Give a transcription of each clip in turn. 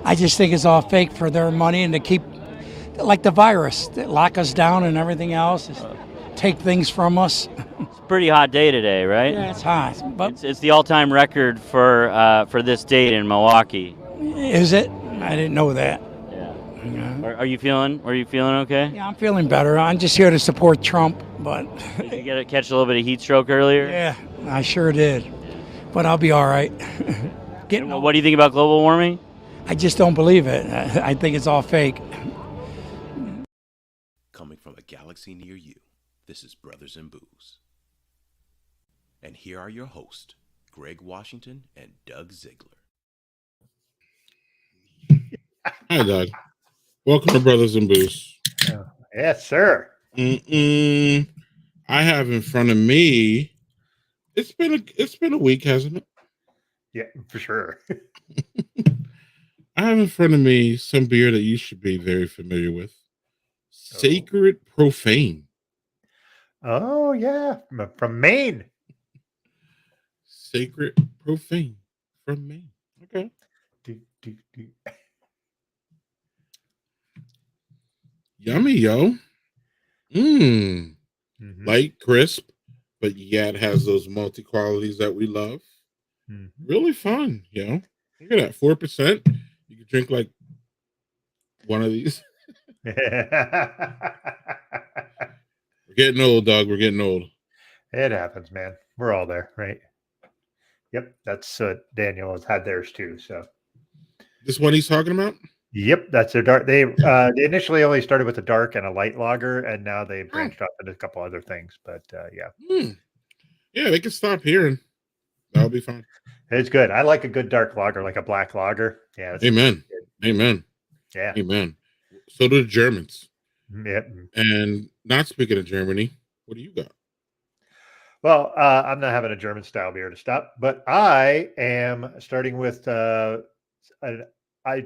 I just think it's all fake for their money and to keep, like the virus, that lock us down and everything else, take things from us. It's a pretty hot day today, right? Yeah, it's hot. But It's the all-time record for this date in Milwaukee. is it? I didn't know that. Yeah. Are you feeling okay? Yeah, I'm feeling better. I'm just here to support Trump, but Did you catch a little bit of heat stroke earlier? yeah, I sure did. But I'll be all right. What do you think about global warming? I just don't believe it. I think it's all fake. Coming from a galaxy near you, this is Brothers in Booze. And here are your hosts, Greg Washington and Doug Ziegler. Hi, Doug. Welcome to Brothers in Booze. Yes, sir. I have in front of me. It's been a week, hasn't it? Yeah, for sure. I have in front of me some beer that you should be very familiar with. Sacred Profane. Oh, yeah. From Maine. Sacred Profane from Maine. Okay. Yummy, yo. Mm-hmm. Light, crisp, but yet has those multi qualities that we love. Mm-hmm. Really fun, yo. Look at that, 4%. You could drink like one of these. We're getting old, dog. We're getting old. It happens, man. We're all there, right? Yep, that's Daniel has had theirs too. So this one he's talking about? Yep, that's their dark. They initially only started with a dark and a light lager, and now they branched off into a couple other things. But yeah, yeah, they can stop here, and that'll be fine. It's good. I like a good dark lager, like a black lager. Yeah. Amen. Amen. Yeah. Amen. So do the Germans. Yep. And not speaking of Germany, what do you got? Well, I'm not having a German style beer to stop, but I am starting with an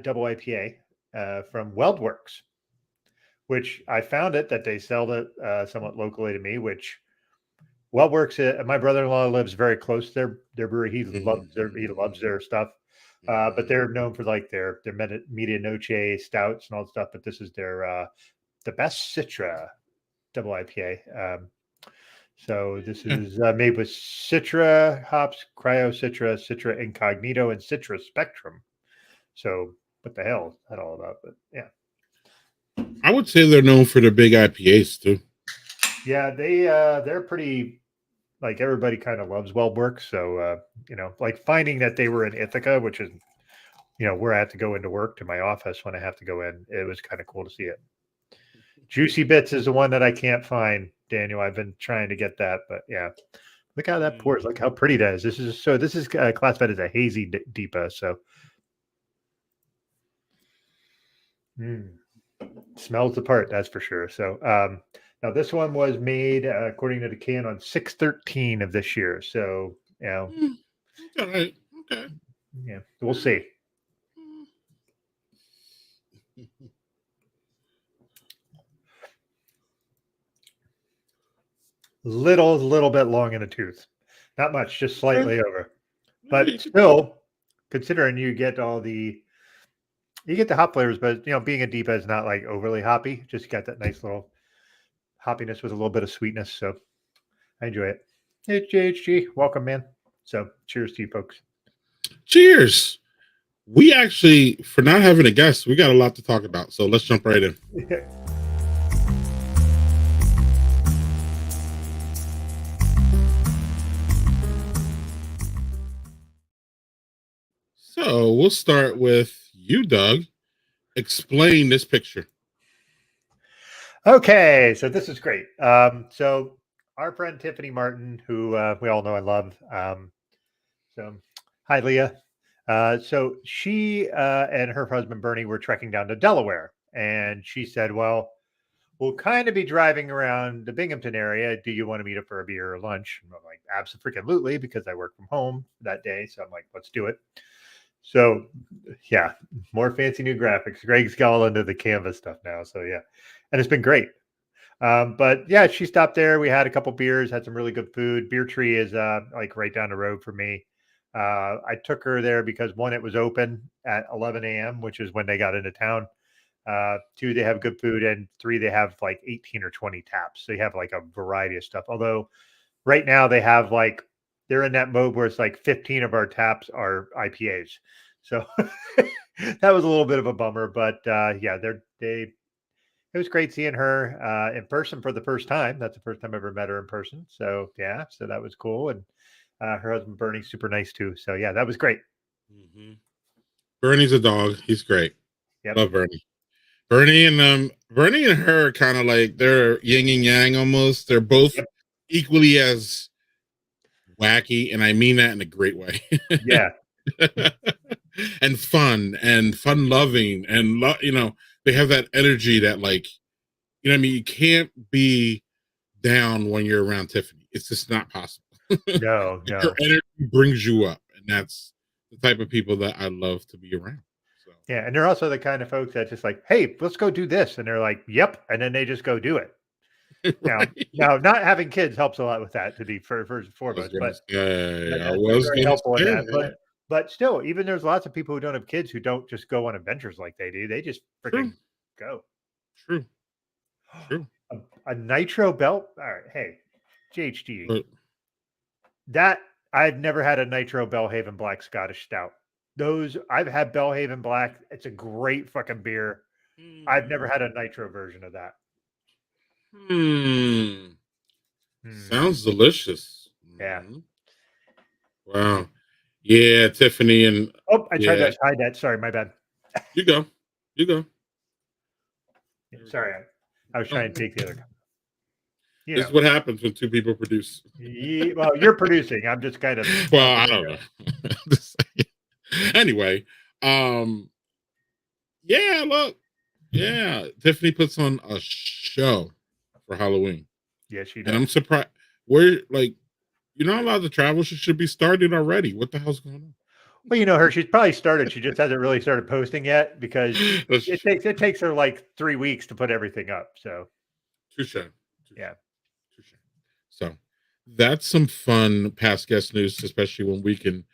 double IPA from Weldworks, which I found that they sell it somewhat locally to me, which Weldworks, my brother-in-law lives very close to their brewery. He loves their stuff. But they're known for like their Medianoche stouts and all that stuff. But this is their the best Citra double IPA. So this is made with Citra hops, Cryo Citra, Citra Incognito, and Citra Spectrum. So what the hell is that all about? But yeah, I would say they're known for their big IPAs too. Yeah, they're pretty. Like everybody kind of loves Weldworks. So, like finding that they were in Ithaca, which is, where I have to go into work to my office when I have to go in, it was kind of cool to see it. Juicy Bits is the one that I can't find, Daniel. I've been trying to get that, but yeah. Look how that pours. Look how pretty that is. This is classified as a hazy DIPA. So, smells the part, that's for sure. So, now this one was made according to the can on 6/13 of this year. So, all right. Okay. Yeah, we'll see. Little bit long in the tooth. Not much, just slightly over. But still, considering you get the hop flavors, but being a DIPA is not like overly hoppy. Just got that nice little hoppiness with a little bit of sweetness. So I enjoy it. Hey, JHG, welcome, man. So cheers to you folks. Cheers. We actually, for not having a guest, we got a lot to talk about. So let's jump right in. So we'll start with you, Doug. Explain this picture. Okay, so this is great. So our friend Tiffany Martin, who we all know and love. So hi, Leah. So she and her husband Bernie were trekking down to Delaware, and she said, "Well, we'll kind of be driving around the Binghamton area. Do you want to meet up for a beer or lunch?" And I'm like, "Absolutely," because I work from home that day. So I'm like, "Let's do it." So yeah, more fancy new graphics. Greg's got all into the Canvas stuff now. So yeah, and it's been great. But yeah, she stopped there. We had a couple beers, had some really good food. Beer Tree is like right down the road for me. I took her there because one, it was open at 11 a.m., which is when they got into town. Two, they have good food, and three, they have like 18 or 20 taps. So you have like a variety of stuff. Although right now they have like they're in that mode where it's like 15 of our taps are IPAs. So that was a little bit of a bummer, but yeah, they it was great seeing her in person for the first time. That's the first time I ever met her in person. So yeah, so that was cool. And her husband Bernie's super nice too. So yeah, that was great. Mm-hmm. Bernie's a dog. He's great. Yep. Love Bernie. Bernie and her are kind of like they're yin and yang almost. They're both Yep. equally as wacky, and I mean that in a great way. Yeah. And fun loving, and they have that energy that like I mean, you can't be down when you're around Tiffany. It's just not possible. No. Her energy brings you up, and that's the type of people that I love to be around. So Yeah, and they're also the kind of folks that just like, hey, let's go do this, and they're like, yep, and then they just go do it. right. Now, not having kids helps a lot with that. To be first and foremost, but I that's was very gonna helpful in say that. that. But still, even there's lots of people who don't have kids who don't just go on adventures like they do. They just freaking go. True. A nitro belt. All right, hey, GHD. But That I've never had a nitro Bellhaven Black Scottish Stout. Those I've had Bellhaven Black. It's a great fucking beer. I've never had a nitro version of that. Sounds delicious. Yeah. Wow. Yeah, Tiffany and Oh, I tried that. Hide that. Sorry, my bad. You go. Sorry, I was trying to take the other. This is what happens when two people produce. Well, you're producing. I'm just kind of. Well, I don't know. Anyway, yeah, look, yeah, Tiffany puts on a show for Halloween. Yeah, she does. And I'm surprised. We're like, you're not allowed to travel. She should be started already. What the hell's going on? Well, her. She's probably started. She just hasn't really started posting yet because it takes her like 3 weeks to put everything up. So, Touche. Yeah. So that's some fun past guest news, especially when we can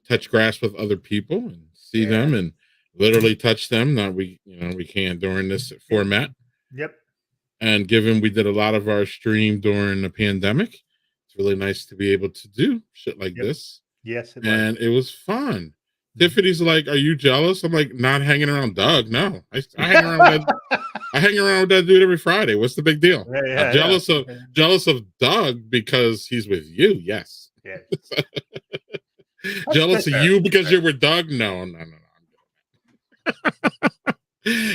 touch grass with other people and see them and literally touch them. Not we can during this format. Yep. And given we did a lot of our stream during the pandemic, it's really nice to be able to do shit like this. Yes, it was fun. Tiffany's like, "Are you jealous?" I'm like, "Not hanging around Doug. No, I hang around I hang around with that dude every Friday. What's the big deal? I'm jealous of Doug because he's with you. Yes. Yeah. Jealous of you because you're with Doug? No.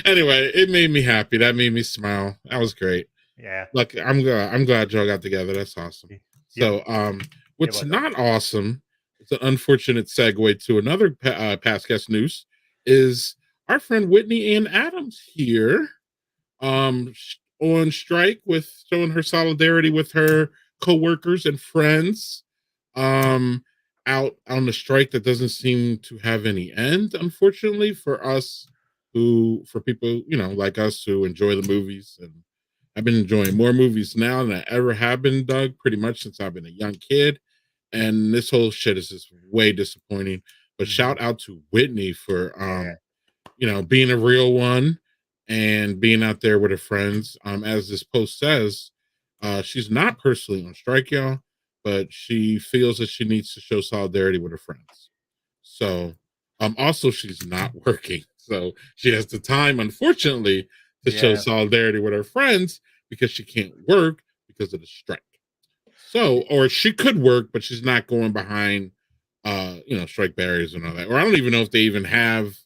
Anyway, it made me happy. That made me smile. That was great. Yeah. Look, I'm glad y'all got together. That's awesome. So, what's not awesome, it's an unfortunate segue to another past guest news, is our friend Whitney Ann Adams here, on strike with showing her solidarity with her co-workers and friends, out on the strike that doesn't seem to have any end, unfortunately, for people, like us who enjoy the movies. And I've been enjoying more movies now than I ever have been, Doug, pretty much since I've been a young kid. And this whole shit is just way disappointing. But shout out to Whitney for, being a real one and being out there with her friends. As this post says, she's not personally on strike, y'all, but she feels that she needs to show solidarity with her friends. So, also she's not working. So she has the time, unfortunately, to show solidarity with her friends because she can't work because of the strike. So, or she could work, but she's not going behind, strike barriers and all that. Or I don't even know if they even have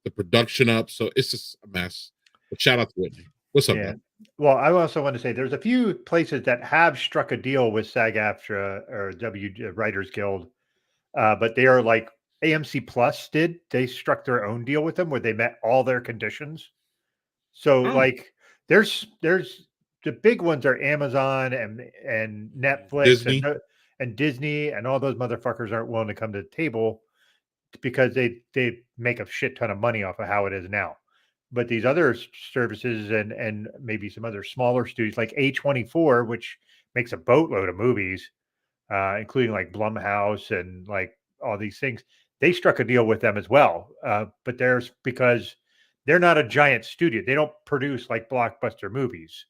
the production up. So it's just a mess. But shout out to Whitney. What's up, man? Well, I also want to say there's a few places that have struck a deal with SAG-AFTRA or W Writers Guild, but they are like AMC Plus did. They struck their own deal with them where they met all their conditions. So Oh. like there's the big ones are Amazon and Netflix Disney. and Disney, and all those motherfuckers aren't willing to come to the table because they make a shit ton of money off of how it is now. But these other services and maybe some other smaller studios like A24, which makes a boatload of movies, including like Blumhouse and like all these things, they struck a deal with them as well. But there's because they're not a giant studio. They don't produce like blockbuster movies.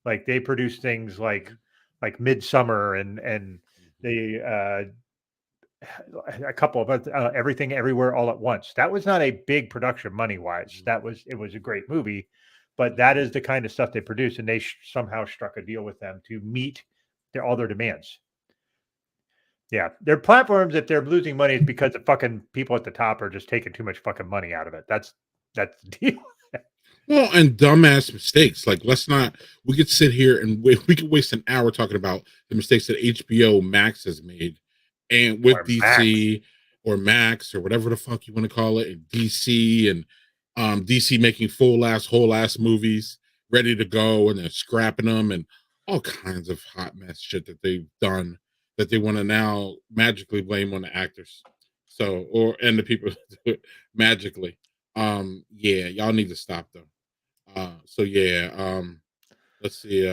Like they produce things like Midsummer and they a couple of Everything Everywhere All at Once. That was not a big production money wise. It was a great movie, but that is the kind of stuff they produce, and they somehow struck a deal with them to meet all their demands. Yeah, their platforms, if they're losing money, it's because the fucking people at the top are just taking too much fucking money out of it. That's the deal. Well, and dumbass mistakes. Like, we could sit here and we could waste an hour talking about the mistakes that HBO Max has made, and with Or DC or Max or whatever the fuck you want to call it, and DC and DC making whole ass movies ready to go, and they're scrapping them and all kinds of hot mess shit that they've done that they want to now magically blame on the actors. So, and the people that do it magically. Yeah, y'all need to stop them. So yeah, let's see.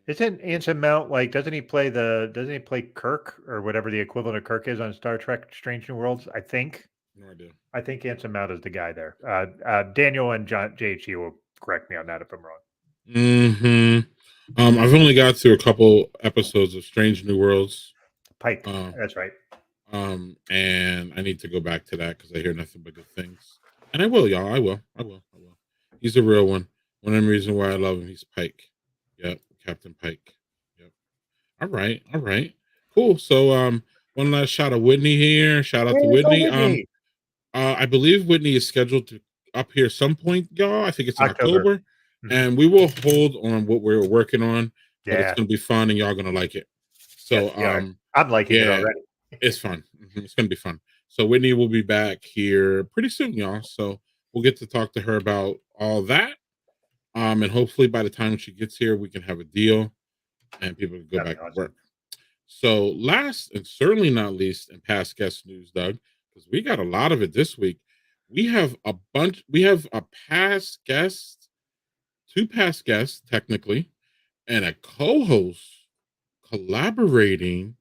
Isn't Anson Mount like? Doesn't he play Kirk or whatever the equivalent of Kirk is on Star Trek: Strange New Worlds? I think. No idea. I think Anson Mount is the guy there. Daniel and JHE will correct me on that if I'm wrong. I've only got through a couple episodes of Strange New Worlds. Pike. That's right. And I need to go back to that because I hear nothing but good things. And I will, y'all. I will. He's a real one. One of the reasons why I love him, he's Pike. Yep, Captain Pike. Yep. All right. Cool. So one last shot of Whitney here. Shout out to Whitney. I believe Whitney is scheduled to up here some point, y'all. I think it's in October. Mm-hmm. And we will hold on what we're working on. Yeah. But it's gonna be fun and y'all gonna like it. So yes, I'm liking it already. It's fun. It's gonna be fun. So Whitney will be back here pretty soon, y'all. So we'll get to talk to her about all that. And hopefully by the time she gets here, we can have a deal and people can go back to work. So last and certainly not least, in past guest news, Doug, because we got a lot of it this week. We have a past guest, two past guests, technically, and a co-host collaborating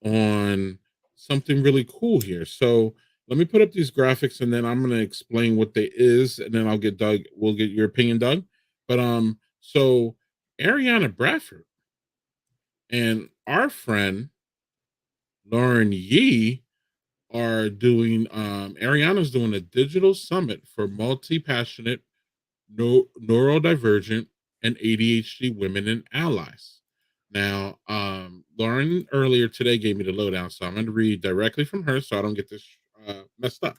on something really cool here. So let me put up these graphics and then I'm going to explain what they is, and then we'll get your opinion, Doug. But so Ariana Bradford and our friend Lauren Yee are doing Ariana's doing a digital summit for multi-passionate, neurodivergent, and ADHD women and allies. Now, Lauren earlier today gave me the lowdown, so I'm going to read directly from her so I don't get this messed up.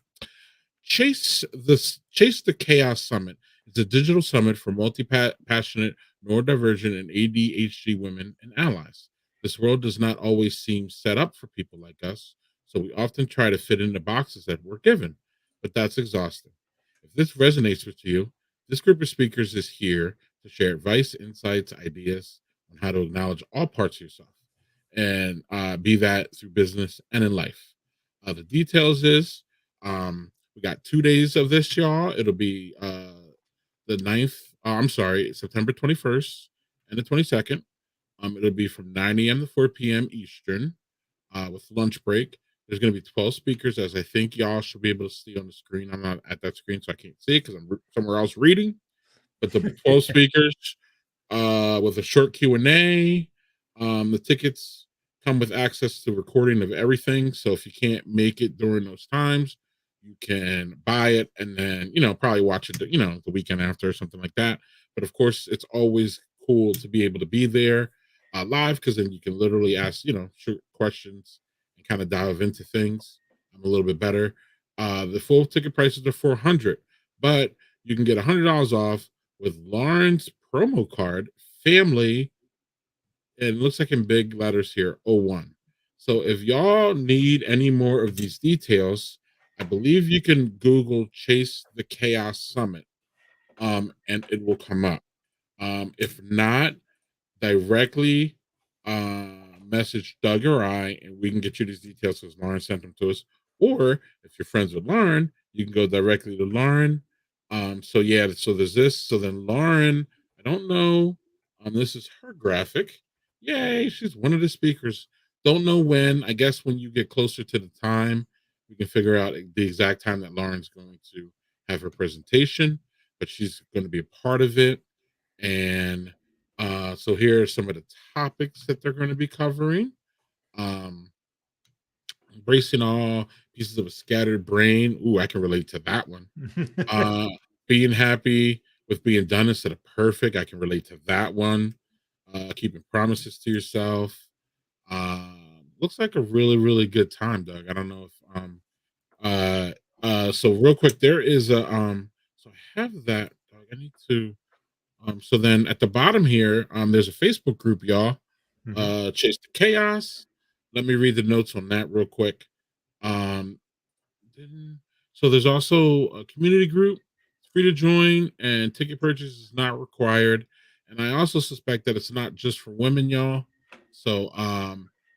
Chase the Chaos Summit. It's a digital summit for multi-passionate, neurodivergent, and ADHD women and allies. This world does not always seem set up for people like us, so we often try to fit in the boxes that we're given, but that's exhausting. If this resonates with you, this group of speakers is here to share advice, insights, ideas on how to acknowledge all parts of yourself, and be that through business and in life. The details is we got 2 days of this, y'all. It'll be the 9th, September 21st and the 22nd. It'll be from 9 a.m. to 4 p.m. Eastern with lunch break. There's going to be 12 speakers, as I think y'all should be able to see on the screen. I'm not at that screen, so I can't see it because I'm somewhere else reading. But the 12 speakers with a short Q&A. The tickets come with access to recording of everything. So if you can't make it during those times, you can buy it and then, probably watch it, the weekend after or something like that. But of course, it's always cool to be able to be there live, because then you can literally ask, shoot questions and kind of dive into things a little bit better. The full ticket prices are $400, but you can get $100 off with Lauren's promo card, family, and it looks like in big letters here, 01. So if y'all need any more of these details, I believe you can Google Chase the Chaos Summit, and it will come up. If not, directly message Doug or I, and we can get you these details because Lauren sent them to us. Or if you're friends with Lauren, you can go directly to Lauren. So yeah, so there's this. So then Lauren, I don't know. This is her graphic. Yay, she's one of the speakers. Don't know when. I guess when you get closer to the time, we can figure out the exact time that Lauren's going to have her presentation, but she's going to be a part of it. And so here are some of the topics that they're going to be covering. Um, Embracing all pieces of a scattered brain. Ooh, I can relate to that one. Uh, Being happy with being done instead of perfect. I can relate to that one. Keeping promises to yourself. Looks like a really, really good time, Doug. I don't know if so real quick, there is a so I have that, Doug. I need to so then at the bottom here, there's a Facebook group, y'all. Chase the Chaos. Let me read the notes on that real quick. Um, so there's also a community group. It's free to join, and ticket purchase is not required. And I also suspect that it's not just for women, y'all. So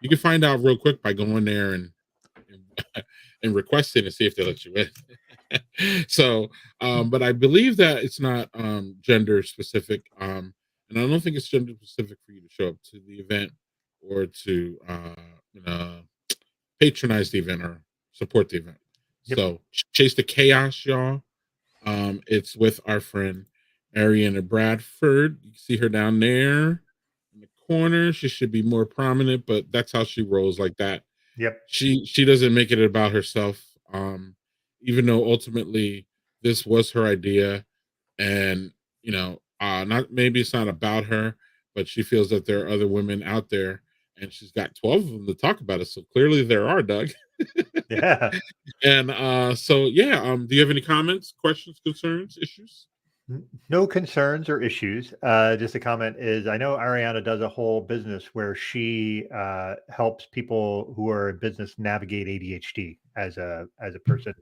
you can find out real quick by going there and, and requesting and see if they let you in. So but I believe that it's not gender specific, and I don't think it's gender specific for you to show up to the event or to you know, patronize the event or support the event. Yep. So Chase the Chaos, y'all. It's with our friend Ariana Bradford. You can see her down there in the corner. She should be more prominent, but that's how she rolls, like that. Yep. She doesn't make it about herself, even though ultimately this was her idea. And not, maybe it's not about her, but she feels that there are other women out there, and she's got 12 of them to talk about it, so clearly there are, Doug. Yeah. And so yeah, do you have any comments, questions, concerns, issues? No concerns or issues. Just a comment is I know Ariana does a whole business where she helps people who are in business navigate ADHD as a person.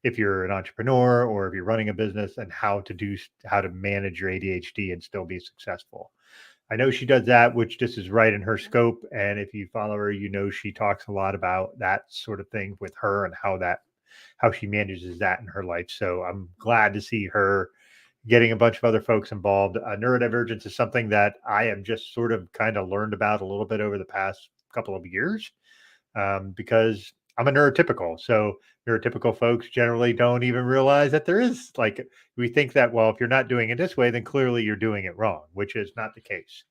If you're an entrepreneur or if you're running a business, and how to manage your ADHD and still be successful. I know she does that, which just is right in her scope. And if you follow her, she talks a lot about that sort of thing with her and how she manages that in her life. So I'm glad to see her getting a bunch of other folks involved. Neurodivergence is something that I am just sort of kind of learned about a little bit over the past couple of years, because I'm a neurotypical. So neurotypical folks generally don't even realize that there is, like, we think that, well, if you're not doing it this way, then clearly you're doing it wrong, which is not the case.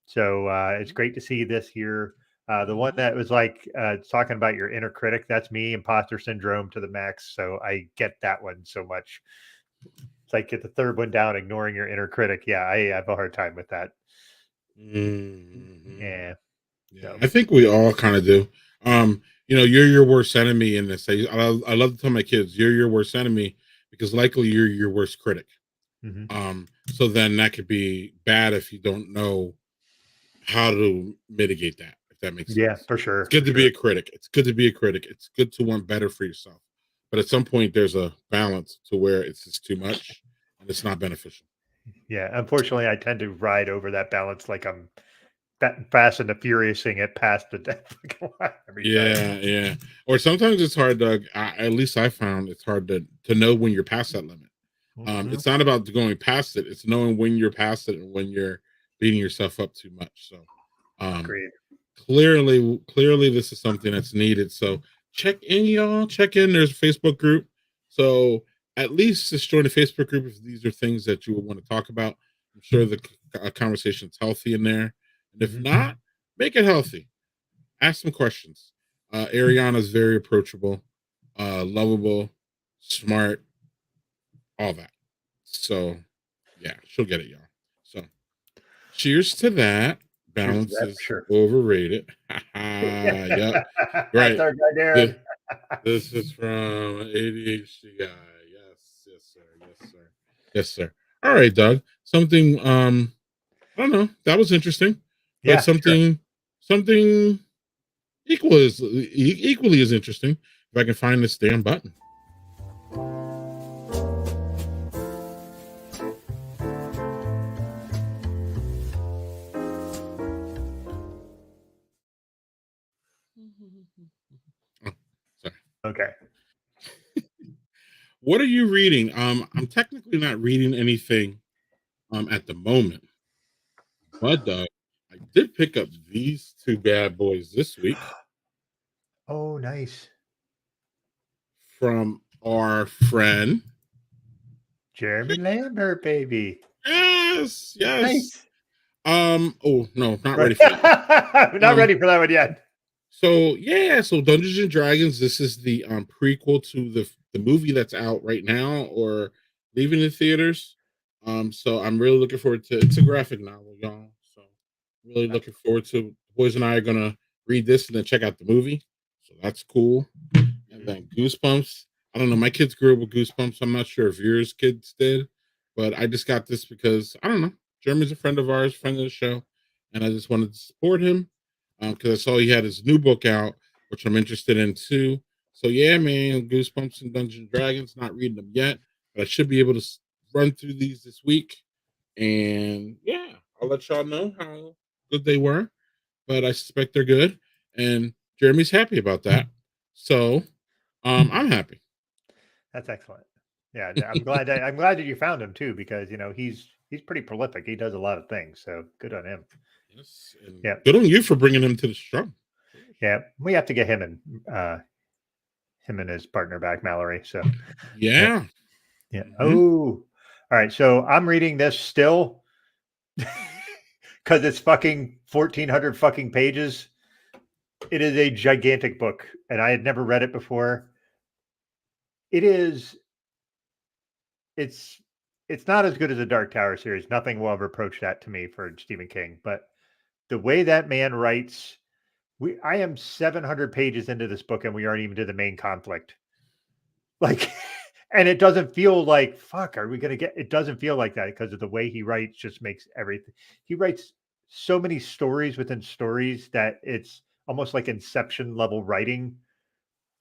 So it's great to see this here. The one that was like talking about your inner critic, that's me, imposter syndrome to the max. So I get that one so much. It's like get the third one down, ignoring your inner critic. Yeah, I have a hard time with that. Mhm. Yeah. Yeah, So, I think we all kind of do. You're your worst enemy in this. I love to tell my kids, you're your worst enemy because likely you're your worst critic. mhm. So then that could be bad if you don't know how to mitigate that, if that makes Yeah, sense. for It's sure. good For to sure. be a critic. It's good to be a critic. It's good to want better for yourself. But at some point, there's a balance to where it's just too much and it's not beneficial. Yeah. Unfortunately, I tend to ride over that balance like I'm fast and the furiousing it past the death every time. Yeah, yeah. Or sometimes it's hard, Doug. At least I found it's hard to know when you're past that limit. Mhm. It's not about going past it; it's knowing when you're past it and when you're beating yourself up too much. So, um, Agreed. clearly, this is something that's needed. So, check in, y'all. Check in. There's a Facebook group. So, at least just join the Facebook group if these are things that you would want to talk about. I'm sure the conversation's healthy in there, and if Mhm. not, make it healthy. Ask some questions. Ariana's very approachable, lovable, smart, all that. So, yeah, she'll get it, y'all. So, cheers to that. Cheers to Balance that for is sure. overrated. Yep, That's right. our guy, This, Darren. this is from ADHD guy. Yes, sir. Yes, sir. Yes, sir. All right, Doug. Something. I don't know. That was interesting, but Yeah, sure. something equally as interesting if I can find this damn button. Oh, sorry. Okay. What are you reading? I'm technically not reading anything at the moment, but I did pick up these two bad boys this week Oh, nice. from our friend. Jeremy Lambert, baby. Yes, yes. Nice. Oh no, not ready Right. for that. I'm not ready for that one yet. So Dungeons and Dragons. This is the prequel to the movie that's out right now or leaving the theaters. So I'm really looking forward to. It's a graphic novel, y'all. So really looking forward to. The boys and I are gonna read this and then check out the movie. So that's cool. And then Goosebumps. I don't know. My kids grew up with Goosebumps. I'm not sure if yours kids did, but I just got this because I don't know. Jeremy's a friend of ours, friend of the show, and I just wanted to support him because I saw he had his new book out, which I'm interested in too. So yeah, man, Goosebumps and Dungeons and Dragons. Not reading them yet, but I should be able to run through these this week. And yeah, I'll let y'all know how good they were. But I suspect they're good, and Jeremy's happy about that. So I'm happy. That's excellent. Yeah, I'm glad that you found him too, because he's pretty prolific. He does a lot of things, so good on him. Yes, and Yeah. good on you for bringing him to the show. Yeah, we have to get him and his partner back, Mallory. So Yeah. yeah. Mhm. Oh, all right. So I'm reading this still because it's fucking 1,400 fucking pages. It is a gigantic book, and I had never read it before. It is. It's not as good as the Dark Tower series. Nothing will ever approach that to me for Stephen King. But the way that man writes, I am 700 pages into this book, and we aren't even to the main conflict. Like, and it doesn't feel like fuck. Are we gonna get? It doesn't feel like that because of the way he writes. Just makes everything. He writes so many stories within stories that it's almost like Inception level writing.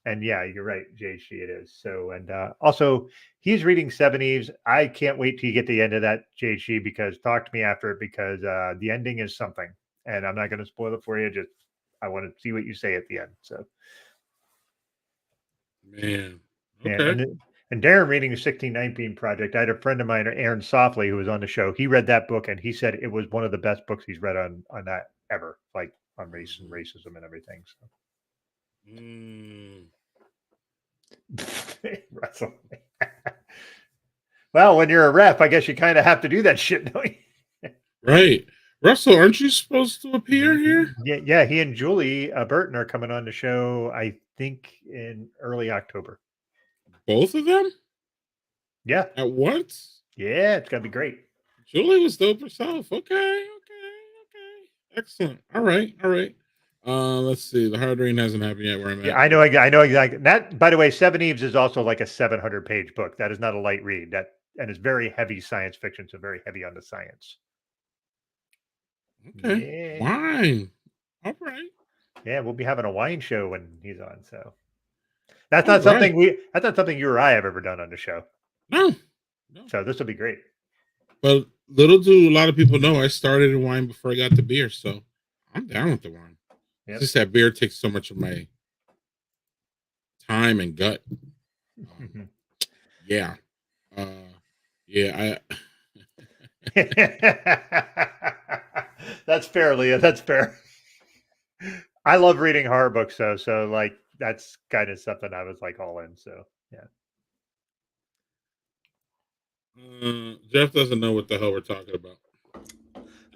And yeah, you're right, JC. It is. So, and also, he's reading Seven Eves. I can't wait till you get to the end of that, JC, because talk to me after it because the ending is something, and I'm not going to spoil it for you. Just I want to see what you say at the end. So, Man. yeah, Okay. and Darren reading the 1619 Project. I had a friend of mine, Aaron Softly, who was on the show. He read that book, and he said it was one of the best books he's read on that ever, like on race and racism and everything. So. Russell. Well, when you're a rep, I guess you kind of have to do that shit, don't you? Right. Russell, aren't you supposed to appear here? Yeah. He and Julie Burton are coming on the show, I think, in early October. Both of them? Yeah. At once? Yeah, it's gonna be great. Julie was dope herself. Okay. Excellent. All right. Let's see. The hard rain hasn't happened yet where I'm at. Yeah, I know exactly. That, by the way, Seven Eves is also like a 700-page book. That is not a light read. And it's very heavy science fiction, so very heavy on the science. Okay. Yeah. Wine. All right. Yeah, we'll be having a wine show when he's on. So that's not something you or I have ever done on the show. No. So this will be great. But little do a lot of people know I started in wine before I got to beer, so I'm down with the wine. Yep. It's just that beer takes so much of my time and gut. Yeah. That's fair, Leah. That's fair. I love reading horror books, though. So, like, that's kind of something I was like all in. So, yeah. Jeff doesn't know what the hell we're talking about.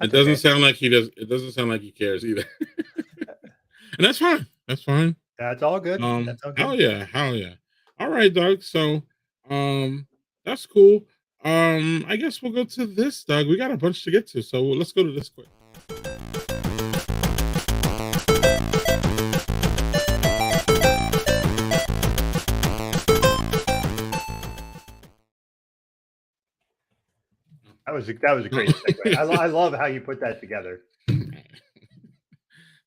It doesn't sound like he does. It doesn't sound like he cares either. And that's fine. That's fine. That's all good. That's all good. Hell yeah. All right, Doug. So, that's cool. I guess we'll go to this, Doug. We got a bunch to get to, so let's go to this quick. That was a great segue. I love how you put that together.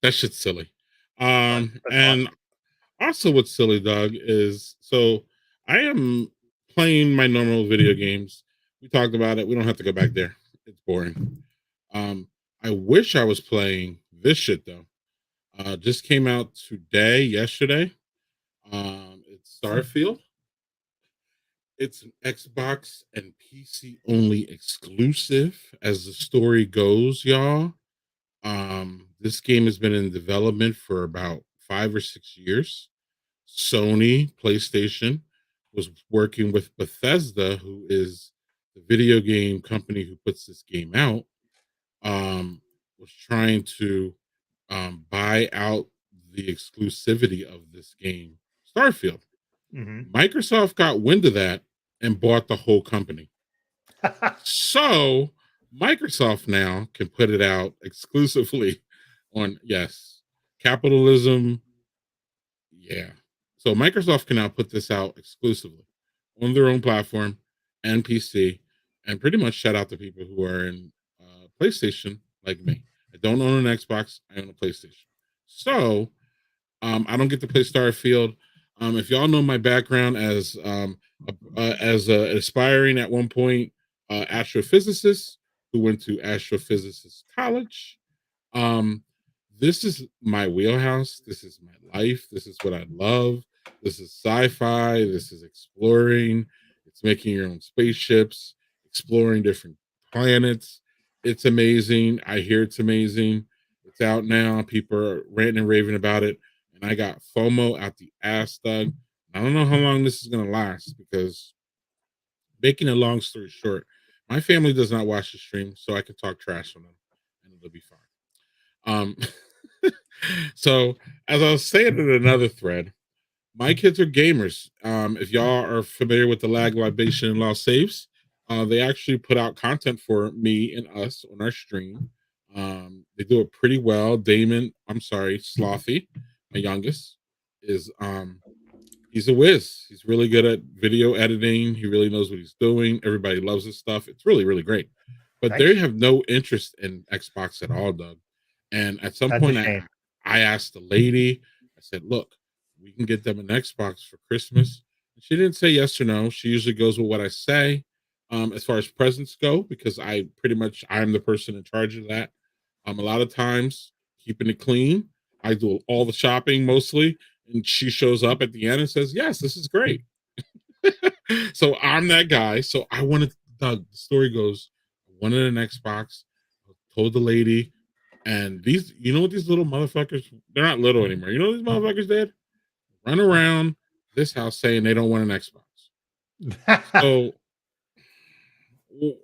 That shit's silly. That's And awesome. also what's silly, Doug, is so I am playing my normal video games. We talked about it. We don't have to go back there. It's boring. Um, I wish I was playing this shit though. Just came out yesterday. It's Starfield. It's an Xbox and PC only exclusive, as the story goes, y'all. This game has been in development for about 5 or 6 years. Sony PlayStation was working with Bethesda, who is the video game company who puts this game out. Was trying to buy out the exclusivity of this game, Starfield. Mhm. Microsoft got wind of that and bought the whole company. So Microsoft now can put it out exclusively on, yes, capitalism. Yeah. So Microsoft can now put this out exclusively on their own platform and PC, and pretty much shut out the people who are in PlayStation like me. I don't own an Xbox. I own a PlayStation. So I don't get to play Starfield. If y'all know my background as a aspiring at one point astrophysicist who went to astrophysicist college, um, this is my wheelhouse. This is my life. This is what I love. This is sci-fi. This is exploring. It's making your own spaceships, exploring different planets. It's amazing. I hear it's amazing. It's out now. People are ranting and raving about it. And I got FOMO out the ass, Doug. I don't know how long this is going to last because, making a long story short, my family does not watch the stream, so I can talk trash on them and it'll be fine. Um, so, as I was saying in another thread, my kids are gamers. If y'all are familiar with the Lag Libation and Lost Saves, they actually put out content for me and us on our stream. They do it pretty well. Slothy, my youngest, is he's a whiz. He's really good at video editing. He really knows what he's doing. Everybody loves his stuff. It's really, really great. But they Nice. have no interest in Xbox at all, Doug. And at some That's a point, shame. I asked the lady, I said, look, we can get them an Xbox for Christmas. And she didn't say yes or no. She usually goes with what I say as far as presents go, because I'm the person in charge of that. A lot of times, keeping it clean. I do all the shopping mostly, and she shows up at the end and says, yes, this is great. So I'm that guy. So I wanted, Doug, the story goes, I wanted an Xbox. I told the lady, and these, you know what these little motherfuckers, they're not little anymore. You know what these motherfuckers did? Run around this house saying they don't want an Xbox. So, well,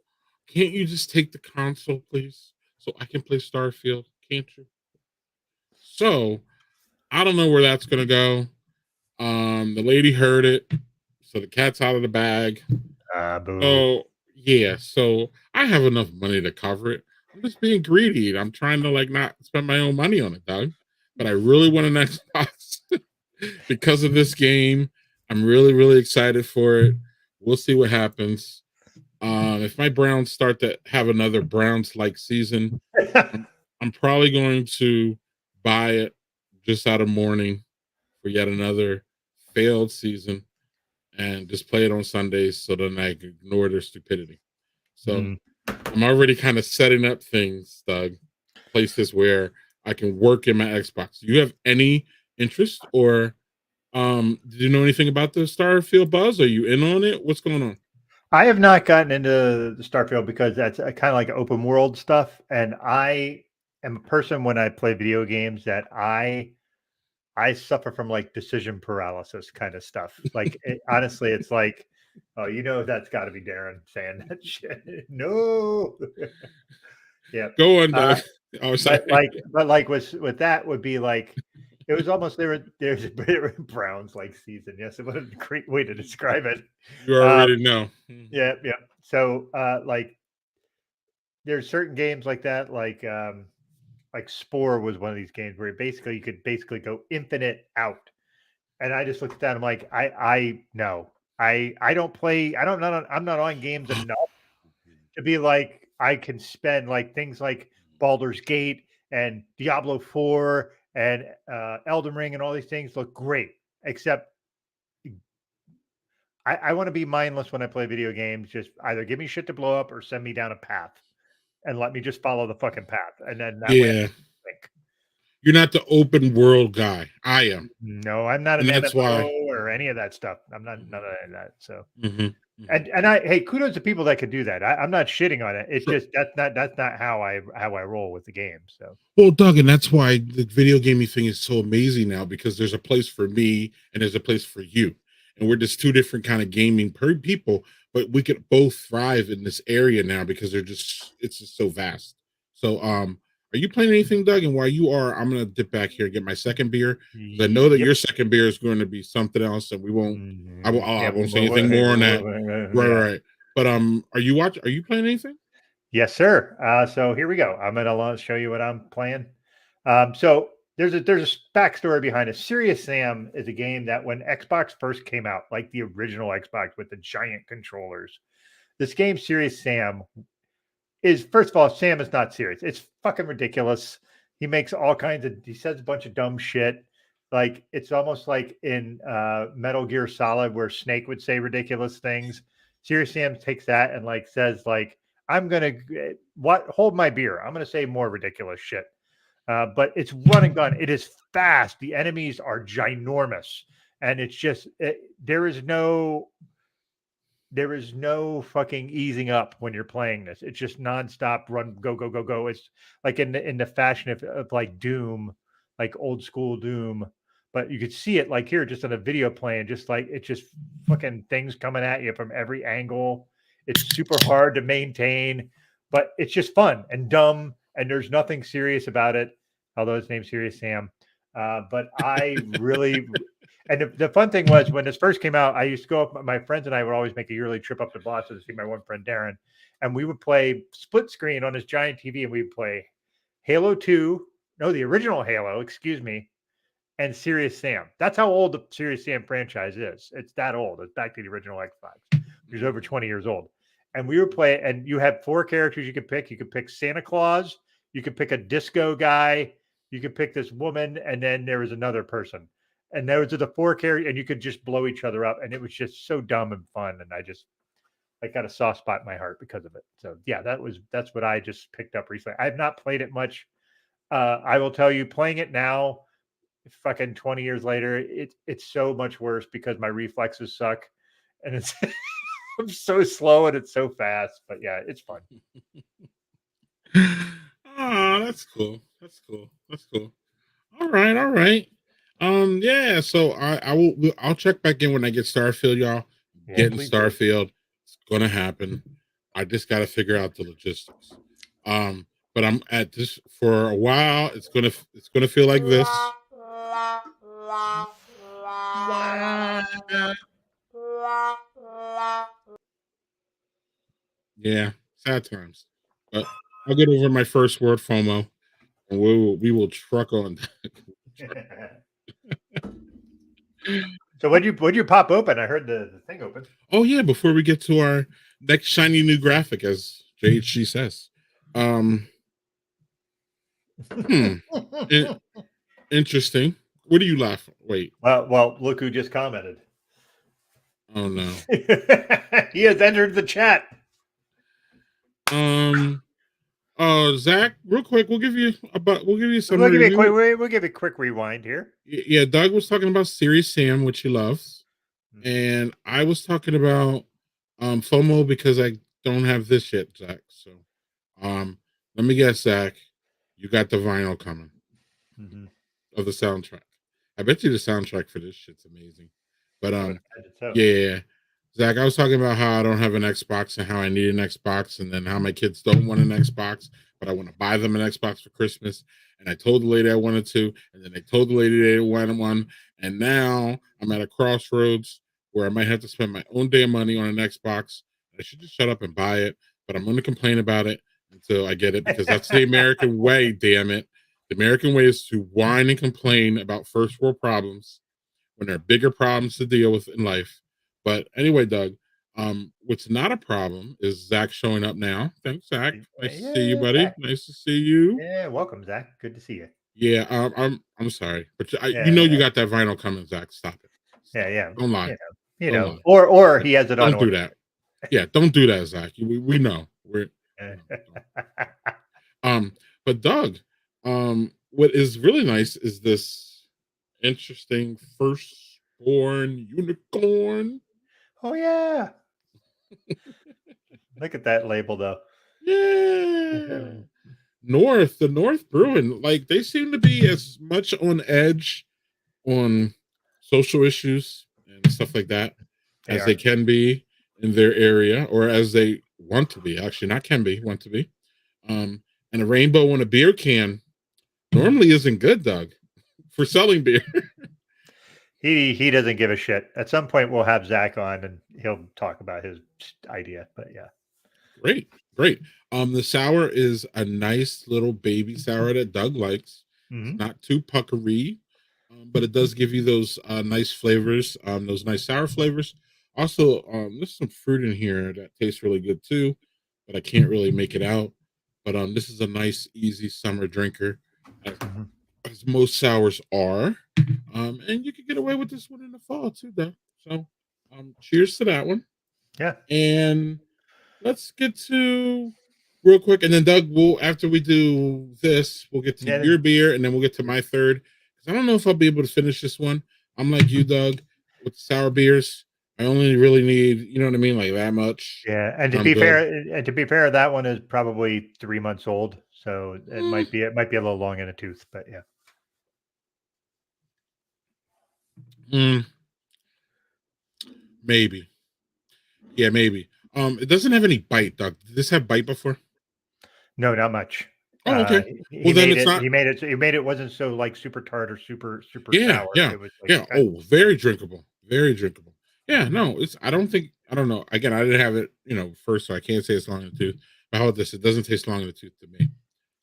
can't you just take the console, please? So I can play Starfield? Can't you? So I don't know where that's gonna go. The lady heard it, so the cat's out of the bag. Boo. So yeah, so I have enough money to cover it. I'm just being greedy. I'm trying to like not spend my own money on it, Doug. But I really want an Xbox because of this game. I'm really, really excited for it. We'll see what happens. If my Browns start to have another Browns-like season, I'm, I'm probably going to buy it just out of mourning for yet another failed season and just play it on Sundays so then I can ignore their stupidity. So Mm. I'm already kind of setting up things, Doug, places where I can work in my Xbox. Do you have any interest or did you know anything about the Starfield buzz? Are you in on it? What's going on? I have not gotten into the Starfield because that's kind of like open world stuff, and I am a person when I play video games that I suffer from like decision paralysis kind of stuff. Like honestly, it's like, oh, that's got to be Darren saying that shit. No, yeah. Go on, Uh, Doug. Oh, sorry. but like with that would be like it was almost there's a Browns like season. Yes, what a great way to describe it. You Um, already know. yeah, yeah. So like there's certain games like that, like Spore was one of these games where you could basically go infinite out. And I just looked at that. I'm like, I no, I don't play. I'm not on games enough to be like I can spend like things like Baldur's Gate and Diablo 4 and Elden Ring and all these things look great, except I want to be mindless when I play video games. Just either give me shit to blow up or send me down a path and let me just follow the fucking path. And then that way I Yeah, think. you're not the open world guy. I am, No, I'm not and an that's MMO why. or any of that stuff. I'm not none of that. So Mhm, mhm. and I hey, kudos to people that could do that. I'm not shitting on it. It's Sure. just that's not how I roll with the game. So Well, Doug, and that's why the video gaming thing is so amazing now, because there's a place for me and there's a place for you, and we're just two different kind of gaming people, but we could both thrive in this area now because it's just so vast. So, are you playing anything, Doug? And while you are, I'm gonna dip back here and get my second beer, because I know that yep. your second beer is going to be something else, and we won't. I Yeah, won't say anything more on that. Right, yeah. right. But Are you playing anything? Yes, sir. So here we go. I'm gonna show you what I'm playing. So there's a backstory behind it. Serious Sam is a game that when Xbox first came out, like the original Xbox with the giant controllers, this game Serious Sam is, first of all, Sam is not serious. It's fucking ridiculous. He says a bunch of dumb shit. Like it's almost like in Metal Gear Solid where Snake would say ridiculous things. Serious Sam takes that and like says like, I'm gonna what hold my beer. I'm gonna say more ridiculous shit. But it's run and gun. It is fast. The enemies are ginormous, and it's just there is no fucking easing up when you're playing this. It's just nonstop run, go, go, go, go. It's like in the fashion of like Doom, like old school Doom. But you could see it like here, just on a video playing, just like it's just fucking things coming at you from every angle. It's super hard to maintain, but it's just fun and dumb, and there's nothing serious about it. Although his name's Serious Sam. But I really and the fun thing was when this first came out, I used to go up. My friends and I would always make a yearly trip up to Boston to see my one friend Darren, and we would play split screen on this giant TV, and we'd play Halo 2, no, the original Halo, excuse me, and Serious Sam. That's how old the Serious Sam franchise is. It's that old. It's back to the original Xbox, which is over 20 years old. And we would play, and you had four characters you could pick. You could pick Santa Claus, you could pick a disco guy, you could pick this woman, and then there was another person. And those are the four characters, and you could just blow each other up. And it was just so dumb and fun. And I got a soft spot in my heart because of it. So yeah, that's what I just picked up recently. I've not played it much. I will tell you, playing it now, fucking 20 years later, it's so much worse because my reflexes suck. And it's I'm so slow and it's so fast. But yeah, it's fun. Oh, that's cool. That's cool. That's cool. All right, all right. Yeah. So I'll check back in when I get Starfield, y'all. Yeah, Getting please do. Starfield, it's gonna happen. I just got to figure out the logistics. But I'm at this for a while. It's gonna feel like this. Yeah, sad times. But I'll get over my first word FOMO, and we will truck on. So what'd you pop open? I heard the thing open. Oh yeah, before we get to our next shiny new graphic, as JHG says. Um, in- Interesting. What do you laugh? Wait. Well, look who just commented. Oh no. He has entered the chat. Zach, real quick, we'll give you some We'll give you review. we'll give you a quick rewind here. Yeah, Doug was talking about Serious Sam, which he loves, and I was talking about FOMO because I don't have this yet, Zach. So, let me guess, Zach, you got the vinyl coming of the soundtrack. I bet you the soundtrack for this shit's amazing. But yeah, Zach, I was talking about how I don't have an Xbox and how I need an Xbox, and then how my kids don't want an Xbox, but I want to buy them an Xbox for Christmas. And I told the lady I wanted to, and then I told the lady they wanted one, and now I'm at a crossroads where I might have to spend my own damn money on an Xbox. I should just shut up and buy it, but I'm going to complain about it until I get it, because that's the American way. Damn it, the American way is to whine and complain about first world problems when there are bigger problems to deal with in life. But anyway, Doug, what's not a problem is Zach showing up now. Thanks, Zach. Nice to see you, buddy. Zach. Nice to see you. Yeah, welcome, Zach. Good to see you. Yeah, I'm sorry, but Yeah, you got that vinyl coming, Zach. Stop it. Stop. yeah. Don't lie. Don't lie. Or he has it on Don't do order. that. Yeah, don't do that, Zach. We know. We're don't. But Doug, what is really nice is this interesting firstborn unicorn. Oh yeah. Look at that label though. Yeah. The North Bruin, like they seem to be as much on edge on social issues and stuff like that They as they are. can be in their area, or as they want to be. Actually, not can be, want to be. And a rainbow on a beer can normally isn't good, Doug, for selling beer. He doesn't give a shit. At some point we'll have Zach on and he'll talk about his idea. But yeah. Great, great. The sour is a nice little baby sour that Doug likes. Mm-hmm. It's not too puckery, but it does give you those nice flavors, those nice sour flavors. Also, there's some fruit in here that tastes really good too, but I can't really make it out. But this is a nice, easy summer drinker, as most sours are. And you can get away with this one in the fall too, though. So, cheers to that one. Yeah. And let's get to real quick, and then Doug will, after we do this, we'll get to your beer, and then we'll get to my third. Because I don't know if I'll be able to finish this one. I'm like you, Doug, with the sour beers. I only really need, you know what I mean, like that much. Yeah, and to be fair, that one is probably 3 months old, so it might be a little long in the tooth, but yeah. Maybe. Yeah, maybe. It doesn't have any bite, Doug. Did this have bite before? No, not much. Oh, okay. He made it wasn't so like super tart or super sour. Yeah. It was like very drinkable. Very drinkable. Yeah, no, I don't know. Again, I didn't have it, first, so I can't say it's long in the tooth. But how about this? It doesn't taste long in the tooth to me.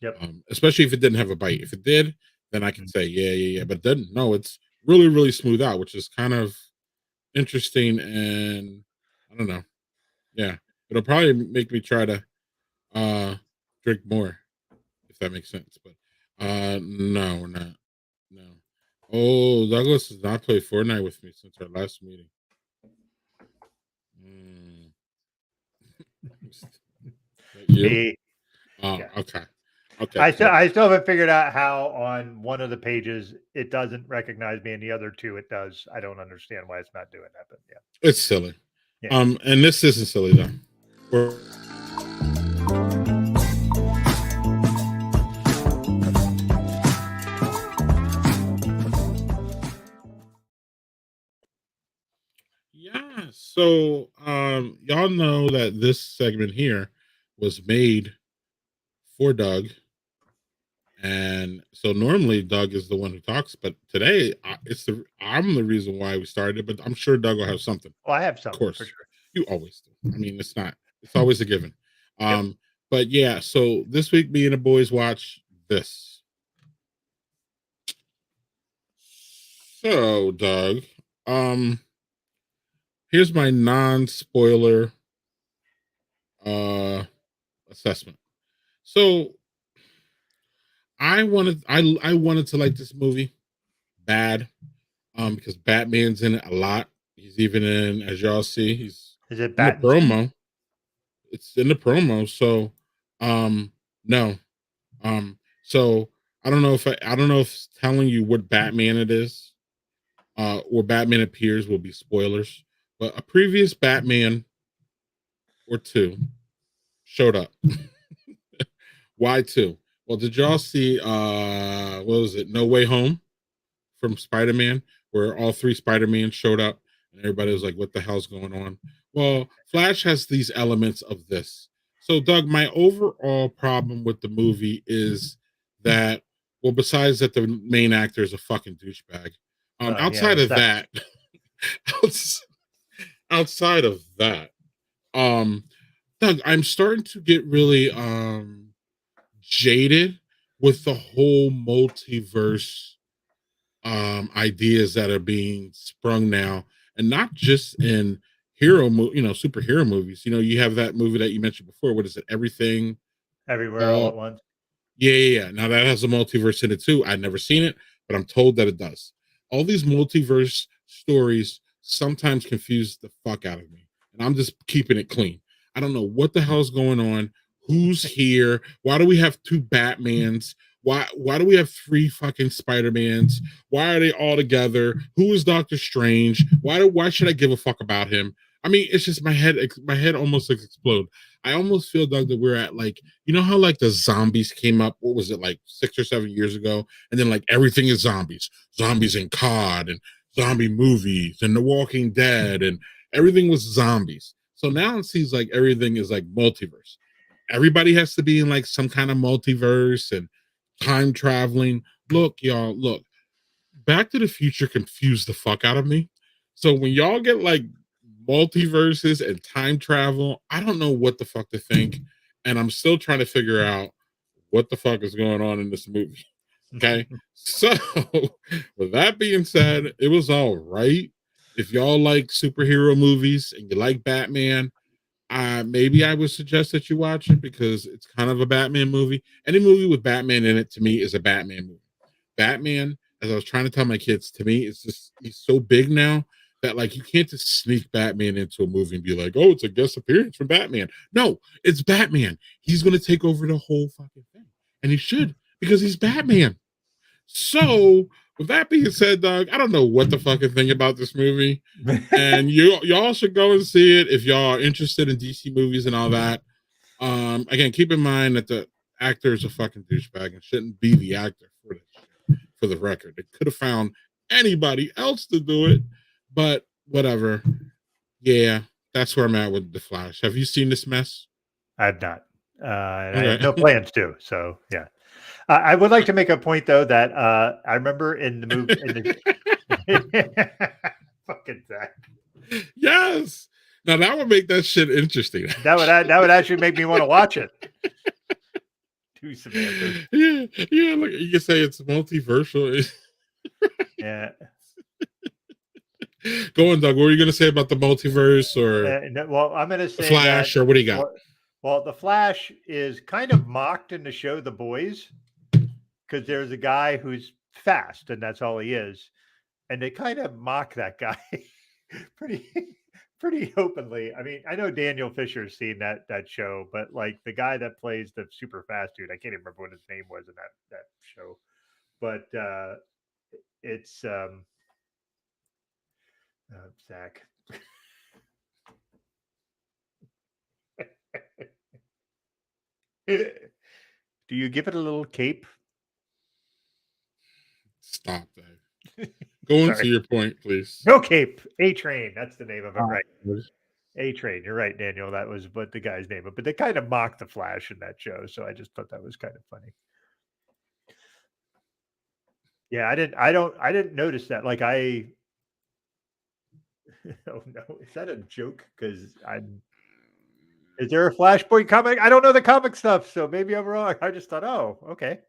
Yep. Especially if it didn't have a bite. If it did, then I can say, yeah. But then no, it's really, really smooth out, which is kind of interesting, and I don't know. Yeah. It'll probably make me try to drink more, if that makes sense. But no, we're not. No. Oh, Douglas has not played Fortnite with me since our last meeting. You? Oh, yeah. Okay. I still haven't figured out how on one of the pages it doesn't recognize me and the other two it does. I don't understand why it's not doing that, but yeah. It's silly. Yeah. And this isn't silly though. Yeah, so y'all know that this segment here was made for Doug. And so normally Doug is the one who talks, but today I'm the reason why we started, but I'm sure Doug will have something. Well, I have something, of course, for sure. You always do. I mean, it's always a given. But yeah, so this week me and the boys watch this. So Doug, here's my non-spoiler assessment. So I wanted to like this movie bad, because Batman's in it a lot. He's even in, as y'all see, he's in the promo. It's in the promo. So no. So I don't know if telling you what Batman it is, or Batman appears will be spoilers, but a previous Batman or two showed up. Why two? Well, did y'all see what was it? No Way Home from Spider-Man, where all three Spider-Man showed up and everybody was like, what the hell's going on? Well, Flash has these elements of this. So, Doug, my overall problem with the movie is that, well, besides that the main actor is a fucking douchebag, outside of that, Doug, I'm starting to get really jaded with the whole multiverse ideas that are being sprung now, and not just in superhero movies. You have that movie that you mentioned before. What is it? Everything, Everywhere, all at once. Yeah. Now that has a multiverse in it too. I've never seen it, but I'm told that it does. All these multiverse stories sometimes confuse the fuck out of me, and I'm just keeping it clean. I don't know what the hell's going on. Who's here? Why do we have two Batmans? Why do we have three fucking Spider-Mans? Why are they all together? Who is Doctor Strange? Why should I give a fuck about him? I mean, it's just my head almost like explode. I almost feel, Doug, that we're at like, you know how like the zombies came up, what was it, like 6 or 7 years ago? And then like everything is zombies. Zombies in COD and zombie movies and The Walking Dead and everything was zombies. So now it seems like everything is like multiverse. Everybody has to be in like some kind of multiverse and time traveling. Look, y'all, look. Back to the Future confused the fuck out of me. So when y'all get like multiverses and time travel, I don't know what the fuck to think. And I'm still trying to figure out what the fuck is going on in this movie. Okay. So with that being said, it was all right. If y'all like superhero movies and you like Batman, maybe I would suggest that you watch it because it's kind of a Batman movie. Any movie with Batman in it to me is a Batman movie. Batman, as I was trying to tell my kids, to me, it's just he's so big now that like you can't just sneak Batman into a movie and be like, oh, it's a guest appearance from Batman. No, it's Batman. He's gonna take over the whole fucking thing. And he should, because he's Batman. So with that being said, Doug, I don't know what the fucking thing about this movie. And y'all should go and see it if y'all are interested in DC movies and all that. Again, keep in mind that the actor is a fucking douchebag and shouldn't be the actor for this shit, for the record. They could have found anybody else to do it, but whatever. Yeah, that's where I'm at with The Flash. Have you seen this mess? I've not. And I have Okay. no plans to. So yeah. I would like to make a point though that I remember in the movie fucking Zach. Yes. Now that would make that shit interesting. That would actually make me want to watch it. Two Samanthas. Yeah. Look, you can say it's multiversal. Yeah. Go on, Doug. What were you going to say about the multiverse or No, well, I'm going to say Flash, that, or what do you got? Well, the Flash is kind of mocked in the show The Boys because there's a guy who's fast and that's all he is, and they kind of mock that guy pretty openly. I mean, I know Daniel Fisher's seen that show, but like the guy that plays the super fast dude, I can't even remember what his name was in that show, but it's Zach. Do you give it a little cape? Stop that. Go into your point, please. No cape. A-Train. That's the name of it, right? A-Train. You're right, Daniel. That was what the guy's name. But they kind of mocked the Flash in that show, so I just thought that was kind of funny. Yeah, I didn't notice that. Like oh no, is that a joke? Because is there a Flashpoint comic? I don't know the comic stuff, so maybe I'm wrong. I just thought, oh, okay.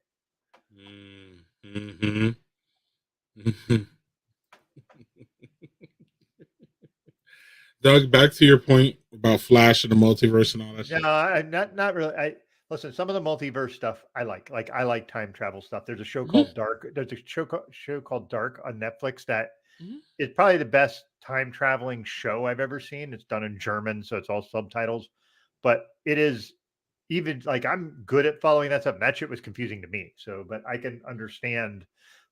Mm-hmm. Doug, back to your point about Flash and the multiverse and all that shit. No, not really. Listen, some of the multiverse stuff I like. Like I like time travel stuff. There's a show called Dark. There's a show called Dark on Netflix that is probably the best time traveling show I've ever seen. It's done in German, so it's all subtitles. But it is even like I'm good at following that stuff. And that shit was confusing to me. So, but I can understand.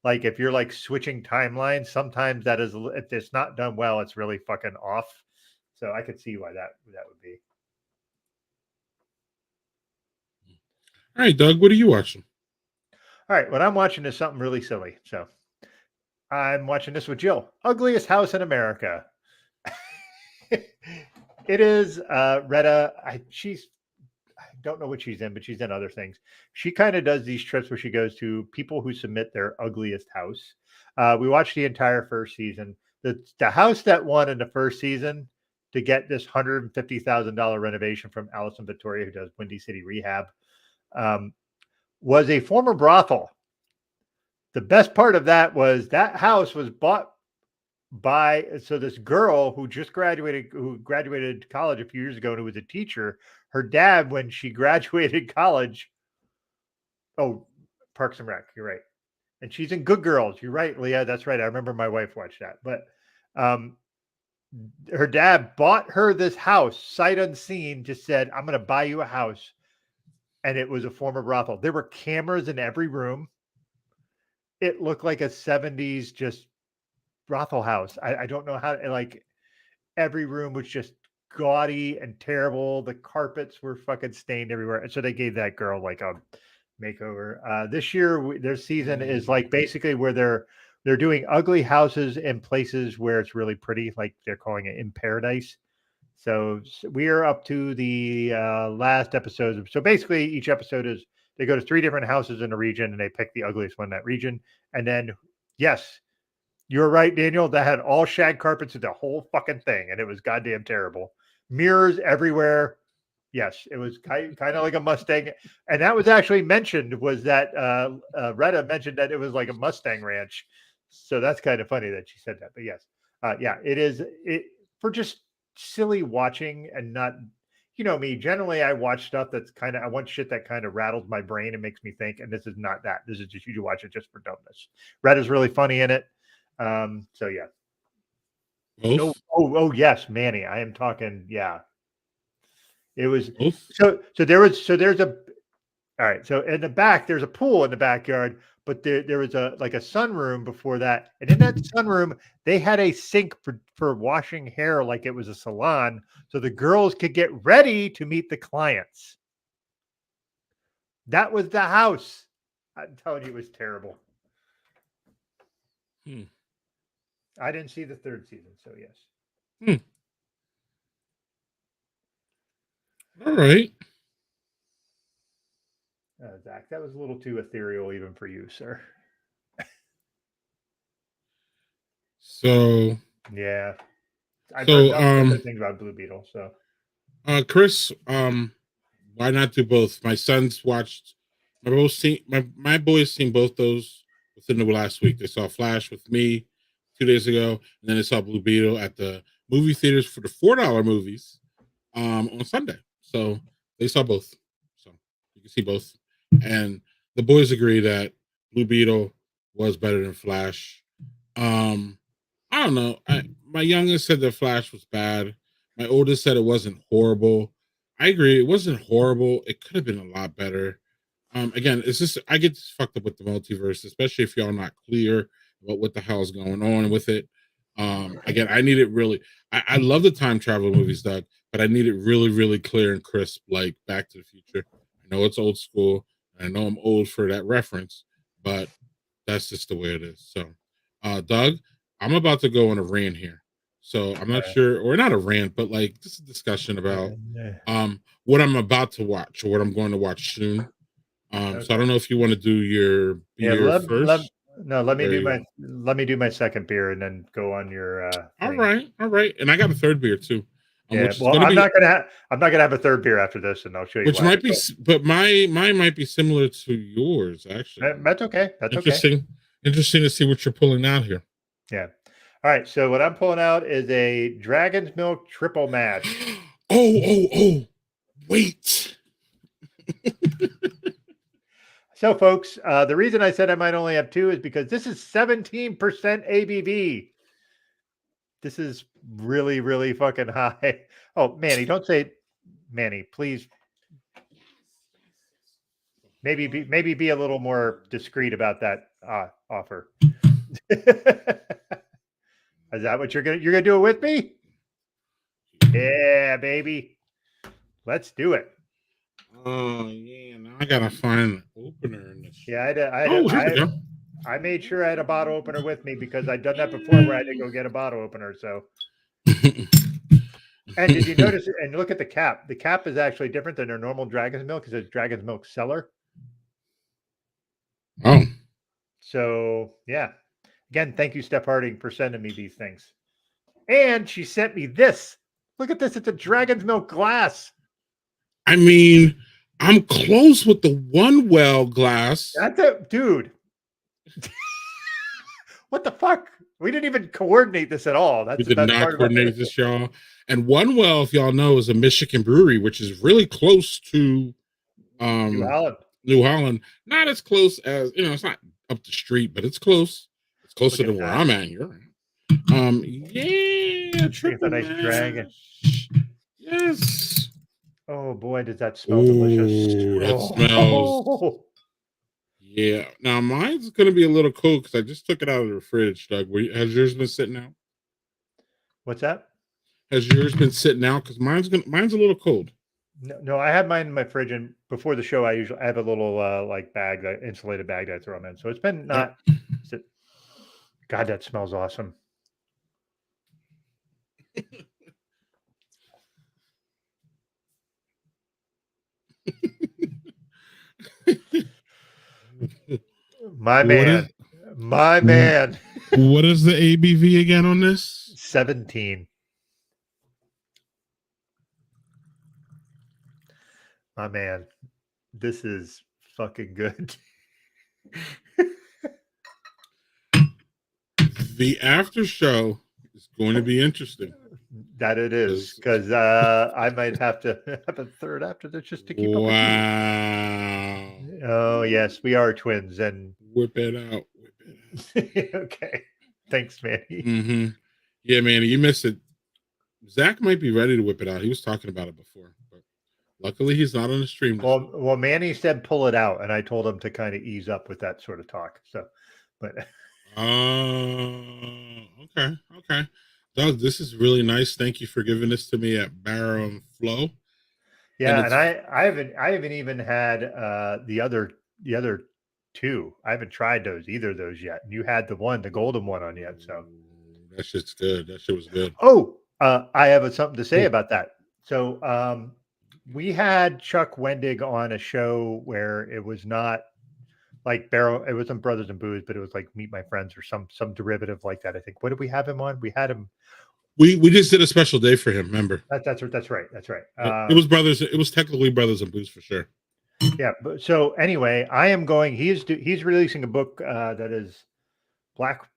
Like if you're like switching timelines, sometimes that is if it's not done well, it's really fucking off. So I could see why that would be. All right, Doug, what are you watching? All right, what I'm watching is something really silly. So I'm watching this with Jill. Ugliest House in America. It is Retta. I don't know what she's in, but she's in other things. She kind of does these trips where she goes to people who submit their ugliest house. We watched the entire first season. The house that won in the first season to get this $150,000 renovation from Allison Vittoria, who does Windy City Rehab, was a former brothel. The best part of that was that house was bought by this girl who graduated college a few years ago and who was a teacher. Her dad, when she graduated college, Oh, Parks and Rec. You're right. And she's in Good Girls. You're right, Leah. That's right. I remember my wife watched that. But her dad bought her this house, sight unseen, just said, I'm going to buy you a house. And it was a former brothel. There were cameras in every room. It looked like a 70s just brothel house. I don't know how, like, every room was just gaudy and terrible. The carpets were fucking stained everywhere. And so they gave that girl like a makeover. This year, their season is like basically where they're doing ugly houses in places where it's really pretty, like they're calling it in paradise. So we are up to the last episode. So basically, each episode is they go to 3 different houses in a region and they pick the ugliest one in that region. And then, yes, you're right, Daniel. That had all shag carpets in the whole fucking thing, and it was goddamn terrible. Mirrors everywhere. Yes, it was kind of like a Mustang, and that was actually mentioned. Was that Retta mentioned that it was like a Mustang ranch? So that's kind of funny that she said that. But yes, yeah, it is. It for just silly watching and not. You know me. Generally, I watch stuff that's kind of. I want shit that kind of rattles my brain and makes me think. And this is not that. This is just you watch it just for dumbness. Retta's really funny in it. So yeah. Both? Oh yes, Manny. I am talking, yeah. It was Both? there's a all right. So in the back, there's a pool in the backyard, but there was a like a sunroom before that. And in that sunroom, they had a sink for washing hair like it was a salon, so the girls could get ready to meet the clients. That was the house. I'm telling you, it was terrible. I didn't see the 3rd season, so yes. All right. Zach, that was a little too ethereal even for you, sir. So Yeah. I've So, heard nothing things about Blue Beetle, so. Chris, why not do both? My sons watched. My boys seen both those within the last week. They saw Flash with me 2 days ago, and then they saw Blue Beetle at the movie theaters for the $4 movies on Sunday. So they saw both. So you can see both, and the boys agree that Blue Beetle was better than Flash. I don't know. My youngest said that Flash was bad. My oldest said it wasn't horrible. I agree. It wasn't horrible. It could have been a lot better. Again, it's just I get fucked up with the multiverse, especially if y'all not clear about what the hell's going on with it. Again, I need it really. I love the time travel movies, Doug, but I need it really, really clear and crisp, like Back to the Future. I know it's old school. I know I'm old for that reference, but that's just the way it is. So, Doug, I'm about to go on a rant here. So I'm not sure, or not a rant, but like just a discussion about what I'm about to watch or what I'm going to watch soon. So I don't know if you want to do your beer first. Let me do my second beer and then go on your all right. And I got a third beer too. Yeah, well, I'm not gonna have a third beer after this, and I'll show you. Which might be, but mine might be similar to yours, actually. That's okay. That's interesting. Interesting to see what you're pulling out here. Yeah. All right. So what I'm pulling out is a Dragon's Milk Triple Mash. Oh! Wait. So, folks, the reason I said I might only have 2 is because this is 17% ABV. This is really, really fucking high. Oh, Manny, don't say it. Manny, please. Maybe be a little more discreet about that offer. Is that what you're gonna do it with me? Yeah, baby. Let's do it. Oh yeah, now I gotta find an opener in this. Yeah, go. I made sure I had a bottle opener with me because I'd done that before where I had to go get a bottle opener. So, and did you notice? And look at the cap. The cap is actually different than their normal Dragon's Milk because it's Dragon's Milk Cellar. Oh, so yeah. Again, thank you, Steph Harding, for sending me these things. And she sent me this. Look at this. It's a Dragon's Milk glass. I mean, I'm close with the one well glass. That's a dude. What the fuck? We didn't even coordinate this at all. We did not coordinate this, y'all. And One Well, if y'all know, is a Michigan brewery, which is really close to New Holland. New Holland. Not as close as, it's not up the street, but it's close. It's closer to where I'm at. You're right. Yeah, It's a nice dragon. Yes. Oh boy, does that smell delicious! That smells. Yeah. Now mine's gonna be a little cold because I just took it out of the fridge. Doug, has yours been sitting out? What's that? Has yours been sitting out? Because mine's a little cold. No, I had mine in my fridge, and before the show, I have a little like bag, that insulated bag that I throw them in. So it's been not. God, that smells awesome. My man. What is the ABV again on this? 17. My man, this is fucking good. The after show is going to be interesting. That it is, because I might have to have a third after this just to keep up with you. Oh yes, we are twins, and whip it out. Okay, thanks, Manny. Mm-hmm. Yeah, Manny, you missed it. Zach might be ready to whip it out. He was talking about it before, but luckily he's not on the stream. Well, Manny said pull it out, and I told him to kind of ease up with that sort of talk. So, but okay. Doug, this is really nice. Thank you for giving this to me at Barrow Flow. Yeah, and I haven't even had the other two. I haven't tried either of those yet. And you had the golden one on yet. So that shit's good. That shit was good. Oh, I have something to say about that. So we had Chuck Wendig on a show where it was not like Barrow. It wasn't Brothers and Booze, but it was like Meet My Friends or some derivative like that. I think. What did we have him on? We had him. We just did a special day for him. Remember? That's right. It was Brothers. It was technically Brothers and Booze for sure. Yeah. But so anyway, I am going. He's releasing a book that is Black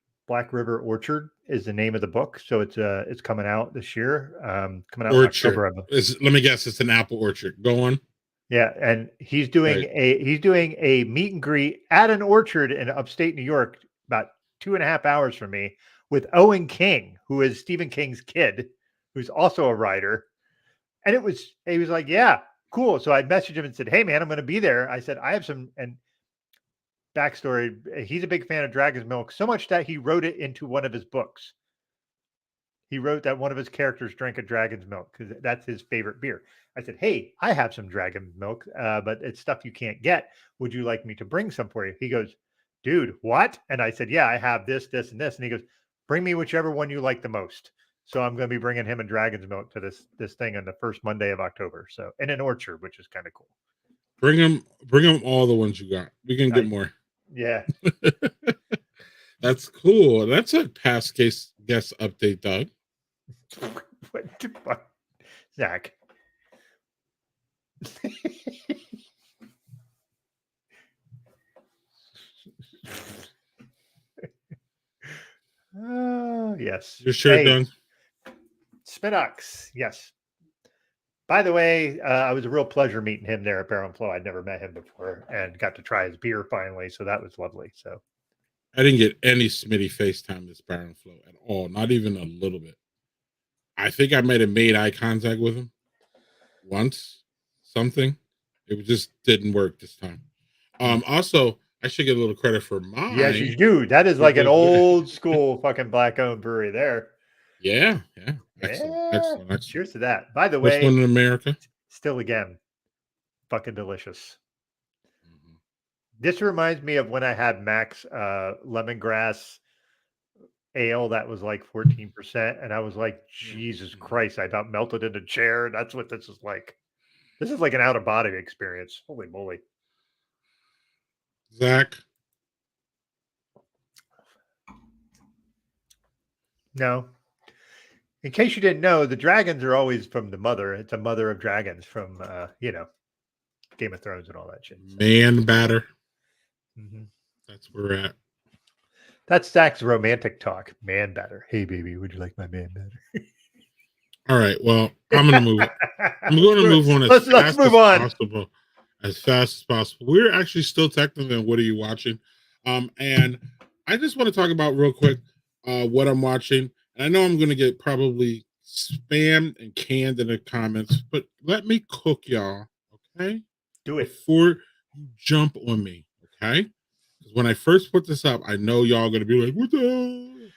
River Orchard is the name of the book. So it's coming out this year. Coming out Orchard. in October. Let me guess. It's an apple orchard. Go on. Yeah, and he's doing a meet and greet at an orchard in upstate New York, about 2.5 hours from me, with Owen King, who is Stephen King's kid, who's also a writer. And he was like, yeah, cool. So I messaged him and said, hey man, I'm going to be there. I said, I have some, and backstory, he's a big fan of Dragon's Milk, so much that he wrote it into one of his books. He wrote that one of his characters drank a dragon's milk because that's his favorite beer. I said, hey, I have some dragon milk, but it's stuff you can't get. Would you like me to bring some for you? He goes, dude, what? And I said, yeah, I have this, this, and this. And he goes, bring me whichever one you like the most. So I'm going to be bringing him a dragon's milk to this thing on the first Monday of October. So in an orchard, which is kind of cool. Bring them all the ones you got. We can get more. Yeah. That's cool. That's a past case guest update, Doug. What the fuck? Zach. Yes. Your shirt done? Spinox, yes. By the way, it was a real pleasure meeting him there at Barrel and Flow. I'd never met him before and got to try his beer finally, so that was lovely. So I didn't get any Smitty FaceTime this Barrel and Flow at all, not even a little bit. I think I might have made eye contact with him once, something. It just didn't work this time. Also, I should get a little credit for mine. Yes, you do. That is like an old school fucking black-owned brewery there. Yeah. Excellent. Cheers to that. By the way, first one in America. Still again, fucking delicious. Mm-hmm. This reminds me of when I had Max lemongrass ale that was like 14%, and I was like, Jesus Christ, I about melted in a chair. That's what this is like. This is like an out-of-body experience. Holy moly. Zach? No. In case you didn't know, the dragons are always from the mother. It's a mother of dragons from, Game of Thrones and all that shit. So. Man batter. Mm-hmm. That's where we're at. That's Zach's romantic talk. Man batter. Hey, baby, would you like my man batter? All right. Well, I'm going to move. I'm going to move on let's move on. as fast as possible. We're actually still technically on What Are You Watching? And I just want to talk about real quick what I'm watching. And I know I'm going to get probably spammed and canned in the comments, but let me cook y'all, okay? Do it. Before you jump on me, okay? Because when I first put this up, I know y'all going to be like, what the?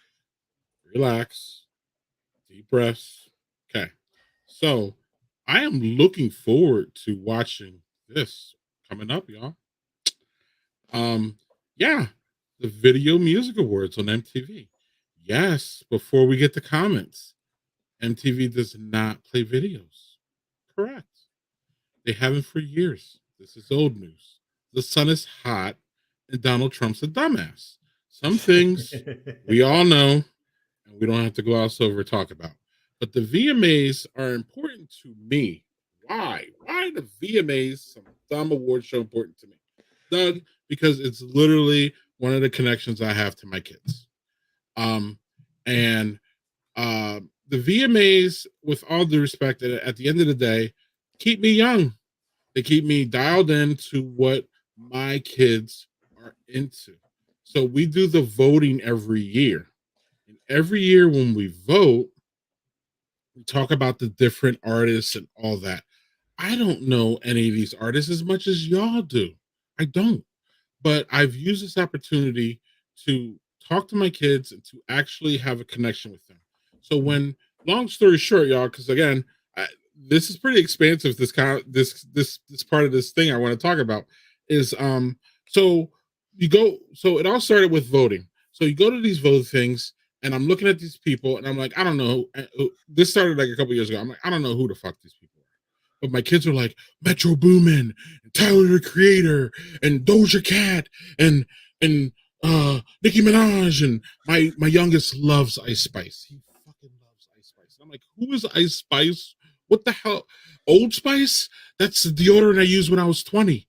Relax, deep breaths. Okay. So I am looking forward to watching this coming up, y'all. Yeah, the Video Music Awards on MTV. Yes, before we get the comments, MTV does not play videos. Correct. They haven't for years. This is old news. The sun is hot and Donald Trump's a dumbass. Some things we all know and we don't have to go gloss over talk about. But the VMAs are important to me. Why? Why the VMAs, some dumb award show, important to me? Doug, because it's literally one of the connections I have to my kids. And the VMAs, with all due respect, at the end of the day, keep me young. They keep me dialed into what my kids are into. So we do the voting every year. And every year when we vote, we talk about the different artists and all that. I don't know any of these artists as much as y'all do. I don't. But I've used this opportunity to talk to my kids and to actually have a connection with them. So when, long story short, y'all, because again, this is pretty expansive. This part of this thing I want to talk about is so it all started with voting. So you go to these vote things, and I'm looking at these people, and I'm like, I don't know. This started like a couple years ago. I'm like, I don't know who the fuck these people are. But my kids are like Metro Boomin, and Tyler the Creator, and Doja Cat, and Nicki Minaj, and my youngest loves Ice Spice. He fucking loves Ice Spice. And I'm like, who is Ice Spice? What the hell? Old Spice? That's the deodorant I used when I was 20.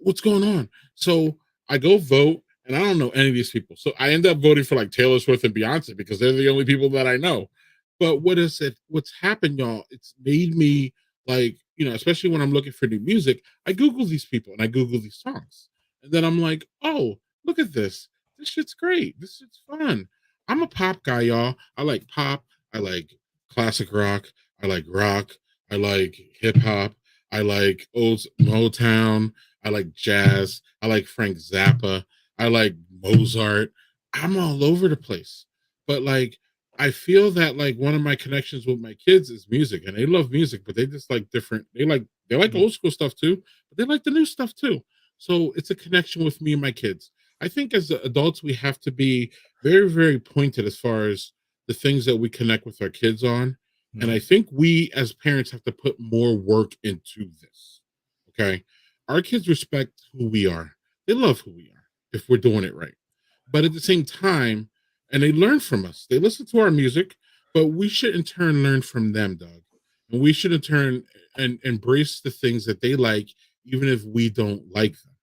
What's going on? So I go vote, and I don't know any of these people. So I end up voting for like Taylor Swift and Beyonce because they're the only people that I know. But what's happened, y'all? It's made me like, especially when I'm looking for new music, I Google these people and I Google these songs. And then I'm like, oh, look at this. This shit's great. This shit's fun. I'm a pop guy, y'all. I like pop. I like classic rock. I like rock. I like hip hop. I like old Motown. I like jazz. I like Frank Zappa. I like Mozart. I'm all over the place. But like, I feel that like one of my connections with my kids is music, and they love music, but they just like different. They like old school stuff too, but they like the new stuff too. So it's a connection with me and my kids. I think as adults, we have to be very, very pointed as far as the things that we connect with our kids on. And I think we as parents have to put more work into this. Okay. Our kids respect who we are. They love who we are if we're doing it right. But at the same time, and they learn from us. They listen to our music, but we should in turn learn from them, Doug. And we should in turn and embrace the things that they like, even if we don't like them.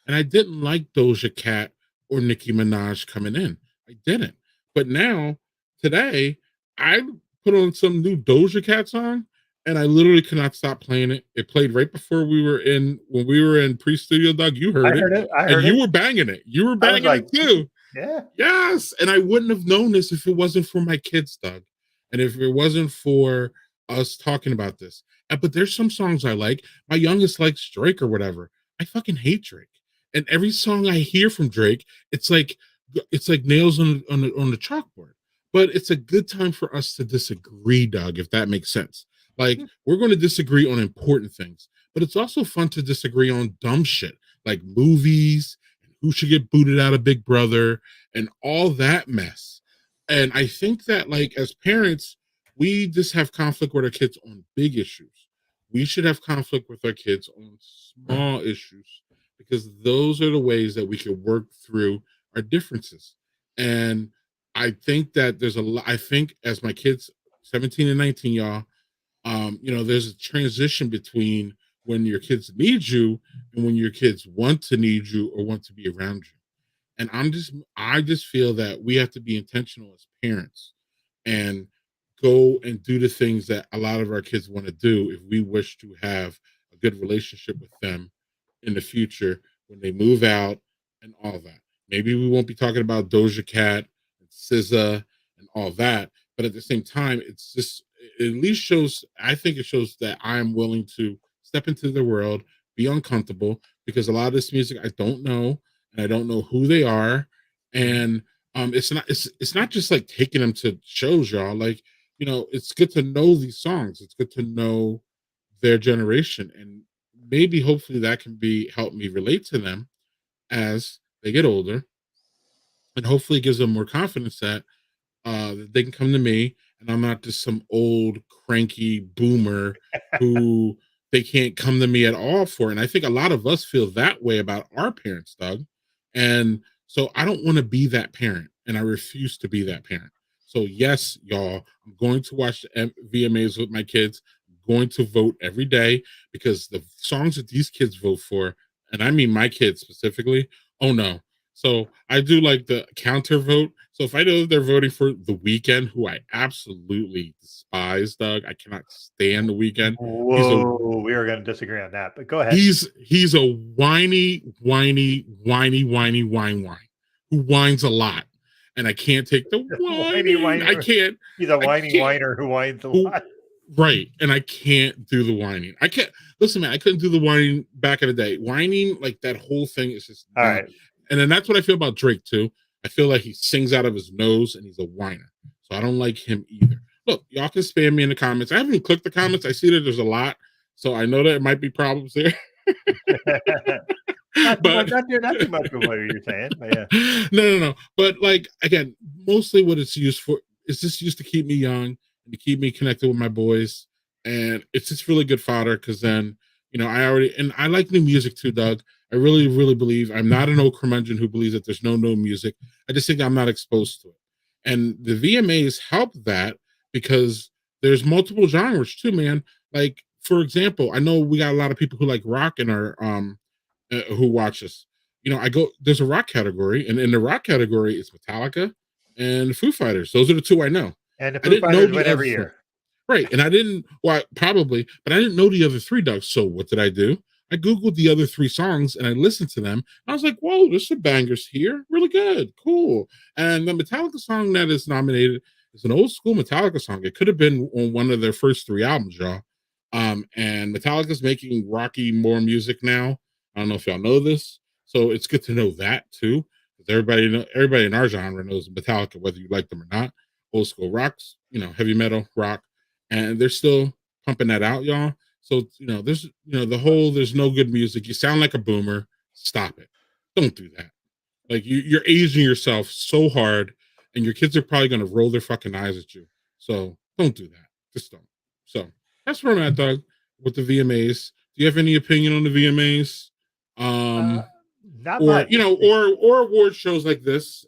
And I didn't like Doja Cat or Nicki Minaj coming in. I didn't. But now, today, I put on some new Doja Cat song, and I literally cannot stop playing it. It played right before when we were in pre-studio, Doug. You heard it. And you were banging it. You were banging it too. Yeah. Yes. And I wouldn't have known this if it wasn't for my kids, Doug. And if it wasn't for us talking about this. But there's some songs I like. My youngest likes Drake or whatever. I fucking hate Drake. And every song I hear from Drake, it's like nails on the chalkboard. But it's a good time for us to disagree, Doug, if that makes sense. Like, we're going to disagree on important things, but it's also fun to disagree on dumb shit like movies and who should get booted out of Big Brother and all that mess. And I think that, like, as parents, we just have conflict with our kids on big issues. We should have conflict with our kids on small issues because those are the ways that we can work through our differences. And I think that there's a lot. I think as my kids, 17 and 19, y'all, there's a transition between when your kids need you and when your kids want to need you or want to be around you. And I just feel that we have to be intentional as parents and go and do the things that a lot of our kids want to do if we wish to have a a good relationship with them in the future when they move out and all that. Maybe we won't be talking about Doja Cat and SZA and all that, but at the same time, it's just it at least shows. I think it shows that I am willing to step into their world, be uncomfortable, because a lot of this music I don't know, and I don't know who they are, and it's not just like taking them to shows, y'all. Like, it's good to know these songs. It's good to know their generation, and maybe hopefully that can be help me relate to them as they get older, and hopefully gives them more confidence that they can come to me and I'm not just some old cranky boomer who they can't come to me at all for. And I think a lot of us feel that way about our parents, Doug. And so I don't want to be that parent, and I refuse to be that parent. So yes, y'all, I'm going to watch the VMAs with my kids. I'm going to vote every day because the songs that these kids vote for, and I mean my kids specifically, oh no. So I do like the counter vote. So if I know that they're voting for The Weeknd, who I absolutely despise, Doug, I cannot stand The Weeknd. Whoa, we are going to disagree on that, but go ahead. He's a whiny whine who whines a lot, and I can't take the whining. I can't. He's a whiny whiner who whines a lot. Right, and I can't do the whining. I can't listen, man. I couldn't do the whining back in the day. Whining, like that whole thing, is just all right. And then that's what I feel about Drake too. I feel like he sings out of his nose and he's a whiner. So I don't like him either. Look, y'all can spam me in the comments. I haven't clicked the comments. I see that there's a lot. So I know there might be problems there. not too much of what you're saying. But yeah. No. But like, again, mostly what it's used for is just used to keep me young and to keep me connected with my boys. And it's just really good fodder because then, I like new music too, Doug. I really, really believe I'm not an old curmudgeon who believes that there's no music. I just think I'm not exposed to it. And the VMAs help that because there's multiple genres too, man. Like, for example, I know we got a lot of people who like rock in our who watch us. There's a rock category, and in the rock category it's Metallica and Foo Fighters. Those are the two I know. And the Foo Fighters win every year. Right. And I didn't, well, probably, but I didn't know the other three, Doug. So what did I do? I Googled the other three songs and I listened to them. I was like, whoa, there's some bangers here. Really good. Cool. And the Metallica song that is nominated is an old school Metallica song. It could have been on one of their first three albums, y'all. And Metallica's making rocky more music now. I don't know if y'all know this. So it's good to know that too. Because everybody in our genre knows Metallica, whether you like them or not. Old school rocks, heavy metal, rock. And they're still pumping that out, y'all. So, there's no good music. You sound like a boomer. Stop it. Don't do that. Like you're aging yourself so hard, and your kids are probably going to roll their fucking eyes at you. So don't do that. Just don't. So that's where I'm at, Doug, with the VMAs. Do you have any opinion on the VMAs? Not much. Or award shows like this,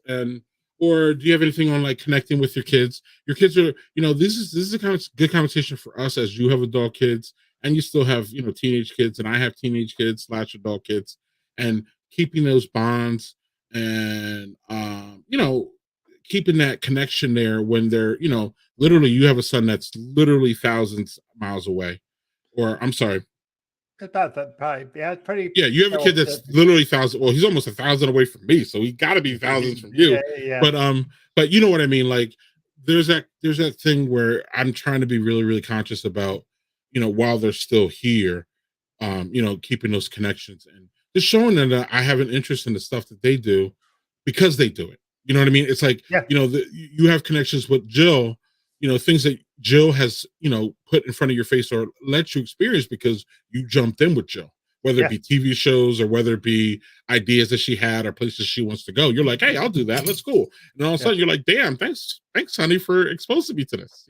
or do you have anything on like connecting with your kids? Your kids are, this is a kind of good conversation for us as you have adult kids and you still have, teenage kids, and I have teenage kids / adult kids, and keeping those bonds and, keeping that connection there when they're, literally you have a son that's literally thousands of miles away, or I'm sorry. About that, probably, yeah, it's pretty. Yeah, you have a kid that's literally thousands. Well, he's almost 1,000 away from me, so he got to be thousands from you. Yeah. But you know what I mean. Like, there's that thing where I'm trying to be really, really conscious about, while they're still here, keeping those connections and just showing them that I have an interest in the stuff that they do because they do it. You know what I mean? It's like, you have connections with Jill. Things that Jill has, put in front of your face or let you experience because you jumped in with Jill, whether it be TV shows or whether it be ideas that she had or places she wants to go. You're like, hey, I'll do that. Let's go. And all of a sudden you're like, damn, thanks, honey, for exposing me to this,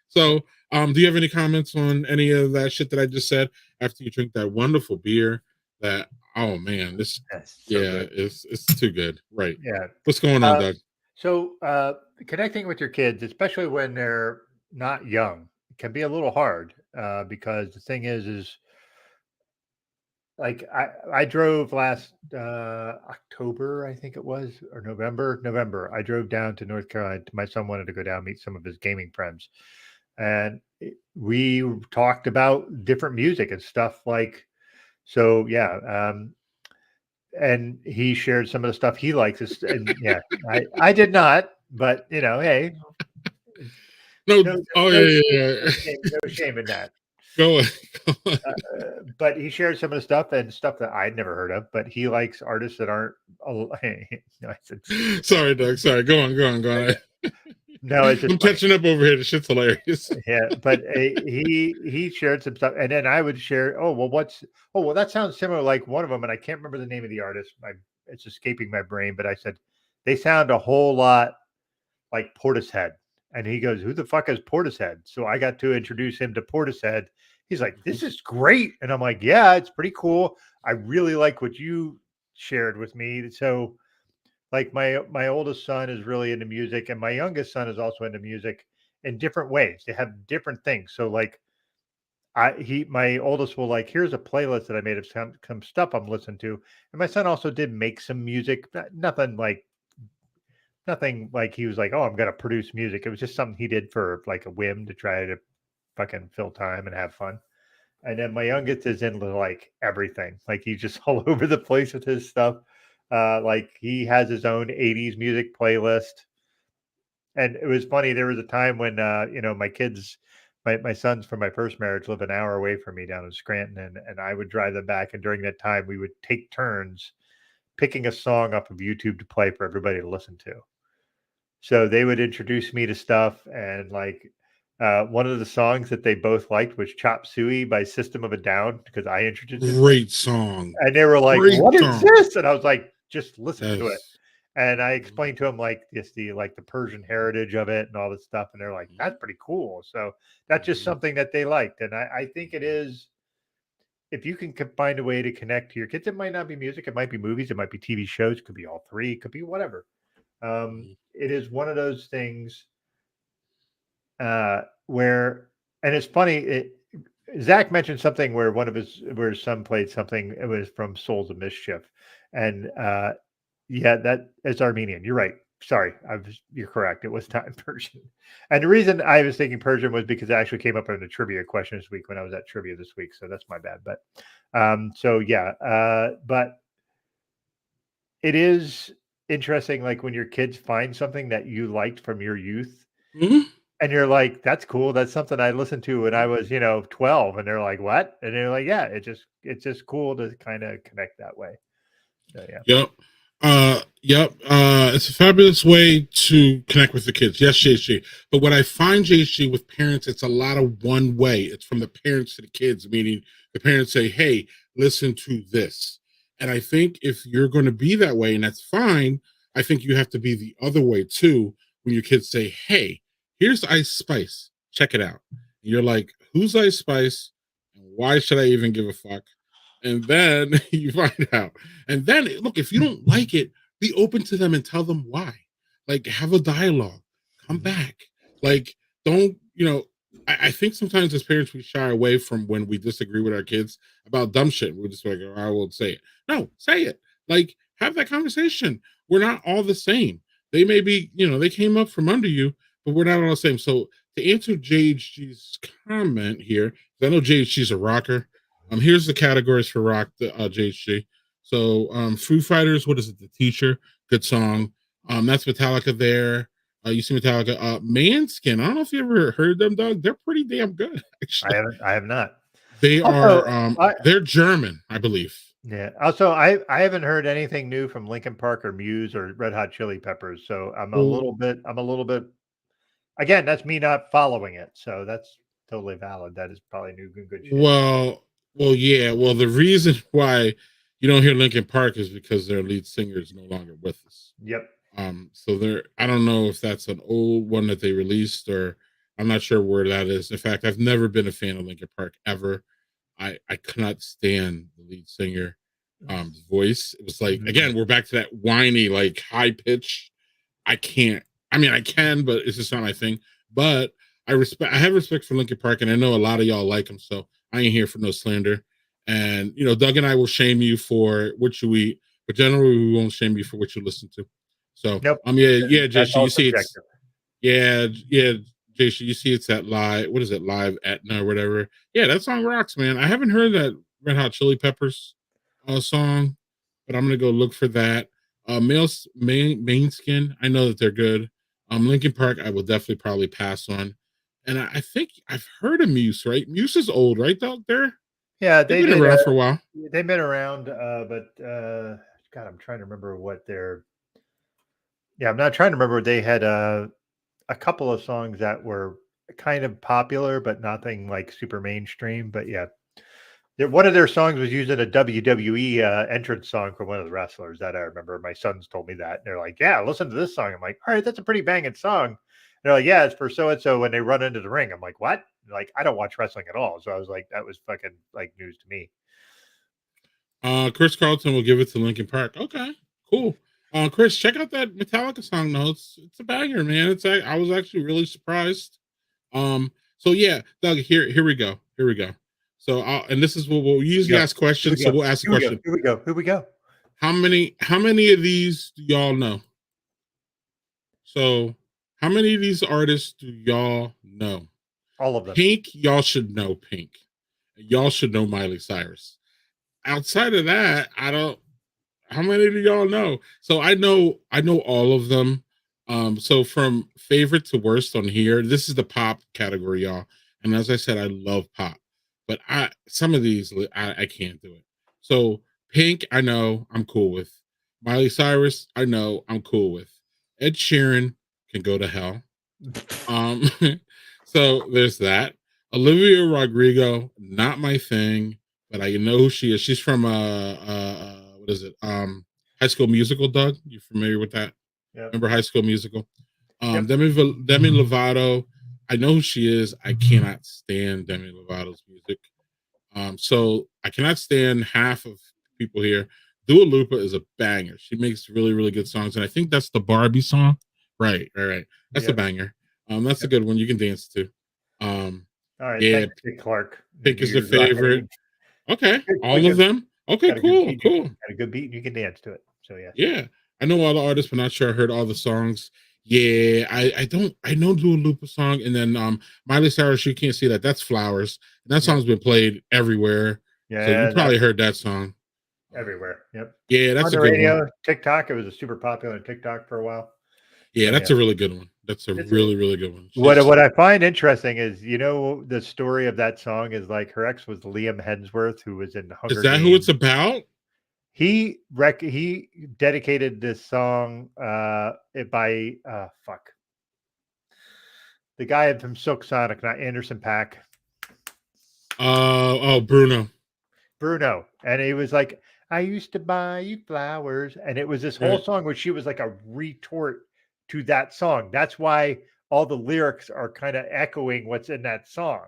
So, do you have any comments on any of that shit that I just said after you drink that wonderful beer that, oh man, this, it's too good. Right. Yeah. What's going on, Doug? So, connecting with your kids, especially when they're not young, can be a little hard because the thing is like I drove last October, I think it was, or November. I drove down to North Carolina. My son wanted to go down and meet some of his gaming friends. and we talked about different music and stuff like. So yeah, and he shared some of the stuff he likes. And yeah, I did not, but hey, No, no, oh no yeah, shame, yeah, yeah. no shame in that. Go on, go on. But he shared some of the stuff and stuff that I'd never heard of. But he likes artists that aren't. No, I said, Sorry, Doug. Sorry. Go on, go on, go on. no, it's just I'm funny. catching up over here. The shit's hilarious. Yeah, but he shared some stuff, and then I would share. Oh well, that sounds similar. Like one of them, and I can't remember the name of the artist. It's escaping my brain. But I said they sound a whole lot like Portishead, and he goes, "Who the fuck is Portishead?" So I got to introduce him to Portishead. He's like, "This is great," and I'm like, "Yeah, it's pretty cool. I really like what you shared with me." So like my oldest son is really into music, and my youngest son is also into music in different ways. They have different things. So like my oldest will like, here's a playlist that I made of some stuff I'm listening to. And my son also did make some music, nothing like he was like, oh, I'm gonna produce music. It was just something he did for like a whim to try to fucking fill time and have fun. And then my youngest is into like everything. Like he's just all over the place with his stuff. Like he has his own 80s music playlist. And it was funny. There was a time when my kids, my sons from my first marriage live an hour away from me down in Scranton, and I would drive them back. And during that time, we would take turns picking a song up of YouTube to play for everybody to listen to. So they would introduce me to stuff, and like one of the songs that they both liked was "Chop Suey" by System of a Down, because I introduced it. Great song. And they were like, Great "What is song. this?" And I was like, "Just listen to it." Yes. And I explained to them like the Persian heritage of it and all this stuff, and they're like, "That's pretty cool." So that's just something that they liked, and I think it is. If you can find a way to connect to your kids, it might not be music, it might be movies, it might be TV shows, it could be all three, it could be whatever. It is one of those things where, and it's funny. Zach mentioned something where where his son played something. It was from Souls of Mischief, and yeah, that is Armenian. You're right. Sorry, you're correct. It was not in Persian. And the reason I was thinking Persian was because it actually came up in the trivia question this week when I was at trivia this week. So that's my bad. But so yeah, but it is interesting. Like when your kids find something that you liked from your youth, and you're like, "That's cool. That's something I listened to when I was, 12." And they're like, "What?" And they're like, "Yeah, it's just cool to kind of connect that way." So yeah. Yep. Yep. It's a fabulous way to connect with the kids. Yes, JC. But what I find, JC, with parents, it's a lot of one way. It's from the parents to the kids, meaning the parents say, hey, listen to this. And I think if you're going to be that way, and that's fine, I think you have to be the other way too. When your kids say, hey, here's Ice Spice, check it out. And you're like, who's Ice Spice? And why should I even give a fuck? And then you find out. And then look, if you don't like it, be open to them and tell them why. Like have a dialogue. Come back. Like don't, I think sometimes as parents we shy away from when we disagree with our kids about dumb shit. We're just like, oh, I won't say it. No, say it. Like have that conversation. We're not all the same. They may be, they came up from under you, but we're not all the same. So to answer JHG's comment here, I know JHG's a rocker. Here's the categories for rock, JHG. So, Foo Fighters, what is it? The Teacher, good song. That's Metallica there. You see Metallica. Manskin, I don't know if you ever heard them, Doug. They're pretty damn good, actually. I have not. They Also, are, they're German, I believe. Yeah. Also, I haven't heard anything new from Linkin Park or Muse or Red Hot Chili Peppers. So I'm a little bit. Again, that's me not following it. So that's totally valid. That is probably new good shit. Well, yeah. Well, the reason why you don't hear Linkin Park is because their lead singer is no longer with us. Yep. So I don't know if that's an old one that they released, or I'm not sure where that is. In fact, I've never been a fan of Linkin Park ever. I cannot stand the lead singer voice. It was like, again, we're back to that whiny, like high pitch. I can't. I mean, I can, but it's just not my thing. But I have respect for Linkin Park, and I know a lot of y'all like them, so I ain't here for no slander. And Doug and I will shame you for what you eat, but generally we won't shame you for what you listen to. So Nope. yeah, Jesse, you see subjective. yeah, Jason, you see it's at live. What is it? Live Etna or whatever. Yeah, that song rocks, man. I haven't heard that Red Hot Chili Peppers song, but I'm gonna go look for that. Main Skin. I know that they're good. Linkin Park, I will definitely probably pass on. And I think I've heard of Muse, right? Muse is old, right? Out there, Yeah, they've been around for a while. They've been around, but God, I'm trying to remember what their. Yeah, I'm not trying to remember. They had a couple of songs that were kind of popular, but nothing like super mainstream. But yeah, one of their songs was using a WWE entrance song for one of the wrestlers that I remember. My sons told me that. And they're like, yeah, listen to this song. I'm like, all right, that's a pretty banging song. And they're like, yeah, it's for so-and-so when they run into the ring. I'm like, what? Like, I don't watch wrestling at all. So I was like, that was fucking like news to me. Chris Carlton will give it to Linkin Park. Okay, cool. Chris, check out that Metallica song. No, it's a banger, man. I was actually really surprised. So yeah, Doug, here we go. Here we go. So and this is what we'll usually ask questions. So we'll ask a question. Here we go. How many of these do y'all know? So how many of these artists do y'all know? All of them. Pink, y'all should know Pink. Y'all should know Miley Cyrus. Outside of that, I don't. How many do y'all know? So I know all of them. So from favorite to worst on here, this is the pop category, y'all. And as I said, I love pop, but some of these I can't do it. So Pink, I know I'm cool with. Miley Cyrus, I know I'm cool with. Ed Sheeran can go to hell. So there's that. Olivia Rodrigo, not my thing, but I know who she is. She's from what is it? High School Musical. Doug, you familiar with that? Yeah. Remember High School Musical? Yep. Demi Lovato. I know who she is. I cannot stand Demi Lovato's music. So I cannot stand half of people here. Dua Lipa is a banger. She makes really, really good songs, and I think that's the Barbie song. Right. That's a banger. That's a good one you can dance to. All right. Yeah, Thanks, Clark. Pink is the favorite. Okay, all of them. Okay, cool. Got a good beat, and you can dance to it. So yeah. Yeah, I know all the artists, but not sure I heard all the songs. Yeah, I don't. I know Dua Lipa song, and then Miley Cyrus. You can't see that. That's Flowers, and that song's been played everywhere. Yeah, so you probably heard that song everywhere. Yep. Yeah, that's on a the good radio, one. TikTok. It was a super popular on TikTok for a while. Yeah, that's a really good one. That's a really good one. What I find interesting is, the story of that song is like her ex was Liam Hemsworth, who was in Hunger Is that Games. who it's about? He dedicated this song by the guy from Silk Sonic, not Anderson .Paak. Bruno. And he was like, I used to buy you flowers. And it was this whole song where she was like a retort to that song. That's why all the lyrics are kind of echoing what's in that song.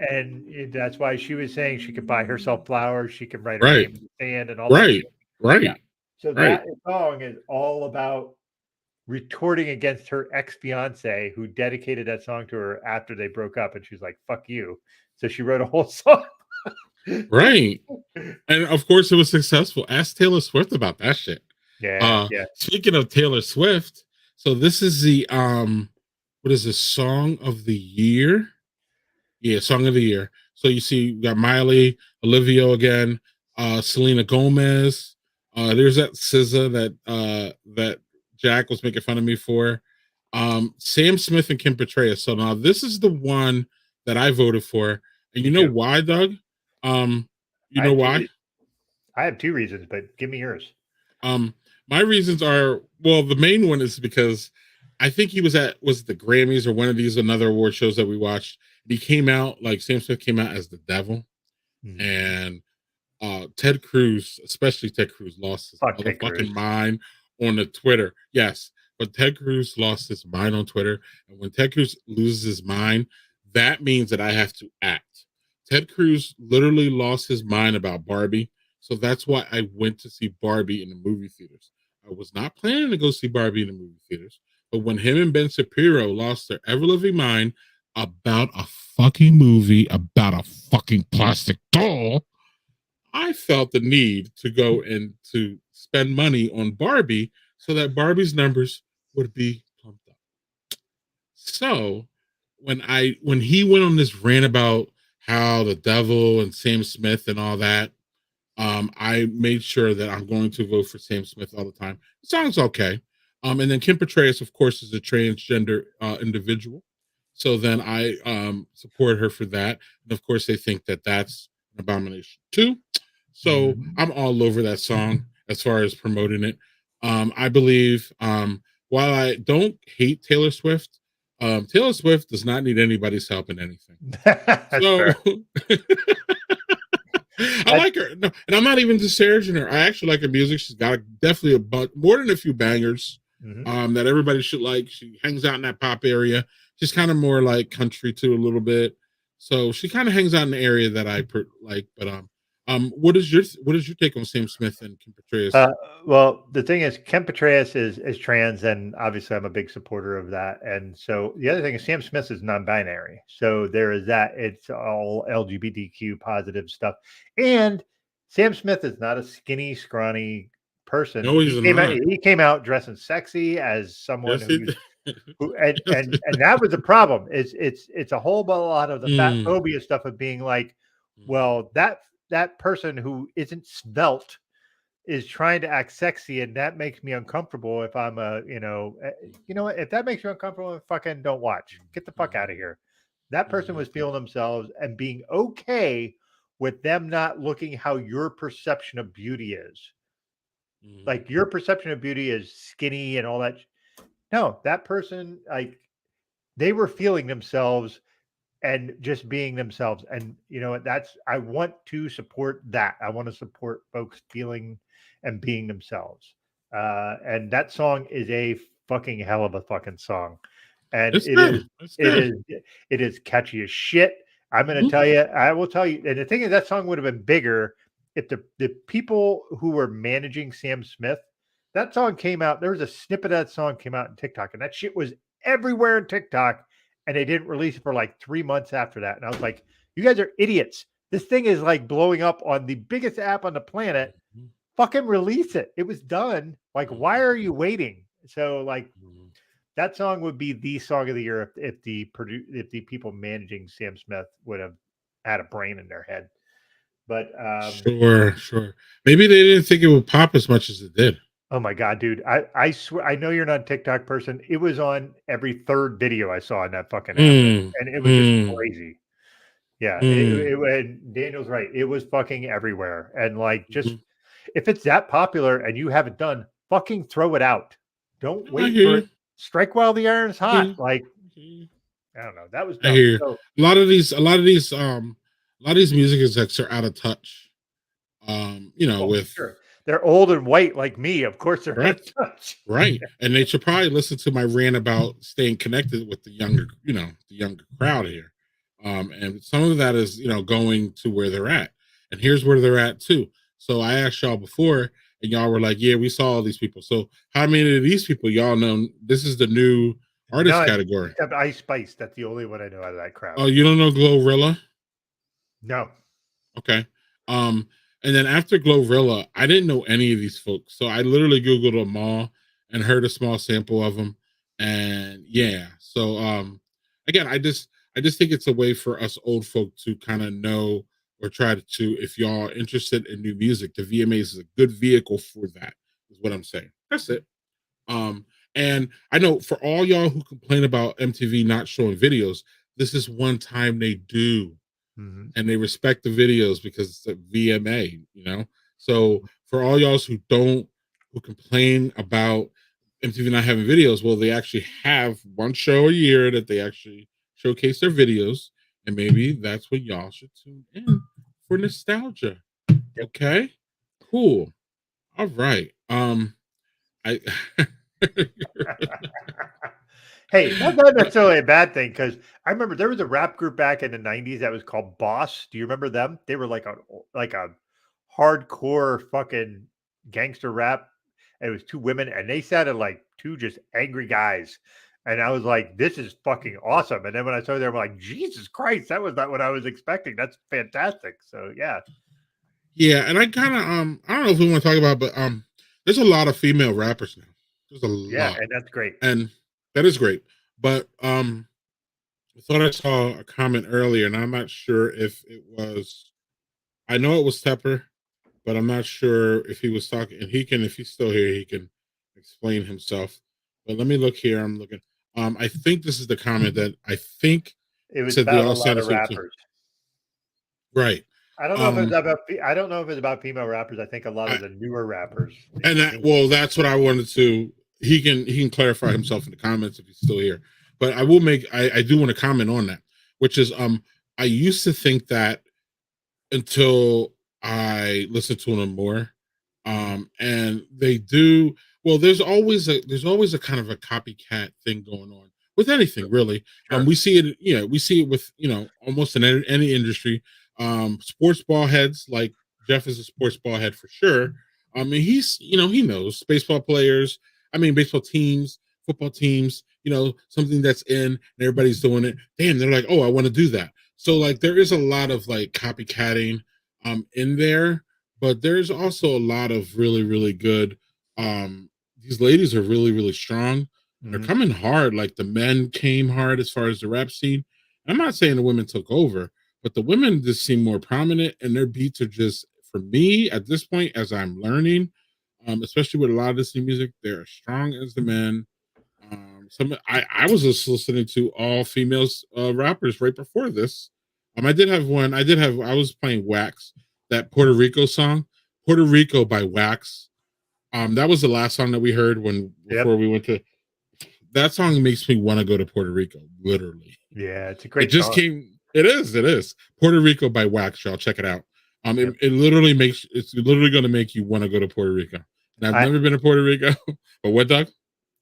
And that's why she was saying she could buy herself flowers. She could write her name in the sand and all that. Right. Yeah. So that song is all about retorting against her ex-fiance who dedicated that song to her after they broke up. And she's like, fuck you. So she wrote a whole song. Right. And of course it was successful. Ask Taylor Swift about that shit. Yeah. Speaking of Taylor Swift, so this is the what is this, Song of the Year? Yeah, Song of the Year. So you see, you got Miley, Olivia again, Selena Gomez. There's that SZA that Jack was making fun of me for. Sam Smith and Kim Petras. So now this is the one that I voted for. And you know why, Doug? You know why? I have two reasons, but give me yours. My reasons are, well, the main one is because I think he was the Grammys or one of these another award shows that we watched. He came out, like Sam Smith came out as the devil. And Ted Cruz, especially Ted Cruz, lost his motherfucking mind on the Twitter. Yes, but Ted Cruz lost his mind on Twitter. And when Ted Cruz loses his mind, that means that I have to act. Ted Cruz literally lost his mind about Barbie. So that's why I went to see Barbie in the movie theaters. I was not planning to go see Barbie in the movie theaters. But when him and Ben Shapiro lost their ever-living mind about a fucking movie about a fucking plastic doll, I felt the need to go and to spend money on Barbie so that Barbie's numbers would be pumped up. So when he went on this rant about how the devil and Sam Smith and all that, I made sure that I'm going to vote for Sam Smith all the time. The song's okay. And then Kim Petras, of course, is a transgender individual. So then I support her for that. And of course, they think that that's an abomination too. So I'm all over that song as far as promoting it. I believe, while I don't hate Taylor Swift, Taylor Swift does not need anybody's help in anything. That's So fair. I like her. No, and I'm not even disparaging her. I actually like her music. She's got definitely more than a few bangers that everybody should like. She hangs out in that pop area. She's kind of more like country too, a little bit. So she kind of hangs out in the area that I like. But what is your take on Sam Smith and Kim Petras? Well, the thing is, Ken Petras is trans, and obviously I'm a big supporter of that. And so the other thing is Sam Smith is non-binary. So there is that. It's all LGBTQ positive stuff. And Sam Smith is not a skinny, scrawny person. No, he's not. He came out dressing sexy as someone Yes, and that was the problem. It's a whole lot of the fat phobia stuff of being like, well, that person who isn't svelte is trying to act sexy, and that makes me uncomfortable. If I'm what, if that makes you uncomfortable, fucking don't watch. Get the fuck out of here. That person was feeling themselves and being okay with them not looking how your perception of beauty is. Like your perception of beauty is skinny and all that. No, that person, like, they were feeling themselves and just being themselves. And you know what? I want to support that. I want to support folks feeling and being themselves. And that song is a fucking hell of a fucking song. And it is catchy as shit. I'm going to tell you, I will tell you. And the thing is, that song would have been bigger if the people who were managing Sam Smith, that song came out. There was a snippet of that song came out in TikTok, and that shit was everywhere in TikTok. And they didn't release it for like 3 months after that. And I was like, you guys are idiots. This thing is like blowing up on the biggest app on the planet. Fucking release it. It was done. Like, why are you waiting? So like that song would be the song of the year if the people managing Sam Smith would have had a brain in their head. But sure. Maybe they didn't think it would pop as much as it did. Oh my God, dude. I swear, I know you're not a TikTok person. It was on every third video I saw in that fucking app. And it was just crazy. Yeah. And Daniel's right. It was fucking everywhere. And like, just if it's that popular and you haven't done, fucking throw it out. Don't wait for it. Strike while the iron's hot. Like, I don't know. That was dumb. I hear so, a lot of these music execs are out of touch. With sure. They're old and white like me. Of course they're right. Right. And they should probably listen to my rant about staying connected with the younger crowd here. And some of that is, going to where they're at. And here's where they're at too. So I asked y'all before and y'all were like, yeah, we saw all these people. So how many of these people y'all know? This is the new artist category. Except Ice Spice. That's the only one I know out of that crowd. Oh, you don't know Glorilla? No. Okay. And then after Glorilla, I didn't know any of these folks. So I literally Googled them all and heard a small sample of them. And yeah. So again, I just think it's a way for us old folk to kind of know or try to, if y'all are interested in new music, the VMAs is a good vehicle for that, is what I'm saying. That's it. And I know for all y'all who complain about MTV not showing videos, this is one time they do. And they respect the videos because it's a VMA, So for all y'all who complain about MTV not having videos, well, they actually have one show a year that they actually showcase their videos, and maybe that's what y'all should tune in for nostalgia. Okay, cool. All right. Hey, that's not necessarily a bad thing, because I remember there was a rap group back in the 90s that was called Boss. Do you remember them? They were like a hardcore fucking gangster rap. And it was two women, and they sounded like two just angry guys. And I was like, this is fucking awesome. And then when I saw them, I'm like, Jesus Christ, that was not what I was expecting. That's fantastic. So yeah. Yeah, and I kind of I don't know if we want to talk about, but there's a lot of female rappers now. There's a lot. And that's great. And that is great. But I thought I saw a comment earlier, and I'm not sure if it was. I know it was Tepper, but I'm not sure if he was talking. And he can, if he's still here, he can explain himself. But let me look here. I'm looking. I think this is the comment that I think It was said they about all a lot sounded of so too. rappers. Right. I don't know if it was about. I don't know if it's about female rappers. I think a lot of the newer rappers. And well, that's what I wanted to. He can clarify himself in the comments if he's still here. But I will make. I do want to comment on that, which is I used to think that until I listened to them more. And they do well, there's always a kind of a copycat thing going on with anything, really. Sure. We see it, we see it with almost in any industry. Sports ball heads, like Jeff is a sports ball head for sure. I mean, he's he knows baseball players, baseball teams, football teams, something that's in and everybody's doing it. Damn, they're like, oh, I want to do that. So like there is a lot of like copycatting in there, but there's also a lot of really, really good these ladies are really, really strong. They're coming hard. Like the men came hard as far as the rap scene. I'm not saying the women took over, but the women just seem more prominent, and their beats are just, for me at this point, as I'm learning, especially with a lot of this new music, they're as strong as the men. I was just listening to all females rappers right before this. I did have one. I was playing Wax, that Puerto Rico song, Puerto Rico by Wax. That was the last song that we heard before we went to. That song makes me want to go to Puerto Rico, literally. Yeah, it's a great. It just song. came. It is Puerto Rico by Wax. Y'all check it out. It literally it's literally going to make you want to go to Puerto Rico. And I've never been to Puerto Rico, but what, Doug?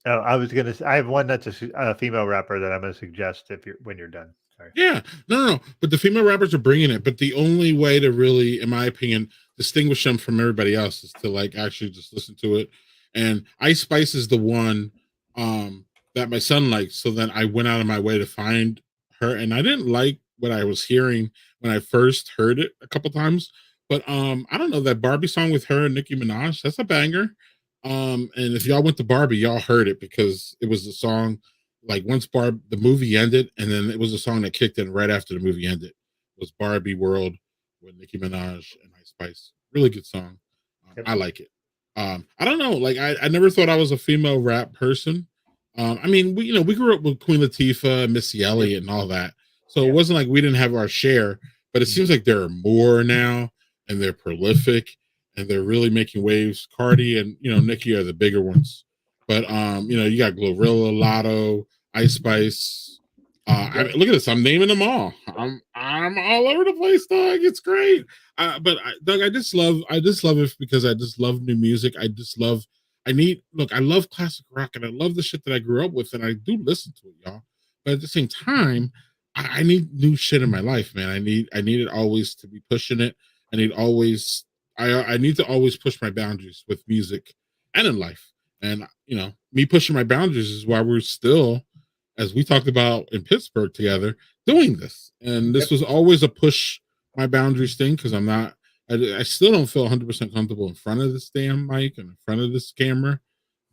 Oh, I was gonna. I have one that's a female rapper that I'm gonna suggest when you're done. Sorry. Yeah, no. But the female rappers are bringing it. But the only way to really, in my opinion, distinguish them from everybody else is to like actually just listen to it. And Ice Spice is the one that my son likes. So then I went out of my way to find her, and I didn't like what I was hearing when I first heard it a couple times. But I don't know, that Barbie song with her and Nicki Minaj, that's a banger. And if y'all went to Barbie, y'all heard it because it was the song like once the movie ended, and then it was a song that kicked in right after the movie ended. It was Barbie World with Nicki Minaj and Ice Spice. Really good song. I like it. I don't know, like I never thought I was a female rap person. We grew up with Queen Latifah and Missy Elliott and all that, so it wasn't like we didn't have our share. But it seems like there are more now, and they're prolific, and they're really making waves. Cardi and Nicki are the bigger ones, but you got Glorilla, Lotto, Ice Spice. Look at this. I'm naming them all. I'm all over the place, dog. It's great. Doug, I just love it because I just love new music. I love classic rock, and I love the shit that I grew up with, and I do listen to it, y'all. But at the same time, I need new shit in my life, man. I need it always to be pushing it. I need to always push my boundaries with music and in life. And me pushing my boundaries is why we're still, as we talked about in Pittsburgh together, doing this. And this was always a push my boundaries thing, because I still don't feel 100% comfortable in front of this damn mic and in front of this camera.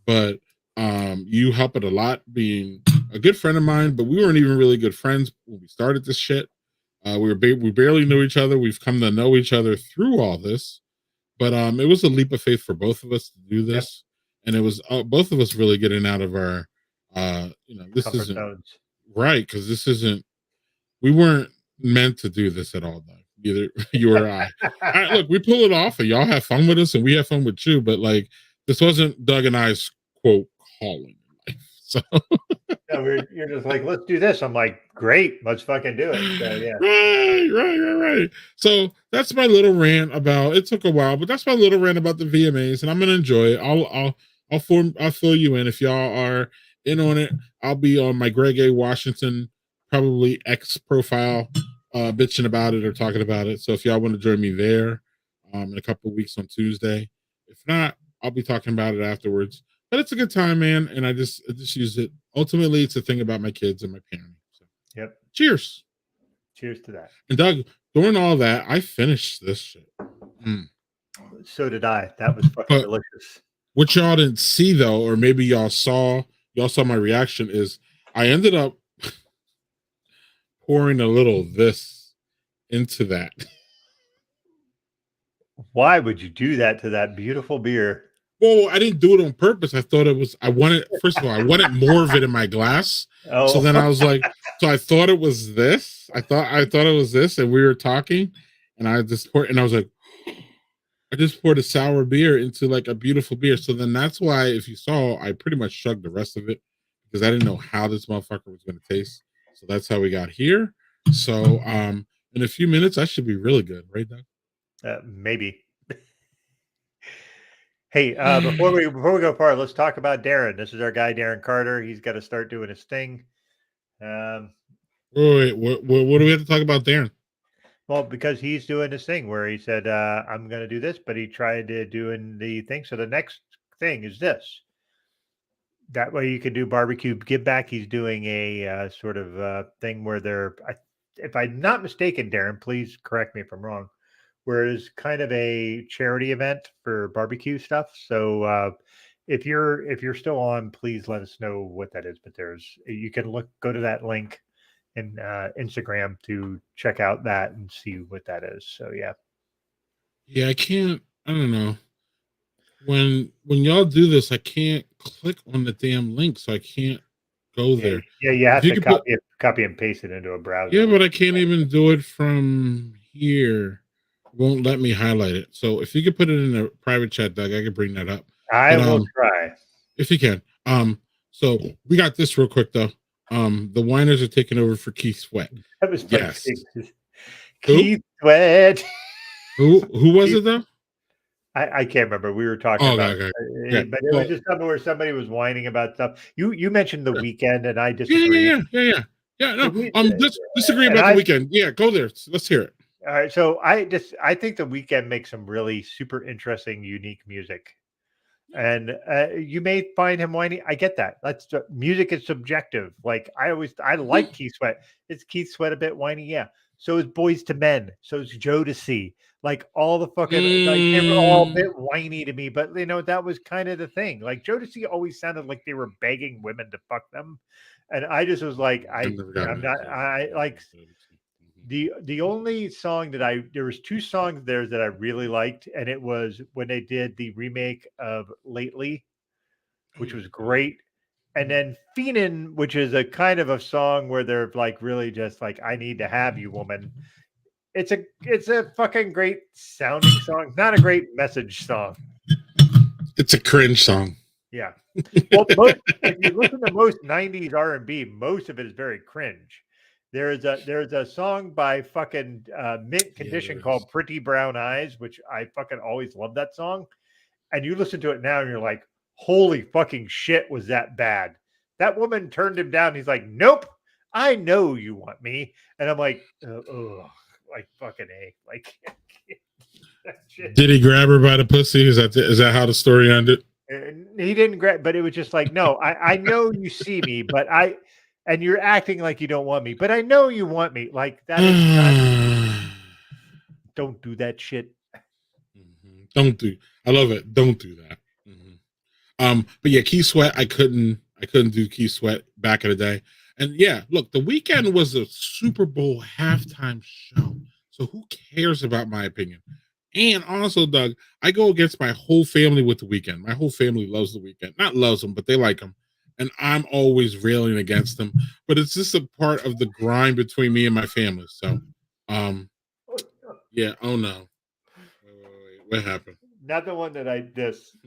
But you help it a lot, being a good friend of mine. But we weren't even really good friends when we started this shit. We barely knew each other. We've come to know each other through all this. But it was a leap of faith for both of us to do this. And it was both of us really getting out of our this Comfort isn't zones. right, because we weren't meant to do this at all, though. Either you or I. Look, we pull it off, and y'all have fun with us, and we have fun with you. But like, this wasn't Doug and I's quote calling in life. So you're just like, let's do this. I'm like, great, let's fucking do it. So, yeah. Right. So that's my little rant about. It took a while, but that's my little rant about the VMAs, and I'm gonna enjoy it. I'll fill you in if y'all are in on it. I'll be on my Greg A. Washington, probably X profile, bitching about it or talking about it. So if y'all want to join me there, in a couple of weeks on Tuesday. If not, I'll be talking about it afterwards. But it's a good time, man, and I just use it. Ultimately, it's a thing about my kids and my parenting. So, cheers. Cheers to that. And Doug, during all that, I finished this shit. So did I. That was fucking delicious. What y'all didn't see though, or maybe y'all saw my reaction, is I ended up pouring a little of this into that. Why would you do that to that beautiful beer? Well, I didn't do it on purpose. I thought it was, I wanted, first of all, I wanted more of it in my glass. So Oh, then I was like, so I thought it was this. I thought it was this, and we were talking, and I just poured, and I was like, I just poured a sour beer into like a beautiful beer. So then that's why, if you saw, I pretty much chugged the rest of it because I didn't know how this motherfucker was going to taste. So that's how we got here. So in a few minutes, I should be really good, right, Doug? maybe. Hey, before we go far, let's talk about Darren. This is our guy, Darren Carter. He's got to start doing his thing. Wait, what do we have to talk about, Darren? Well, because he's doing this thing where he said, I'm going to do this, but he tried to doing the thing. So the next thing is this. That way you can do barbecue give back. He's doing a sort of thing where if I'm not mistaken, Darren, please correct me if I'm wrong, where it's kind of a charity event for barbecue stuff. So if you're still on, please let us know what that is. But you can go to that link in Instagram to check out that and see what that is. So yeah. Yeah, I don't know. When y'all do this, I can't click on the damn link, so I can't go there. Yeah, you have to copy and paste it into a browser. Yeah, but I can't even do it from here. It won't let me highlight it. So if you could put it in a private chat, Doug, I could bring that up. I will try. If you can. So we got this real quick though. The whiners are taking over for Keith Sweat. That was yes. Keith Sweat. Who was it though? I can't remember. We were talking about okay. But it was just something where somebody was whining about stuff. You mentioned the weekend, and I disagree. Yeah. No, disagree about the weekend. Yeah, go there. Let's hear it. All right. So I think the weekend makes some really super interesting, unique music. And you may find him whiny. I get that. Music is subjective. Like I like Keith Sweat. Is Keith Sweat a bit whiny? Yeah. So is Boys to Men. So is Jodeci. Like all the fucking like they were all a bit whiny to me. But that was kind of the thing. Like Jodeci always sounded like they were begging women to fuck them, and I just was like, the only song there was two songs there that I really liked, and it was when they did the remake of Lately, which was great. And then Feenin', which is a kind of a song where they're like really just like, I need to have you, woman. It's a fucking great sounding song, not a great message song. It's a cringe song. Yeah. Well, if you listen to most 90s R&B, most of it is very cringe. There's a song by fucking Mint Condition called Pretty Brown Eyes, which I fucking always love that song. And you listen to it now and you're like, holy fucking shit, was that bad? That woman turned him down. He's like, nope, I know you want me. And I'm like, ugh, like fucking A. Like, did he grab her by the pussy? Is that how the story ended? He didn't grab, but it was just like, no, I know you see me, but and you're acting like you don't want me, but I know you want me. Like that is not, don't do that shit. I love it. Don't do that. But yeah, Keith Sweat, I couldn't do Keith Sweat back in the day. And yeah, look, the weekend was a Super Bowl halftime show. So who cares about my opinion? And also, Doug, I go against my whole family with the weekend. My whole family loves the weekend. Not loves them, but they like them. And I'm always railing against them. But it's just a part of the grind between me and my family. So, yeah. Oh no. Wait. What happened? Not the one that I diss.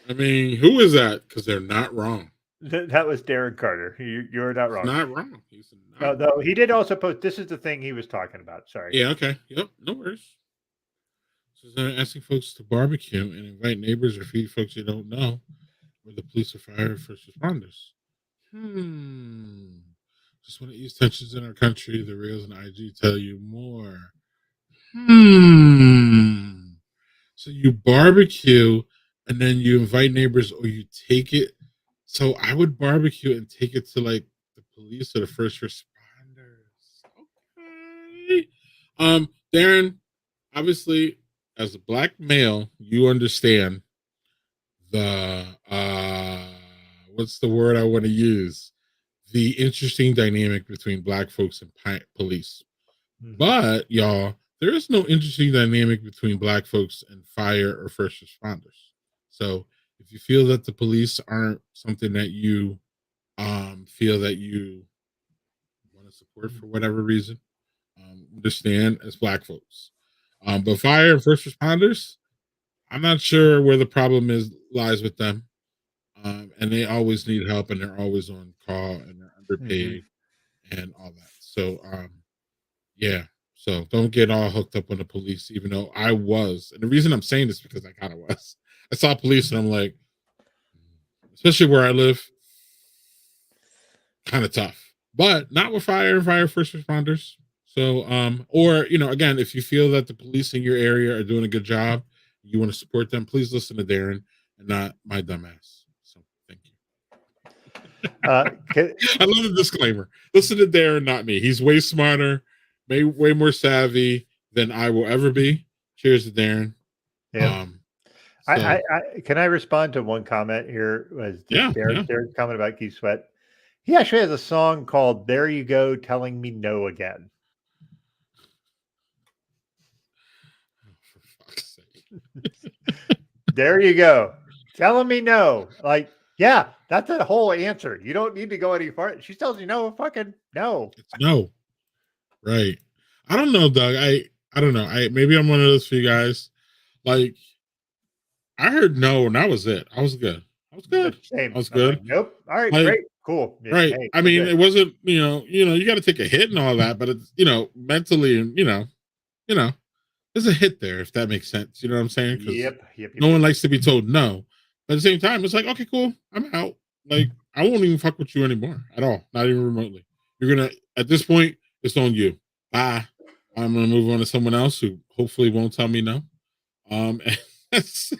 I mean, who is that? Because they're not wrong. That was Darren Carter. You're not wrong. Not wrong. No, he did also post. This is the thing he was talking about. Sorry. Yeah. Okay. Yep. No worries. So asking folks to barbecue and invite neighbors or feed folks you don't know, or the police or fire or first responders. Just want to ease tensions in our country. The Reels and IG tell you more. So you barbecue and then you invite neighbors or you take it. So I would barbecue and take it to like the police or the first responders. Okay. Darren, obviously, as a black male, you understand the what's the word I want to use? The interesting dynamic between black folks and police. But y'all, there is no interesting dynamic between black folks and fire or first responders. So if you feel that the police aren't something that you feel that you want to support for whatever reason, understand as black folks. But fire and first responders, I'm not sure where the problem lies with them. And they always need help, and they're always on call, and they're underpaid, and all that. So, yeah. So don't get all hooked up on the police, even though I was. And the reason I'm saying this is because I kind of was. I saw police, and I'm like, especially where I live, kind of tough. But not with fire and fire first responders. So, or again, if you feel that the police in your area are doing a good job, you want to support them, please listen to Darren and not my dumbass. So thank you. I love the disclaimer. Listen to Darren, not me. He's way smarter, way more savvy than I will ever be. Cheers to Darren. Yeah. I can I respond to one comment here? Was Darren's comment about Keith Sweat? He actually has a song called "There You Go, Telling Me No Again." For fuck's sake. There you go, telling me no. Like, yeah, that's a whole answer. You don't need to go any farther. She tells you no, fucking no. It's no. Right. I don't know, Doug. I don't know. Maybe I'm one of those few guys. Like, I heard no, and that was it. I was good. I was good. Same. I was good. Like, nope. All right, great, cool. Yeah, right. Hey, I mean, it wasn't. You got to take a hit and all that, but it's mentally and there's a hit there, if that makes sense. You know what I'm saying? Yep. No one likes to be told no, but at the same time, it's like, okay, cool, I'm out. Like, I won't even fuck with you anymore at all, not even remotely. You're gonna, at this point, it's on you. Bye. I'm gonna move on to someone else who hopefully won't tell me no. And that's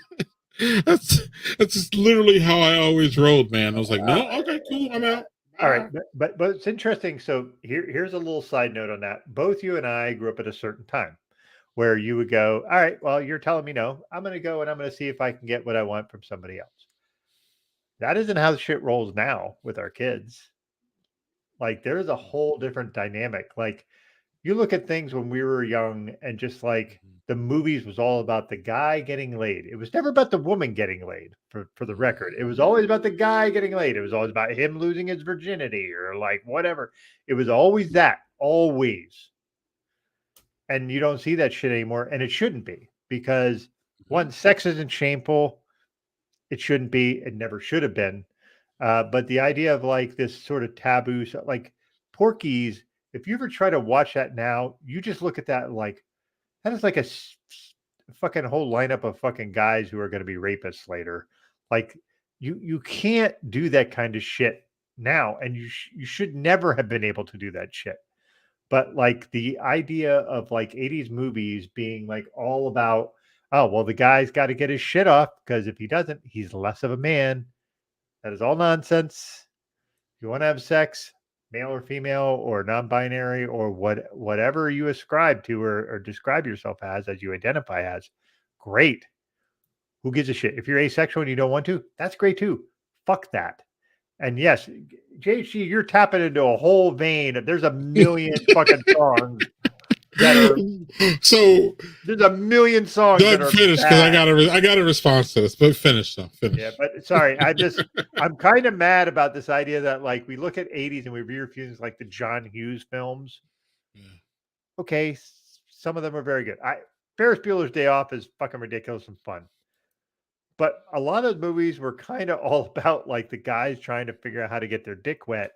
just literally how I always rolled, man. I was like, no, okay, cool, I'm out. Bye. All right, but it's interesting. So here's a little side note on that. Both you and I grew up at a certain time where you would go, all right, well, you're telling me no. I'm going to go and I'm going to see if I can get what I want from somebody else. That isn't how shit rolls now with our kids. Like, there's a whole different dynamic. Like, you look at things when we were young and just like the movies was all about the guy getting laid. It was never about the woman getting laid, for the record. It was always about the guy getting laid. It was always about him losing his virginity or like whatever. It was always that, always. And you don't see that shit anymore. And it shouldn't be, because one, sex isn't shameful. It shouldn't be. It never should have been. But the idea of like this sort of taboo, like Porky's, if you ever try to watch that now, you just look at that like, that is like a fucking whole lineup of fucking guys who are going to be rapists later. Like, you can't do that kind of shit now. And you should never have been able to do that shit. But like the idea of like 80s movies being like all about, oh, well, the guy's got to get his shit off because if he doesn't, he's less of a man. That is all nonsense. If you want to have sex, male or female or non-binary or whatever you ascribe to or describe yourself as you identify as, great. Who gives a shit? If you're asexual and you don't want to, that's great too. Fuck that. And yes, JC, you're tapping into a whole vein. There's a million fucking songs that are. So there's a million songs. Doug, finish, because I got a response to this, but finish though. Finish. Yeah, but sorry, I'm kind of mad about this idea that like we look at 80s and we refuse like the John Hughes films. Yeah. Okay, some of them are very good. Ferris Bueller's Day Off is fucking ridiculous and fun. But a lot of movies were kind of all about like the guys trying to figure out how to get their dick wet.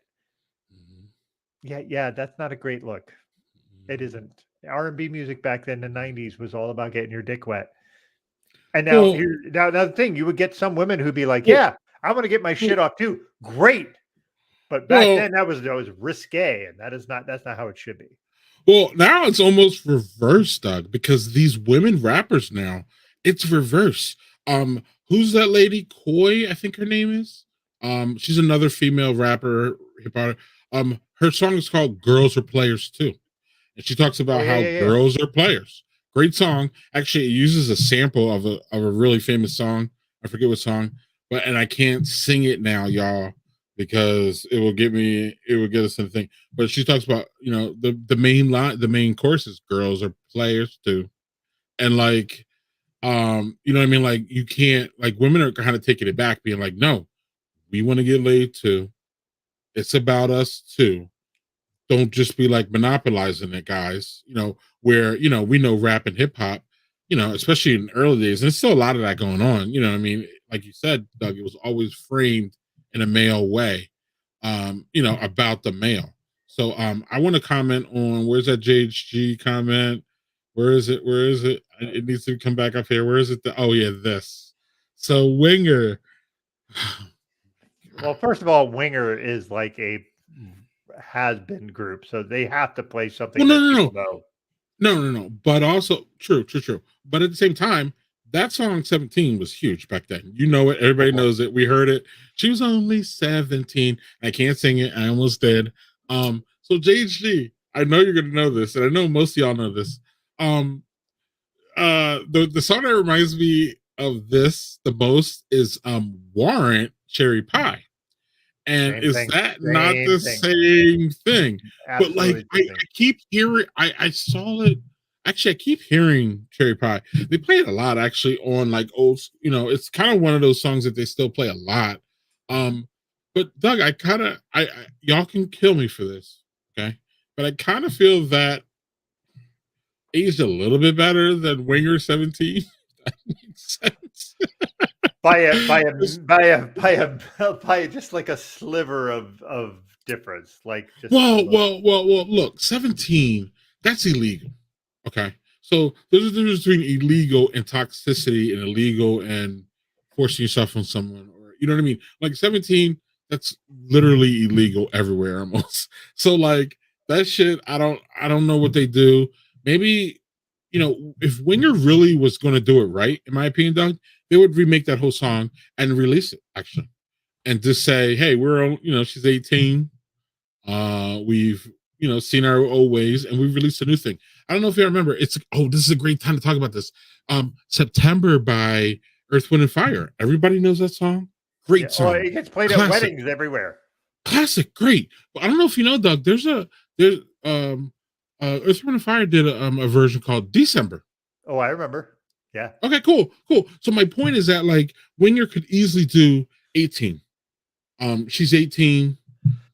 Mm-hmm. Yeah, that's not a great look. Mm-hmm. It isn't. R&B music back then in the 90s was all about getting your dick wet. And now, now the thing, you would get some women who'd be like, yeah, I want to get my shit off too. Great. But back then that was risque, and that's not how it should be. Well, now it's almost reverse, Doug, because these women rappers now, it's reverse. Who's that lady? Koi, I think her name is. She's another female rapper, hip hop. Her song is called "Girls Are Players Too," and she talks about how girls are players. Great song. Actually, it uses a sample of a really famous song. I forget what song, and I can't sing it now, y'all, because it will get us in the thing. But she talks about, the main line, the main course is girls are players too. And like, you know what I mean? Like, you can't, like, women are kind of taking it back, being like, no, we want to get laid too. It's about us too. Don't just be like monopolizing it, guys. Where, we know rap and hip hop, especially in the early days, and there's still a lot of that going on. You know what I mean? Like you said, Doug, it was always framed in a male way, about the male. So I want to comment on, where's that JHG comment? Where is it? It needs to come back up here. Where is it? Oh yeah, this. So Winger. Well, first of all, Winger is like a has-been group, so they have to play something. Well, no. But also, true. But at the same time, that song 17 was huge back then. You know it. Everybody knows it. We heard it. She was only 17. I can't sing it. I almost did. So JHG, I know you're gonna know this, and I know most of y'all know this. The song that reminds me of this the most is Warrant Cherry Pie. And not the same thing? But like, I keep hearing, I saw it. Actually, I keep hearing Cherry Pie. They play it a lot, actually, on like old. It's kind of one of those songs that they still play a lot. But Doug, I y'all can kill me for this, okay? But I kind of feel that aged a little bit better than Winger 17. That makes sense. by just like a sliver of difference. Like, just well, look, 17, that's illegal. Okay. So there's a difference between illegal and toxicity, and illegal and forcing yourself on someone, or you know what I mean? Like 17, that's literally illegal everywhere almost. So like that shit, I don't know what they do. Maybe, if Winger really was going to do it right, in my opinion, Doug, they would remake that whole song and release it, actually, and just say, hey, she's 18. We've, seen our old ways, and we've released a new thing. I don't know if you remember. This is a great time to talk about this. September by Earth, Wind, and Fire. Everybody knows that song. Great song. Well, it gets played at weddings everywhere. Classic, great. But I don't know if you know, Doug. There's Earth, Wind, and Fire did a version called December. Oh, I remember. Yeah. Okay, cool. So my point is that like Winger could easily do 18. She's 18.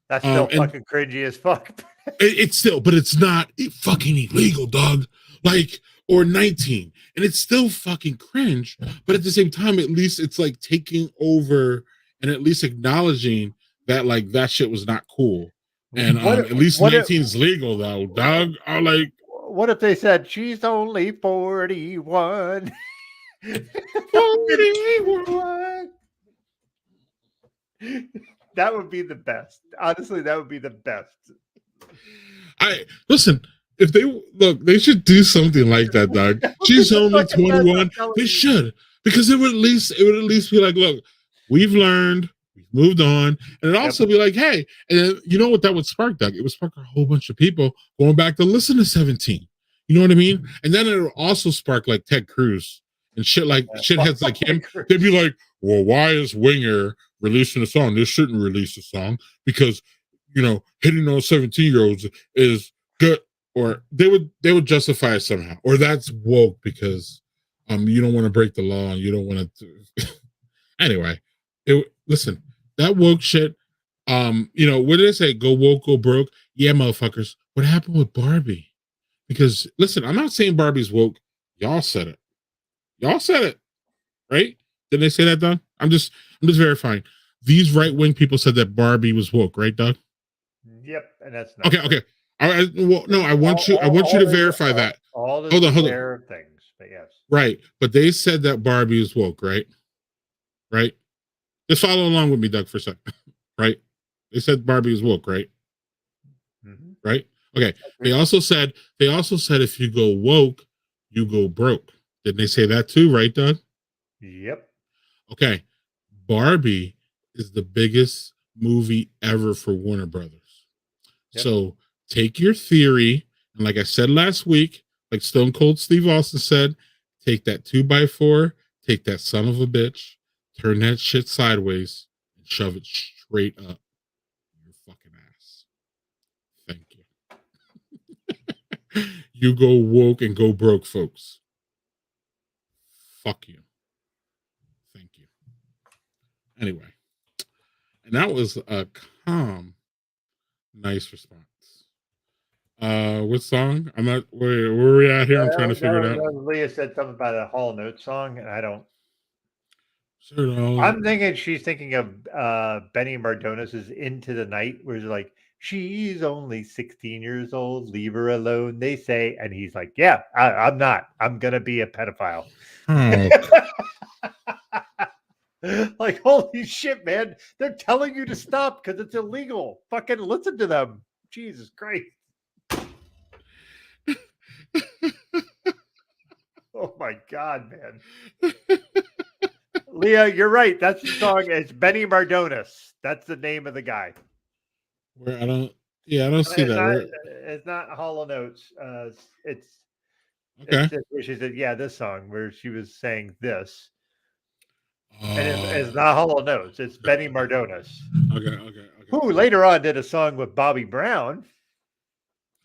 That's still fucking cringy as fuck. It's still, but it's not fucking illegal, dog. Like, or 19, and it's still fucking cringe. But at the same time, at least it's like taking over and at least acknowledging that like that shit was not cool. And at least 19 is legal though, dog. What if they said she's only 41? 41. That would be the best. Honestly, that would be the best. Listen, if they should do something like that, dog. She's only 21. They should, because it would at least be like, look, we've learned, we've moved on, and it also be like, hey, and then, you know what that would spark, Doug? It would spark a whole bunch of people going back to listen to 17. You know what I mean? And then it would also spark like Ted Cruz and shit, like shitheads like him. They'd be like, well, why is Winger releasing a song? They shouldn't release a song because, hitting on 17-year-olds is good. Or they would justify it somehow. Or that's woke because you don't want to break the law and you don't want to. Anyway, listen, that woke shit. What did they say? Go woke, go broke. Yeah, motherfuckers. What happened with Barbie? Because listen, I'm not saying Barbie's woke. Y'all said it. Right? Did they say that, Doug? I'm just verifying. These right-wing people said that Barbie was woke, right, Doug? Yep, and that's not okay. I want you to verify that. All the rare things, but yes. Right, but they said that Barbie is woke, right? Right. Just follow along with me, Doug, for a second. Right? They said Barbie is woke, right? Mm-hmm. Right. Okay. They also said if you go woke, you go broke. Didn't they say that too, right, Doug? Yep. Okay. Barbie is the biggest movie ever for Warner Brothers. Yep. So take your theory, and like I said last week, like Stone Cold Steve Austin said, take that 2x4, take that son of a bitch, turn that shit sideways and shove it straight up your fucking ass. Thank you. You go woke and go broke, folks. Fuck you. Thank you. Anyway, and that was a calm, nice response. What song? I'm not. Where are we at here? I'm trying to figure it out. Leah said something about a Hall & Oates song, and I don't. Sure, no. I'm thinking she's thinking of Benny Mardones's "Into the Night," where it's like, "She's only 16 years old. Leave her alone." They say, and he's like, "Yeah, I'm not. I'm gonna be a pedophile." Oh, Like, holy shit, man! They're telling you to stop because it's illegal. Fucking listen to them. Jesus Christ. Oh my God, man. Leah, you're right. That's the song. It's Benny Mardones. That's the name of the guy. where I don't. Yeah, I don't see that. It's not Hall & Oates. It's Okay. where she said, "Yeah, this song," where she was saying this, and Oh, it's not Hall & Oates. It's Benny Mardones, okay. who later on did a song with Bobby Brown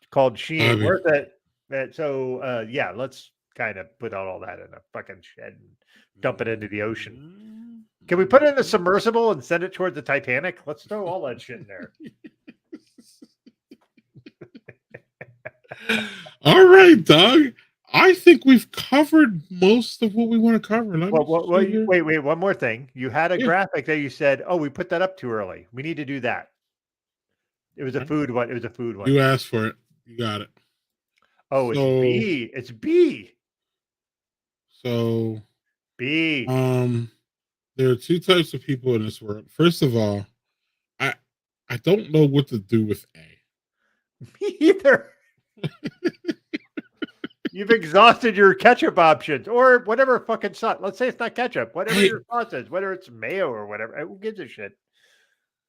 called "She Ain't Bobby. Worth It." So yeah, let's kind of put all that in a fucking shed and dump it into the ocean. Can we put it in a submersible and send it towards the Titanic? Let's throw all that shit in there. All right, Doug. I think we've covered most of what we want to cover. Wait, one more thing. You had a graphic that you said, "Oh, we put that up too early. We need to do that." It was a food one. It was a food one. You asked for it. You got it. Oh, it's B. It's B. So B. there are two types of people in this world. First of all, I don't know what to do with A. Me either. You've exhausted your ketchup options or whatever fucking sauce. Let's say it's not ketchup. Whatever your sauce is, whether it's mayo or whatever. Who gives a shit?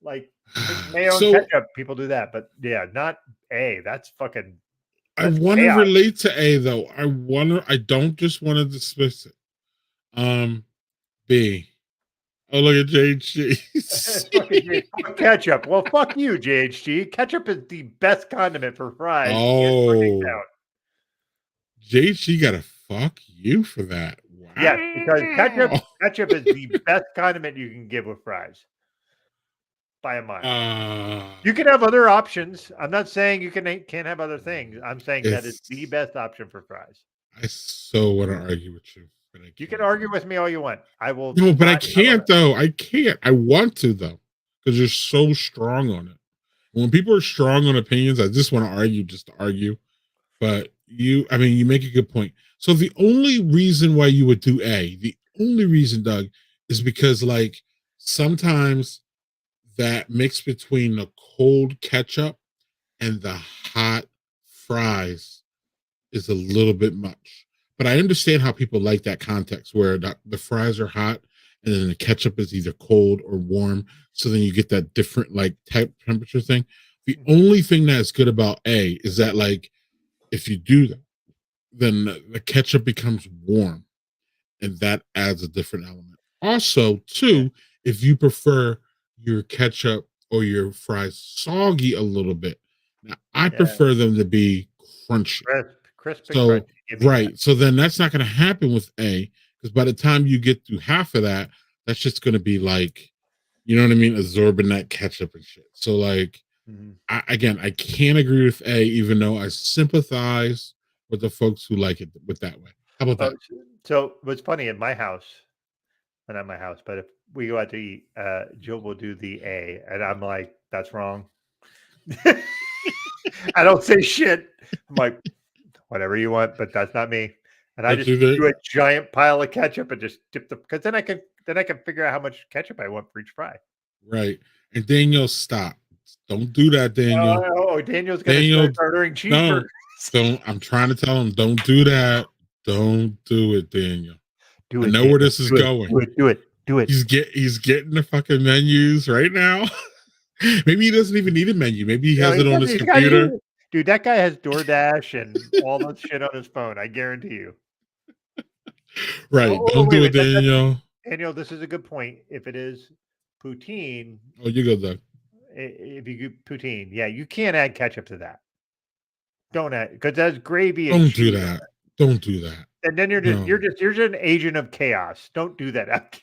Like mayo and ketchup, people do that. But yeah, not A. That's fucking. I want to relate to A though. I don't just want to dismiss it. B. Oh, look at JHG. Ketchup. Well, fuck you, JHG. Ketchup is the best condiment for fries. Oh. JHG got to fuck you for that. Wow. Yes, because ketchup is the best condiment you can give with fries. By a mile. You can have other options. I'm not saying you can't have other things. I'm saying that is the best option for fries. I so want to argue with you. You can argue with me all you want. I will. No, but I can't though. I can't. I want to though, because you're so strong on it. When people are strong on opinions, I just want to argue just to argue. But you make a good point. So the only reason why you would do A, the only reason, Doug, is because like sometimes that mix between the cold ketchup and the hot fries is a little bit much. But I understand how people like that context where the fries are hot and then the ketchup is either cold or warm. So then you get that different like type temperature thing. The only thing that's good about A is that like if you do that, then the ketchup becomes warm and that adds a different element. Also, too, if you prefer your ketchup or your fries soggy a little bit, now I prefer them to be crunchy. Crisp so crunchy. Right. So then that's not going to happen with A, because by the time you get through half of that, that's just going to be like, you know what I mean, absorbing that ketchup and shit. So like, I can't agree with A, even though I sympathize with the folks who like it with that way. How about that? So what's funny in my house, not my house, but if we go out to eat, Jill will do the A, and I'm like, that's wrong. I don't say shit. I'm like, whatever you want, but that's not me. And I just do a giant pile of ketchup and just dip because then I can figure out how much ketchup I want for each fry. Right. And Daniel, stop. Don't do that, Daniel. Daniel's gonna start ordering cheeseburgers. Don't. I'm trying to tell him, don't do that. Don't do it, Daniel. I know where this is going. Do it. He's getting the fucking menus right now. Maybe he doesn't even need a menu. Maybe he has it on his computer. Dude, that guy has DoorDash and all that shit on his phone. I guarantee you. Right. Don't do it, Daniel. Daniel, this is a good point. If it is poutine, Oh, you go, Doug. if you do poutine, yeah, you can't add ketchup to that. Don't add because that's gravy and Don't do cheese. that. Don't do that. And then you're No. just an agent of chaos. Don't do that.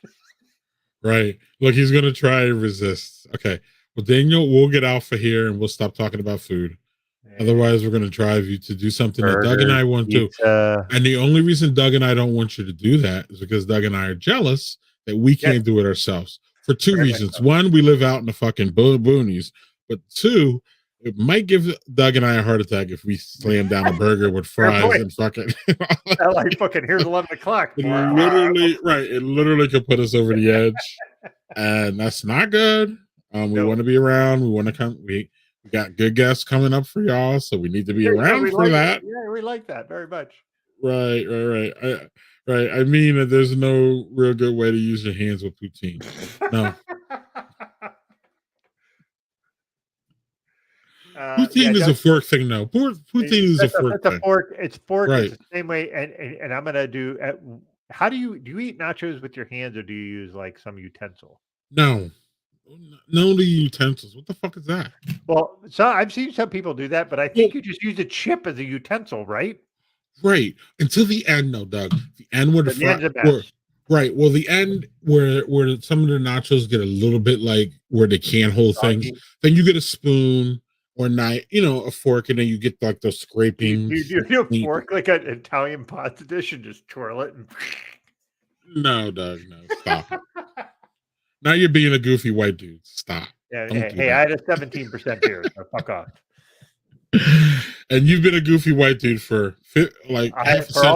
Right. Look, he's gonna try and resist. Okay. Well, Daniel, we'll get Alpha here and we'll stop talking about food. Otherwise, we're gonna drive you to do something that Doug and I want to. And the only reason Doug and I don't want you to do that is because Doug and I are jealous that we can't do it ourselves for two reasons. One, we live out in the fucking boonies, but two, it might give Doug and I a heart attack if we slam down a burger with fries and fucking like fucking here's 11 o'clock. Literally, right. It literally could put us over the edge. And that's not good. We want to be around. We want to come. We got good guests coming up for y'all, so we need to be around for that. Yeah, we like that very much. Right. I mean that there's no real good way to use your hands with poutine. No. Poutine is a fork thing, though. Poutine is a fork thing. It's fork. Right. It's the same way. And I'm gonna do. How do you eat nachos with your hands, or do you use like some utensil? No, the utensils. What the fuck is that? Well, so I've seen some people do that, but I think you just use a chip as a utensil, right? Right. Until the end, though, Doug. The end where right. Well, the end where some of the nachos get a little bit like where they can't hold things. Then you get a spoon or knife, a fork, and then you get like those scrapings. You do a fork like an Italian pasta dish and just twirl it. No, Doug, no, stop it. Now you're being a goofy white dude. Stop. Yeah, hey, I had a 17% beer, so fuck off. And you've been a goofy white dude for like half a century.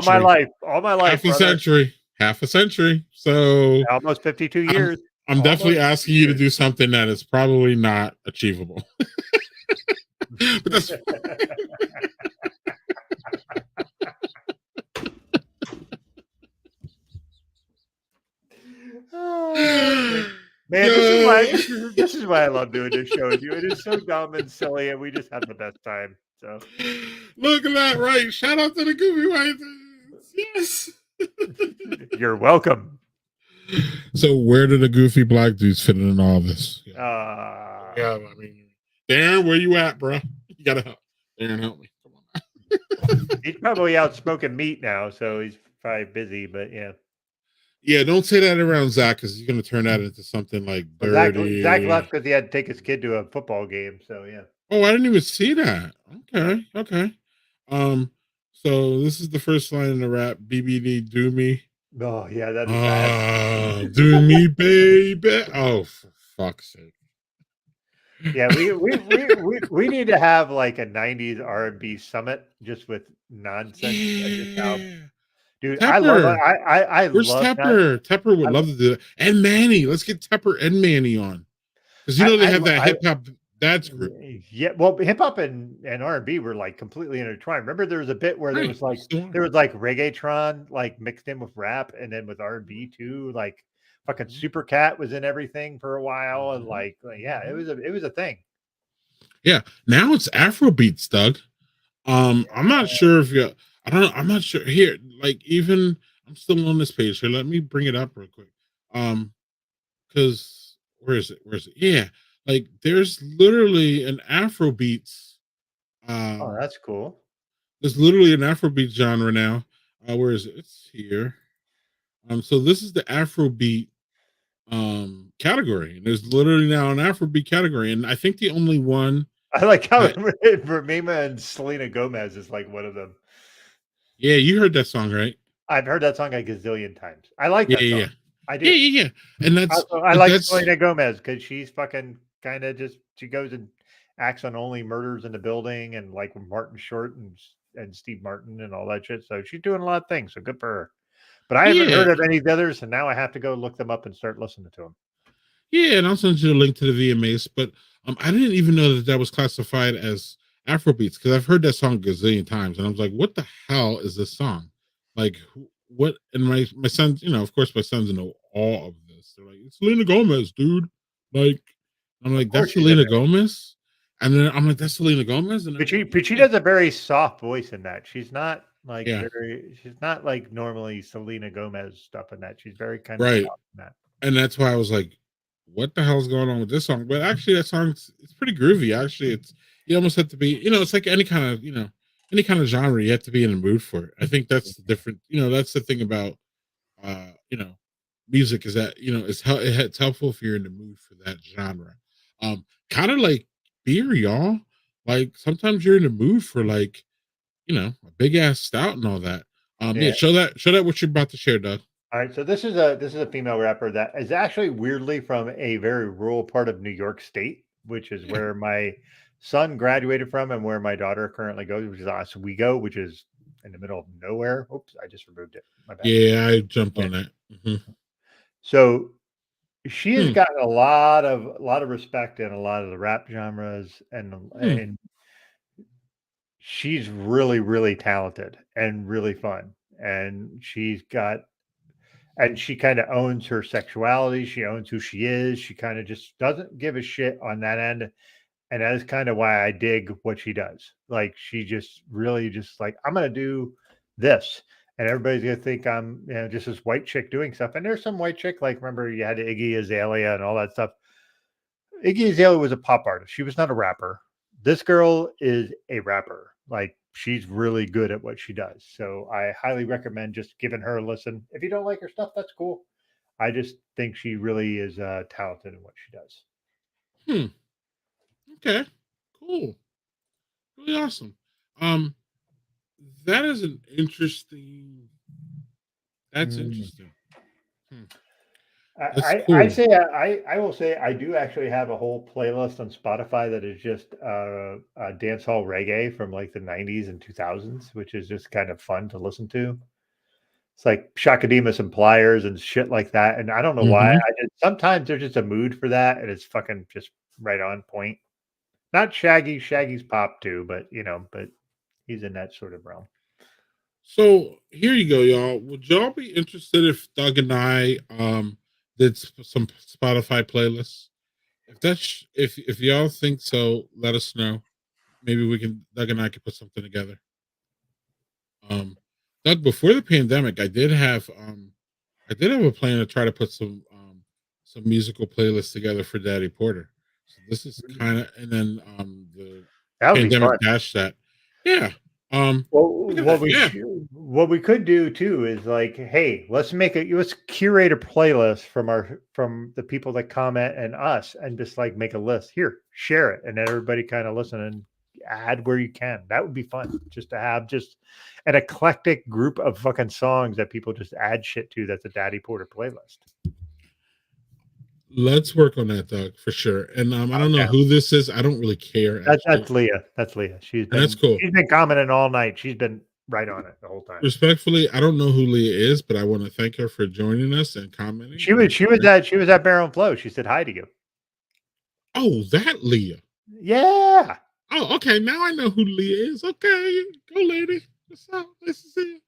All my life. Half a century. So almost 52 years. I'm definitely asking you to do something that is probably not achievable. But that's man, this is why I love doing this show with you. It is so dumb and silly, and we just have the best time. So look at that, right? Shout out to the goofy white dudes. Yes. You're welcome. So where do the goofy black dudes fit in all this? Yeah, I mean, Darren, where you at, bro? You gotta help. Darren, help me. Come on. He's probably out smoking meat now, so he's probably busy. But yeah. Yeah, don't say that around Zach because he's going to turn that into something like dirty. Zach left because he had to take his kid to a football game. So yeah. Oh, I didn't even see that. Okay. So this is the first line in the rap. BBD, do me. Oh yeah, that's bad. Do me, baby. Oh, for fuck's sake. Yeah, we need to have like a '90s R&B summit just with nonsense. Dude, Tepper. I love. Where's Tepper? Tepper would love to do that. And Manny, let's get Tepper and Manny on because they have that hip hop dads group. Yeah, well, hip hop and R&B were like completely intertwined. Remember, there was a bit where there was like reggaeton like mixed in with rap and then with R&B too. Like fucking Super Cat was in everything for a while, and it was a thing. Yeah, now it's Afro beats, Doug. I'm not sure if you. I'm not sure here. Like even I'm still on this page here. Let me bring it up real quick. Because where is it? Yeah, like there's literally an Afro beats. Oh, that's cool. There's literally an Afro beat genre now. Where is it? It's here. So this is the Afrobeat category. And there's literally now an Afrobeat category, and I think the only one I like how Ramima and Selena Gomez is like one of them. Yeah, you heard that song, right? I've heard that song a gazillion times. I like that song. Yeah. I do. Yeah. And that's I like Selena Gomez because she's fucking kind of just she goes and acts on only murders in the building and like Martin Short and Steve Martin and all that shit. So she's doing a lot of things. So good for her. But I haven't heard of any of the others, and now I have to go look them up and start listening to them. Yeah, and I'll send you a link to the VMAs. But I didn't even know that was classified as Afrobeats because I've heard that song a gazillion times, and I was like, "What the hell is this song?" Like, what? And my sons, of course, my sons know all of this. They're like, "It's Selena Gomez, dude." Like, I'm like, "That's Selena Gomez," and then I'm like, "That's Selena Gomez." And but she does a very soft voice in that. She's not Like Yeah. she's not like normally Selena Gomez stuff in that. She's very kind of Right. soft in that. And that's why I was like, what the hell's going on with this song? But actually that song's it's pretty groovy. Actually, it's you almost have to be, it's like any kind of, any kind of genre, you have to be in the mood for it. I think that's the different, that's the thing about uh, you know, music is that, it's helpful if you're in the mood for that genre. Kind of like beer, y'all. Like sometimes you're in the mood for like, a big ass stout and all that. Yeah, Yeah. show that what you're about to share, Doug. All right. So this is a female rapper that is actually weirdly from a very rural part of New York State, which is Yeah. where my son graduated from and where my daughter currently goes, which is Oswego, which is in the middle of nowhere. Oops, I just removed it. My bad. Yeah, I jumped Yeah. on that. Mhm. So she has Hmm, gotten a lot of respect in a lot of the rap genres, and hmm, and she's really, really talented and really fun. And she kind of owns her sexuality. She owns who she is. She kind of just doesn't give a shit on that end. And that is kind of why I dig what she does. Like she just really just like, I'm gonna do this. And everybody's gonna think I'm, just this white chick doing stuff. And there's some white chick, like remember you had Iggy Azalea and all that stuff. Iggy Azalea was a pop artist. She was not a rapper. This girl is a rapper. Like she's really good at what she does. So I highly recommend just giving her a listen. If you don't like her stuff, that's cool. I just think she really is talented in what she does. hmm. Okay, cool, really awesome. Um, that is an interesting. That's Mm. interesting. Hmm, that's I cool. say I will say I do actually have a whole playlist on Spotify that is just dance hall reggae from like the 90s and 2000s, which is just kind of fun to listen to. It's like Shakademus and Pliers and shit like that. And I don't know why. Hmm. Sometimes there's just a mood for that, and it's fucking just right on point. Not Shaggy. Shaggy's pop too, but he's in that sort of realm. So here you go, y'all. Would y'all be interested if Doug and I did some Spotify playlists? If y'all think so, let us know. Maybe we can Doug and I can put something together. Um, Doug, before the pandemic, I did have a plan to try to put some musical playlists together for Daddy Porter. So this is kind of, and then the That would be fun. pandemic dashed that. Yeah. Well, Look at that. Yeah. what we could do too is like, hey, let's curate a playlist from the people that comment and us, and just like make a list here, share it, and everybody kind of listen and add where you can. That would be fun, just to have just an eclectic group of fucking songs that people just add shit to. That's a Daddy Porter playlist. Let's work on that, Doug, for sure. And I don't know Yeah, who this is. I don't really care that's actually, Leah. That's Leah. She's and that's been cool. she's been commenting all night. She's been right on it the whole time. Respectfully, I don't know who Leah is, but I want to thank her for joining us and commenting. She was at Barrel Flow. She said hi to you. Oh, that Leah. Yeah. Oh, okay. Now I know who Leah is. Okay, go lady. What's up? Nice to see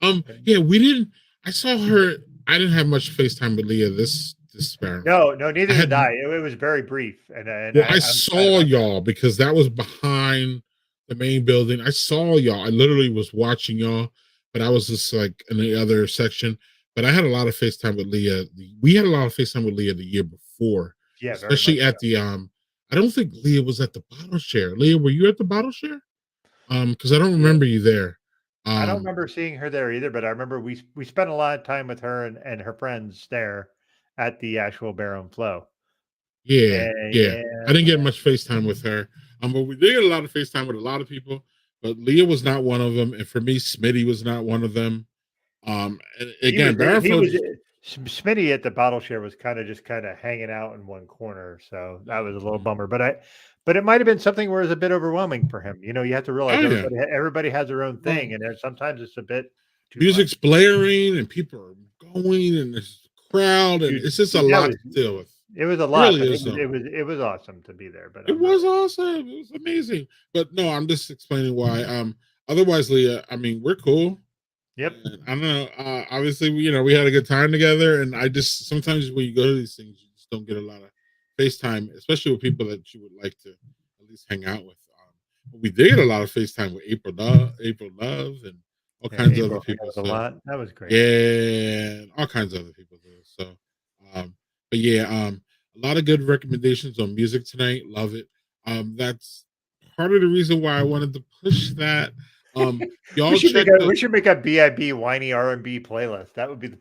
you. Yeah, we didn't. I saw her. I didn't have much FaceTime with Leah this sparrow. No, neither I had did I. It was very brief, and Well, I I'm sad saw about that. y'all because that was behind the main building. I saw y'all. I literally was watching y'all, but I was just like in the other section. But I had a lot of FaceTime with Leah. We had a lot of FaceTime with Leah the year before, Yeah, very much especially at so. the I don't think Leah was at the bottle share. Leah, were you at the bottle share? Because I don't Yeah. remember you there. I don't Um, remember seeing her there either, but I remember we spent a lot of time with her and her friends there at the actual Barrow and Flow. yeah, And yeah. I yeah, didn't get man. much FaceTime with her. But we did get a lot of FaceTime with a lot of people. But Leah was not one of them, and for me, Smitty was not one of them. And He was again, Barrowfield. Smitty at the bottle share was kind of hanging out in one corner, so that was a little bummer. But it might have been something where it's a bit overwhelming for him. You have to realize Oh yeah. everybody has their own Well, thing, and sometimes it's a bit too much. music's blaring and people are going and there's a crowd and Dude, it's just a that lot was to deal with. it was a It lot, really but is though. it was awesome to be there. But It I'm was really awesome. It was amazing. But no, I'm just explaining why. Otherwise, Leah, I mean, we're cool. yep. And I don't know. Obviously, we had a good time together. And I just sometimes when you go to these things, you just don't get a lot of FaceTime, especially with people that you would like to at least hang out with. But we did get a lot of FaceTime with April Love and all Yeah, kinds of other April people. was a So lot. That was great. yeah, all kinds of other people do. So, but yeah, a lot of good recommendations on music tonight. Love it. That's part of the reason why I wanted to push that. We Y'all should make check a the. we should make a BIB whiny R&B playlist. That would be the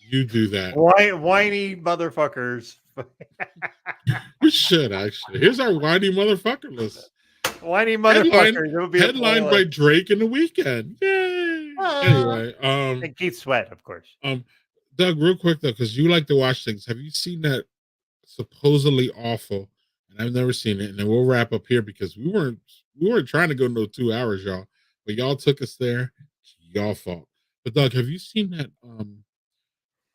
You do that. whiny motherfuckers. We should actually. Here's our whiny motherfucker list. Whiny Headline motherfuckers. It would be a headlined by playlist. Drake in the Weekend. Yay! Ah. Anyway, And Keith Sweat, of course. Doug, real quick though, because you like to watch things. Have you seen that supposedly awful? And I've never seen it. And then we'll wrap up here because we weren't trying to go no 2 hours, y'all. But y'all took us there. It's y'all fault. But Doug, have you seen that?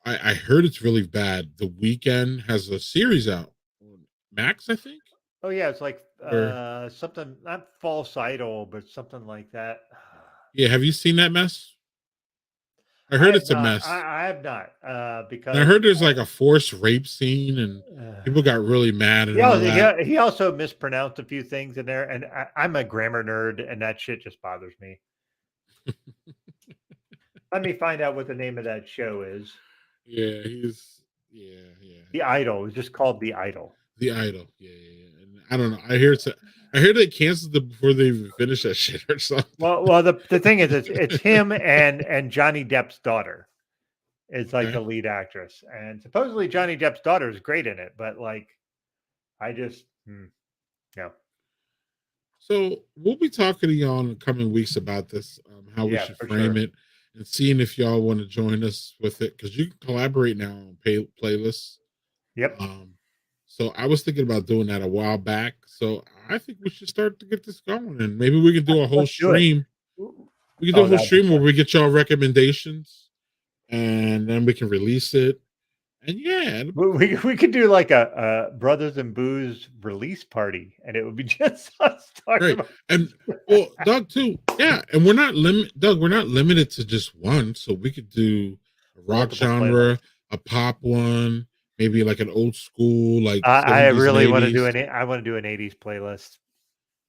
I heard it's really bad. The Weekend has a series out on Max, I think. Oh yeah, it's like Or something not false idol, but something like that. yeah, have you seen that mess? I I heard have it's a not. mess. I have not And because I heard there's like a forced rape scene and people got really mad and all that. he also mispronounced a few things in there, and I'm a grammar nerd, and that shit just bothers me. Let me find out what the name of that show is. Yeah, The Idol. It's just called The Idol. The Idol. Yeah. And I don't know. I hear they canceled it before they even finished that shit or something. Well, the thing is, it's him and Johnny Depp's daughter. It's like the lead actress, and supposedly Johnny Depp's daughter is great in it, but like, I just no. So we'll be talking to y'all in the coming weeks about this, how we should frame it, and seeing if y'all want to join us with it because you can collaborate now on playlists. Yep. So I was thinking about doing that a while back. So I think we should start to get this going, and maybe we can do a whole stream. We can do a whole stream where we get y'all recommendations, and then we can release it. And yeah, we could do like a Brothers and Booze release party, and it would be just us talking about. And well, Doug too. Yeah, and we're not limited to just one. So we could do a rock genre, a pop one, maybe like an old school, like I really want to 80s. I want to do an 80s playlist.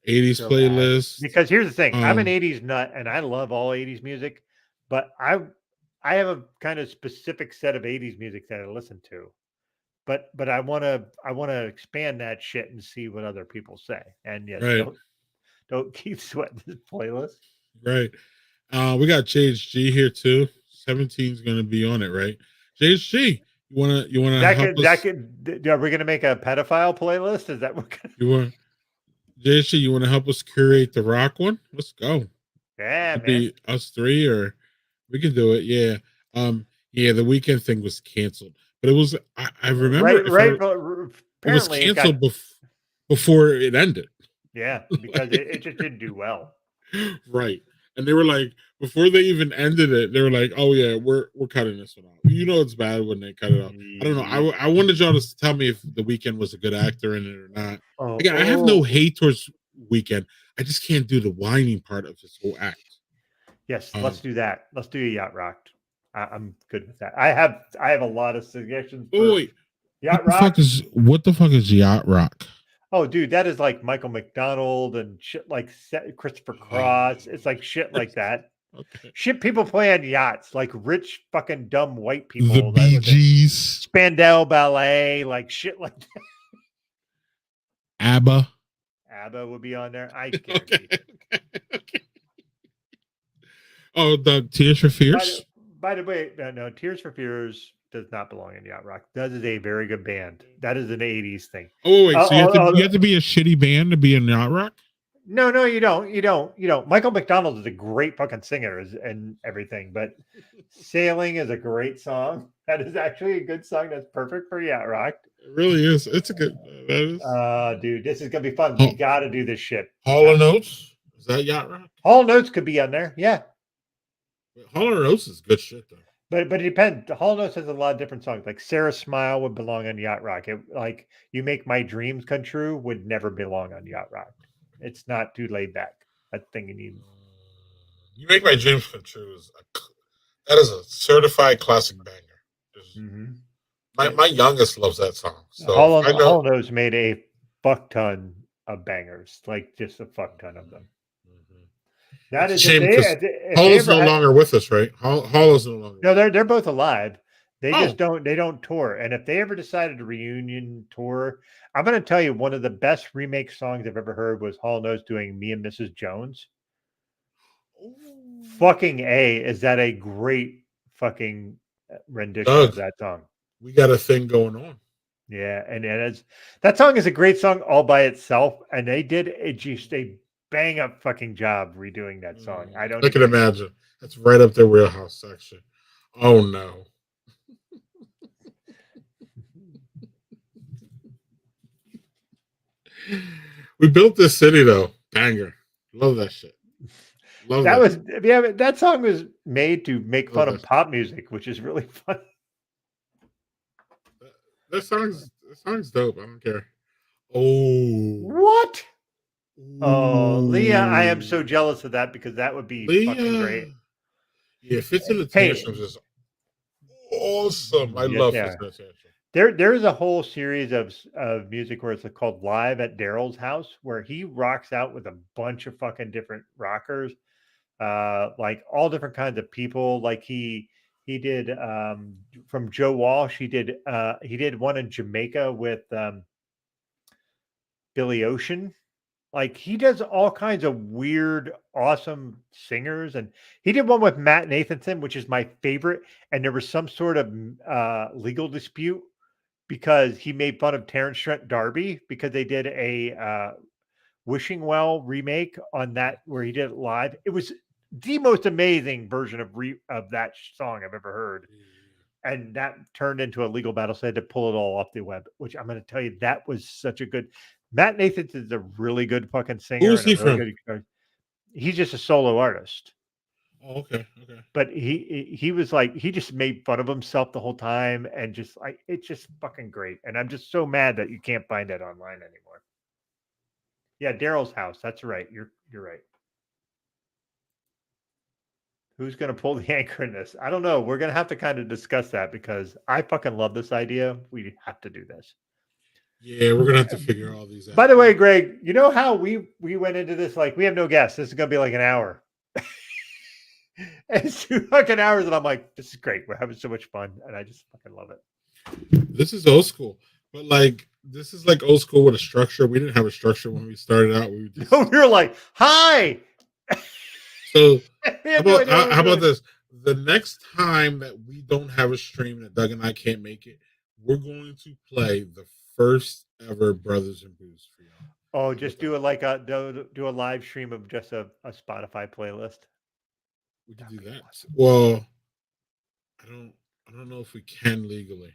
80s playlist. Because here's the thing, I'm an 80s nut and I love all 80s music, but I have a kind of specific set of 80s music that I listen to. But I want to expand that shit and see what other people say. And yes, don't keep sweating this playlist. Right. We got JHG here too. 17 is going to be on it, right? JHG, you want to help us? Are we going to make a pedophile playlist? Is that what you want? JHG, you want to help us curate the rock one? Let's go. Yeah, man. Be us three, or we can do it. Yeah. Yeah, the Weekend thing was canceled, but it was. I remember. It was canceled before it ended. Yeah, because it just didn't do well. Right. And they were like, before they even ended it, they were like, "Oh yeah, we're cutting this one off." You know, it's bad when they cut it off. I don't know. I wanted y'all to tell me if the Weeknd was a good actor in it or not. Again, I have no hate towards Weeknd. I just can't do the whining part of his whole act. Yes, let's do that. Let's do a Yacht Rock. I'm good with that. I have a lot of suggestions. Oh wait, Yacht Rock. What the fuck is Yacht Rock? Oh, dude, that is like Michael McDonald and shit like Christopher Cross. It's like shit like that. Okay. Shit people play on yachts, like rich fucking dumb white people. The Bee Gees. Spandau Ballet, like shit like that. ABBA would be on there. I guarantee. Okay. Oh, the Tears for Fears? By the way, no, Tears for Fears does not belong in Yacht Rock. That is a very good band. That is an 80s thing. Oh, wait. So you have to be a shitty band to be in Yacht Rock? No, you don't. You don't. Michael McDonald is a great fucking singer and everything, but Sailing is a great song. That is actually a good song. That's perfect for Yacht Rock. It really is. It's a good. Dude, this is gonna be fun. We got to do this shit. Hall & Oates? Is that Yacht Rock? Hall & Oates could be on there. Yeah. Hall & Oates is good shit though. But it depends. Hall & Oates has a lot of different songs. Like Sarah Smile would belong on Yacht Rock. Like You Make My Dreams Come True would never belong on Yacht Rock. It's not too laid back. That thing you need. You Make My Dreams Come True that is a certified classic banger. My youngest loves that song. So Hall & Oates made a fuck ton of bangers, like just a fuck ton of them. That It's a is shame because if Hall they is ever no had, longer with us, right? Hall is no longer. no, they're both alive. They just Oh, don't tour. And if they ever decided to reunion tour, I'm going to tell you one of the best remake songs I've ever heard was Hall Knows doing "Me and Mrs. Jones." Fucking A, is that a great fucking rendition of Doug, that song? we got a thing going on. Yeah, and it's that song is a great song all by itself, and they did just a bang up fucking job redoing that song. I don't I can even. imagine. That's right up their wheelhouse section. Oh no. We built this city though. Banger. Love that shit. Love That that. was yeah, but that song was made to make Love fun of that. pop music, which is really funny. That song's dope. I don't care. Oh. What? Oh, Leah, I am so Ooh. jealous of that because that would be fucking great. Leah. Yeah, Fits in the Hey, Tantrums is awesome. I yes, love Fits yeah. in the Tantrums. There's a whole series of music where it's called Live at Daryl's House, where he rocks out with a bunch of fucking different rockers, like all different kinds of people. Like he did from Joe Walsh. He did one in Jamaica with Billy Ocean. Like he does all kinds of weird, awesome singers, and he did one with Matt Nathanson, which is my favorite. And there was some sort of legal dispute because he made fun of Terrence Trent D'Arby because they did a Wishing Well remake on that where he did it live. It was the most amazing version of that song I've ever heard, and that turned into a legal battle. So I had to pull it all off the web. Which I'm going to tell you, that was such a good. Matt Nathan is a really good fucking singer Who's and a he really from? good guitar. He's just a solo artist, Oh, okay. Okay. but he was like he just made fun of himself the whole time and just like it's just fucking great. And I'm just so mad that you can't find it online anymore. Yeah, Daryl's house. That's right. You're right. Who's going to pull the anchor in this? I don't know. We're going to have to kind of discuss that because I fucking love this idea. We have to do this. Yeah, we're gonna have to figure all these out. By the way, Greg, you know how we went into this like we have no guests. This is going to be like an hour. And it's 2 fucking hours, and I'm like, this is great. We're having so much fun, and I just fucking love it. This is old school, but like this is like old school with a structure. We didn't have a structure when we started out. We just... No, we were like, hi. So We had no idea what we how were about doing. this? The next time that we don't have a stream that Doug and I can't make it, we're going to play the first ever Brothers and Booze for y'all. Oh, just do it like do a live stream of just a Spotify playlist. We can do that. Well, I don't know if we can legally.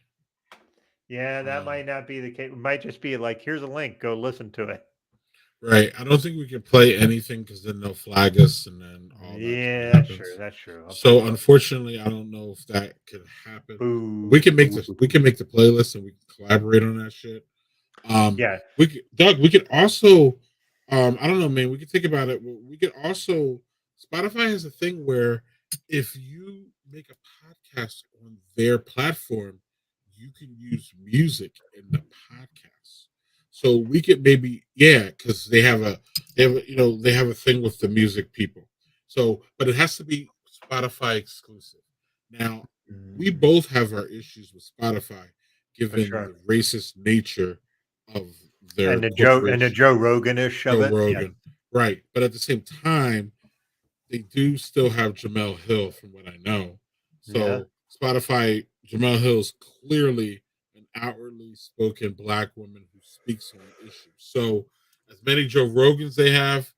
Yeah, that might not be the case. It might just be like, here's a link, go listen to it. Right. I don't think we can play anything because then they'll flag us and then all that. Yeah, that's true. That's true. So unfortunately, I don't know if that could happen. Boo. We can make the playlist and we can collaborate on that shit. Yeah. Doug, we could also I don't know, man, we could think about it. We could also Spotify has a thing where if you make a podcast on their platform, you can use music in the podcast. So we could maybe, because they have a thing with the music people. So, but it has to be Spotify exclusive. Now, we both have our issues with Spotify, given the racist nature of their and the Joe Rogan-ish of it. Rogan. Yeah. Right. But at the same time, they do still have Jamel Hill, from what I know. So Spotify, Jamel Hill is clearly an outwardly spoken Black woman who speaks on issues. So as many Joe Rogans they have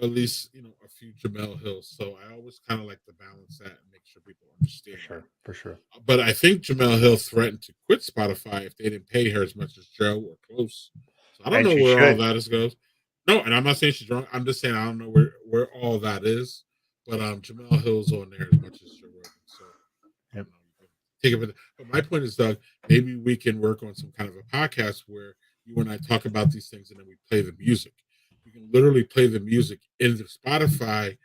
at least a few Jamel Hills. So I always kind of like to balance that and make sure people understand. For sure. But I think Jamel Hill threatened to quit Spotify if they didn't pay her as much as Joe or close. So I don't know where all that goes. No, and I'm not saying she's wrong. I'm just saying I don't know where all that is. But Jamel Hill's on there as much as Joe Rogan. So take it. But my point is, Doug, maybe we can work on some kind of a podcast where you and I talk about these things and then we play the music. We can literally play the music in the Spotify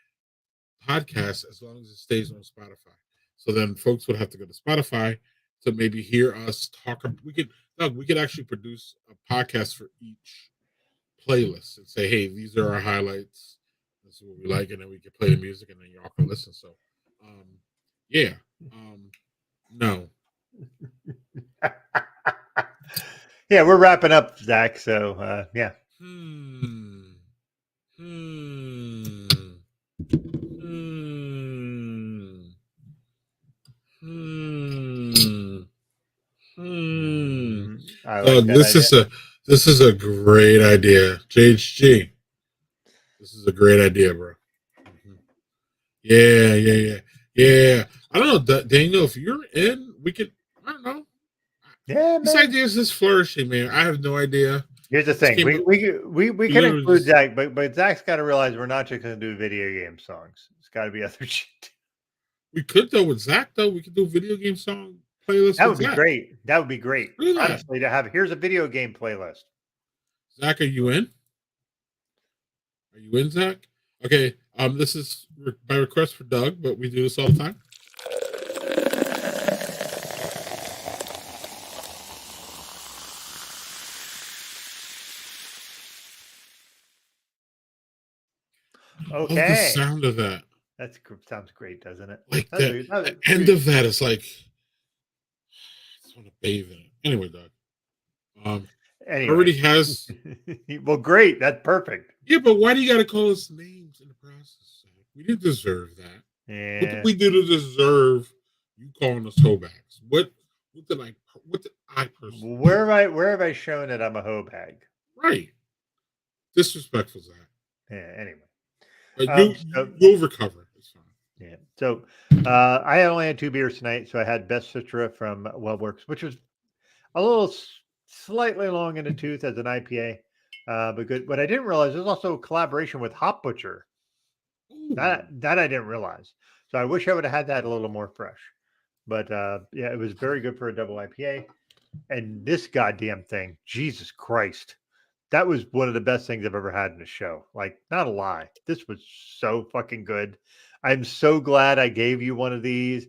podcast as long as it stays on Spotify. So then folks would have to go to Spotify to maybe hear us talk. We could actually produce a podcast for each playlist and say, hey, these are our highlights. This is what we like, and then we can play the music, and then y'all can listen. So, yeah, no. Yeah, we're wrapping up, Zach. So yeah. Hmm. Hmm. Hmm. Hmm. Hmm. I like that This idea. is a great idea, JHG. This is a great idea, bro. Yeah. I don't know, Daniel. If you're in, we could. I don't know. Yeah, This man. idea is just flourishing, man. I have no idea. Here's the This thing: came we up- can literally include just- Zach, but Zach's got to realize we're not just going to do video game songs. It's got to be other shit. We could though with Zach though. We could do video game song playlist That with would be Zach. great. That would be great. Do that. Honestly, to have here's a video game playlist. Zach, are you in? Are you in, Zach? Okay. This is by request for Doug, but we do this all the time. Okay. Love the sound of that. That sounds great, doesn't it? Like That's the end of that is like I just want to bathe in it. Anyway, Doug. Anyway. Already has. Well, great. That's perfect. Yeah, but why do you got to call us names in the process? Zach? We didn't deserve that. Yeah. What did we do to deserve you calling us hoebacks? What did I personally? Where have I shown that I'm a hoe bag? Right. Disrespectful, Zach. Yeah. Anyway. You'll recover. It's fine. Yeah. So I only had 2 beers tonight. So I had Best Citra from WeldWorks, which was a little slightly long in the tooth as an IPA, but good. But I didn't realize there's also a collaboration with Hop Butcher. Ooh. That I didn't realize. So I wish I would have had that a little more fresh. But yeah, it was very good for a double IPA. And this goddamn thing, Jesus Christ. That was one of the best things I've ever had in a show. Like, not a lie. This was so fucking good. I'm so glad I gave you one of these.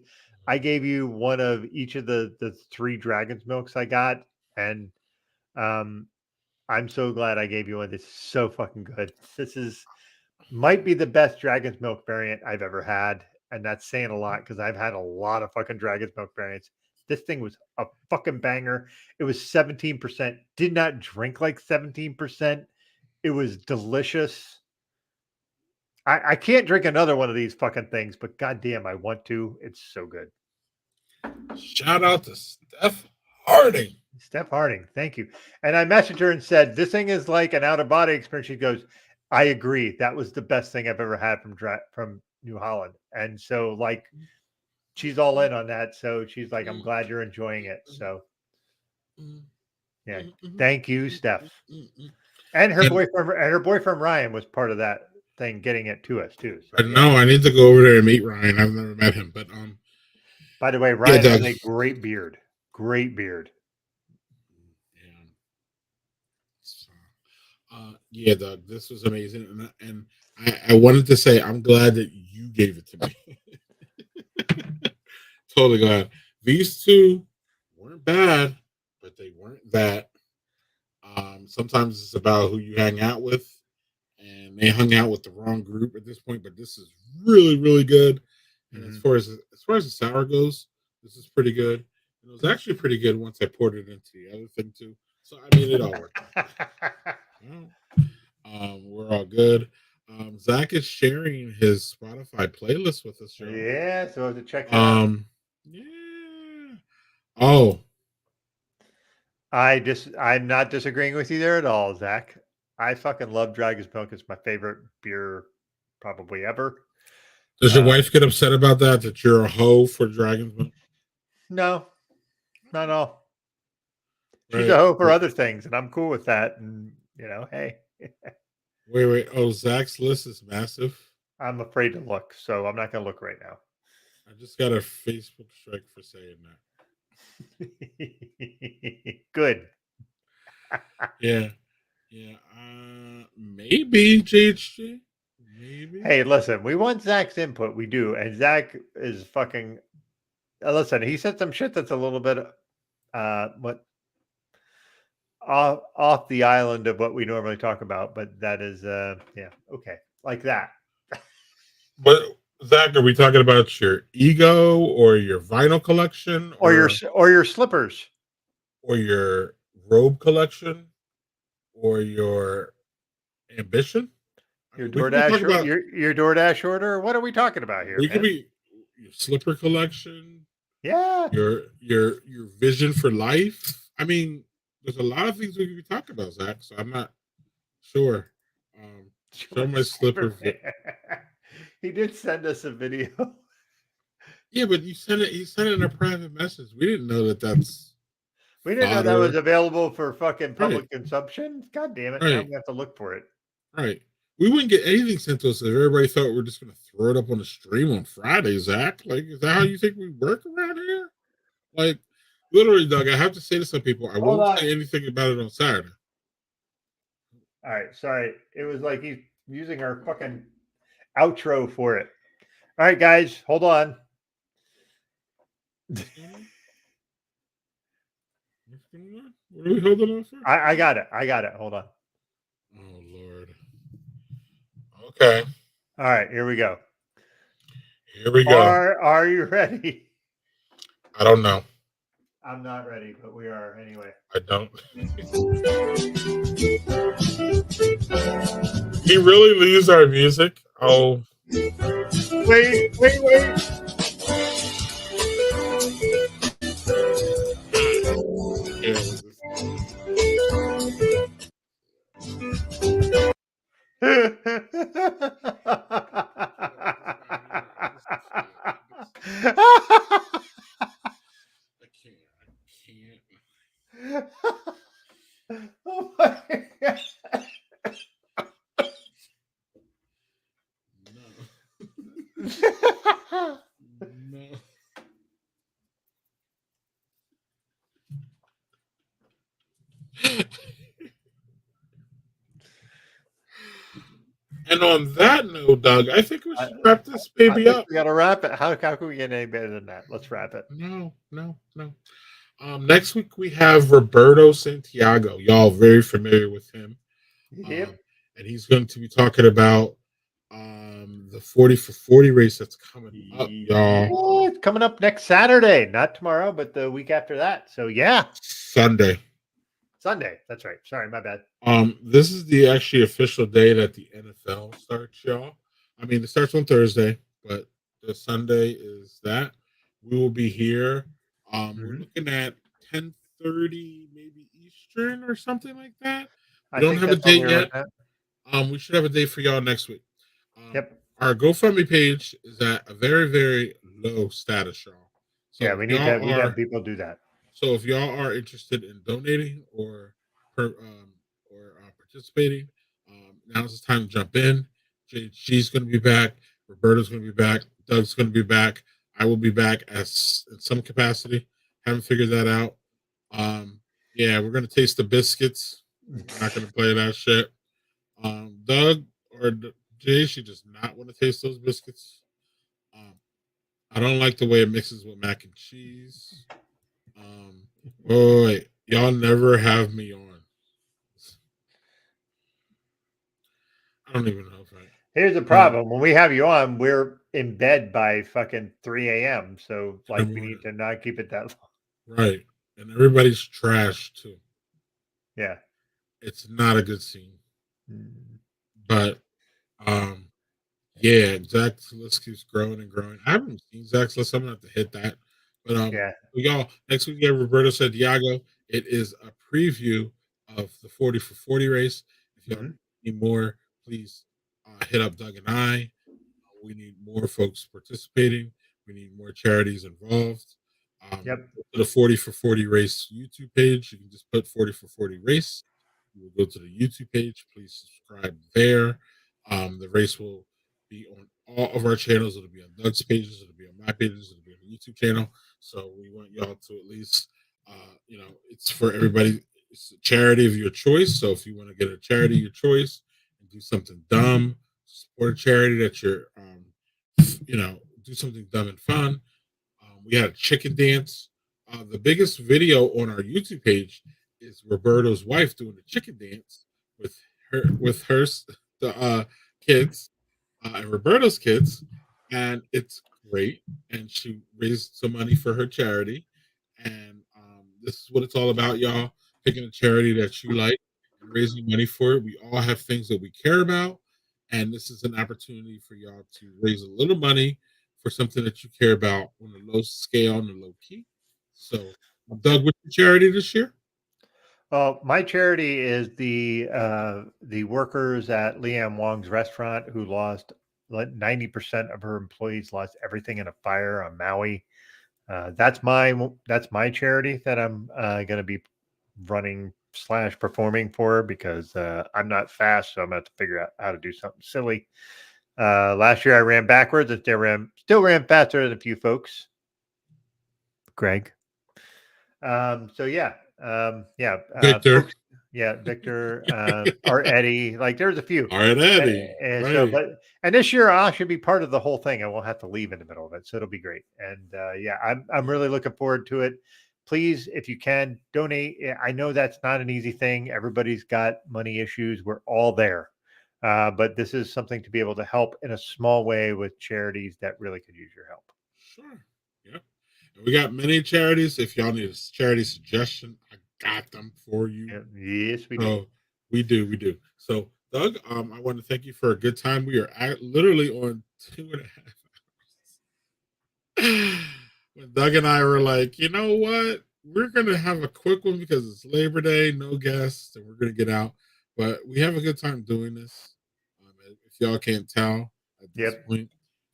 I gave you one of each of the 3 Dragon's Milks I got. And I'm so glad I gave you one. This is so fucking good. This might be the best Dragon's Milk variant I've ever had. And that's saying a lot because I've had a lot of fucking Dragon's Milk variants. This thing was a fucking banger. It was 17%. Did not drink like 17%. It was delicious. I can't drink another one of these fucking things, but goddamn, I want to. It's so good. Shout out to Steph Harding. Steph Harding, thank you. And I messaged her and said, "This thing is like an out of body experience." She goes, "I agree. That was the best thing I've ever had from New Holland." And so, like, she's all in on that. So she's like, "I'm glad you're enjoying it." So, yeah, thank you, Steph. And her boyfriend Ryan was part of that thing, getting it to us too. So, No, I need to go over there and meet Ryan. I've never met him, but by the way, Ryan has a great beard. Great beard. Yeah, Doug, this was amazing, and I wanted to say I'm glad that you gave it to me. Totally glad. These 2 weren't bad, but they weren't that. Sometimes it's about who you hang out with, and they hung out with the wrong group at this point. But this is really, really good. And as far as the sour goes, this is pretty good. And it was actually pretty good once I poured it into the other thing too. So I mean, it all worked. We're all good. Zach is sharing his Spotify playlist with us. Yeah, so I have to check that out. Yeah. Oh. I'm not disagreeing with you there at all, Zach. I fucking love Dragon's Milk. It's my favorite beer probably ever. Does your wife get upset about that? That you're a hoe for Dragon's Milk? No, not at all. She's a hoe for other things, and I'm cool with that. And hey. Wait. Oh, Zach's list is massive. I'm afraid to look, so I'm not going to look right now. I just got a Facebook strike for saying that. Good. Yeah. Maybe JHG. Maybe. Hey, listen, we want Zach's input. We do, and Zach is fucking. Listen, he said some shit that's a little bit, off the island of what we normally talk about, but that is, yeah, okay, like that. But Zach, are we talking about your ego or your vinyl collection or your slippers, or your robe collection or your ambition? I your mean, we could be DoorDash, talking about your DoorDash order? What are we talking about here, we could man? be your slipper collection, Yeah. your vision for life. I mean, there's a lot of things we could be talking about, Zach. So I'm not sure. Show my slipper. He did send us a video. Yeah, but you sent it. He sent it in a private message. We didn't know that. That's We didn't know that was available for fucking public consumption. God damn it! Now we have to look for it. Right. We wouldn't get anything sent to us if everybody thought we're just going to throw it up on the stream on Friday, Zach. Like, is that how you think we work around here? Like, literally, Doug, I have to say to some people, I won't say anything about it on Saturday. All right. Sorry. It was like he's using our fucking outro for it. All right, guys, hold on. What are we holding on for? I got it. Hold on. Oh, Lord. Okay. All right, here we go. Here we go. Are you ready? I don't know. I'm not ready, but we are anyway. I don't. He really leaves our music. Oh. Wait. Oh my God. No. And on that note, Doug, I think we should wrap this baby up. We gotta wrap it. How can we get any better than that? Let's wrap it. No. Next week we have Roberto Santiago. Y'all very familiar with him. Yep. And he's going to be talking about the 40 for 40 race that's coming up, y'all. Oh, it's coming up next Saturday, not tomorrow, but the week after that. So yeah, Sunday. That's right. Sorry, my bad. This is the actually official day that the NFL starts, y'all. I mean, it starts on Thursday, but the Sunday is that. We will be here. We're looking at 10:30, maybe Eastern or something like that. We don't have a date yet. We should have a date for y'all next week. Yep. Our GoFundMe page is at a very, very low status, y'all. So yeah, we need to have people do that. So if y'all are interested in donating or participating, now's the time to jump in. JG's going to be back. Roberto's going to be back. Doug's going to be back. I will be back in some capacity. Haven't figured that out. Yeah, we're going to taste the biscuits. We're not going to play that shit. Doug or Jay, she does not want to taste those biscuits. I don't like the way it mixes with mac and cheese. Wait, y'all never have me on. I don't even know if I. Here's the problem: when we have you on, we're in bed by fucking 3 a.m. So like, we need to not keep it that long. Right, and everybody's trash too. Yeah, it's not a good scene. But yeah, Zach's list keeps growing and growing. I haven't seen Zach's list. I'm gonna have to hit that. But yeah, y'all, next week we have Roberto Santiago. It is a preview of the 40 for 40 race. If y'all need more, please hit up Doug and I. We need more folks participating. We need more charities involved. Go to the 40 for 40 race YouTube page. You can just put 40 for 40 race. You will go to the YouTube page. Please subscribe there. The race will be on all of our channels. It'll be on Doug's pages. It'll be on my pages. It'll be on the YouTube channel. So we want y'all to at least, it's for everybody. It's a charity of your choice. So if you want to get a charity of your choice and do something dumb, support a charity that you're, do something dumb and fun. We had a chicken dance. The biggest video on our YouTube page is Roberto's wife doing the chicken dance with her the kids. and Roberta's kids, and it's great. And she raised some money for her charity, and this is what it's all about, y'all. Picking a charity that you like and raising money for it. We all have things that we care about, and this is an opportunity for y'all to raise a little money for something that you care about on a low scale, on a low key. So, Doug, what's your charity this year? Well, my charity is the workers at Liam Wong's restaurant who lost 90% of her employees lost everything in a fire on Maui. That's my charity that I'm going to be running / performing for because I'm not fast, so I'm going to have to figure out how to do something silly. Last year I ran backwards and still ran faster than a few folks. Greg. So yeah, Victor. folks, yeah, Victor, or Eddie, like there's a few. All right, Eddie. And Right. so, and this year I should be part of the whole thing. I won't have to leave in the middle of it, so it'll be great. And yeah, I'm really looking forward to it. Please, if you can, donate. I know that's not an easy thing. Everybody's got money issues. We're all there. But this is something to be able to help in a small way with charities that really could use your help. Sure. Yep. And we got many charities. If y'all need a charity suggestion, I got them for you. Yes, we do. So we do. So Doug, I want to thank you for a good time. We are literally on 2.5 hours. When Doug and I were like, you know what? We're gonna have a quick one because it's Labor Day, no guests, and we're gonna get out. But we have a good time doing this. If y'all can't tell at this point,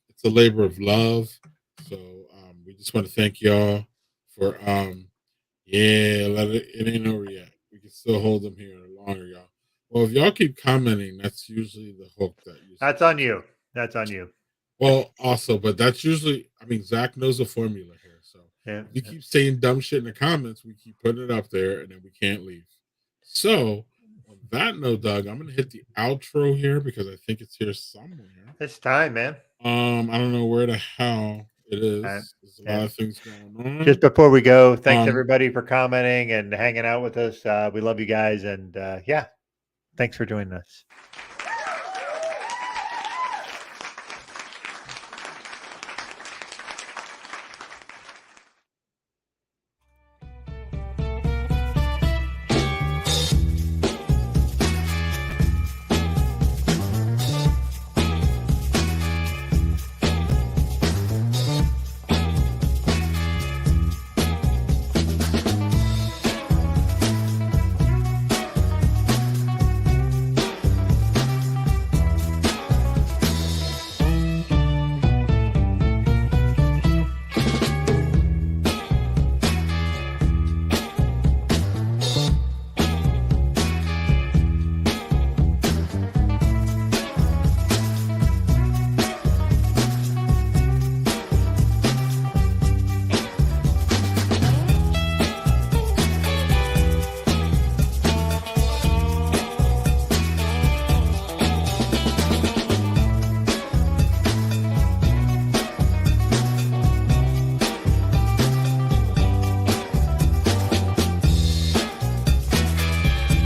it's a labor of love. So we just want to thank y'all for it ain't over yet. We can still hold them here longer, y'all. Well, if y'all keep commenting, that's usually the hook that's on you. That's on you. Well, also, but that's usually, I mean, Zach knows the formula here. So if you keep saying dumb shit in the comments, we keep putting it up there and then we can't leave. So on that note, Doug, I'm gonna hit the outro here because I think it's here somewhere. It's time, man. I don't know where the hell it is. There's a lot of things going on. Just before we go, thanks everybody for commenting and hanging out with us. We love you guys, and yeah, thanks for joining us.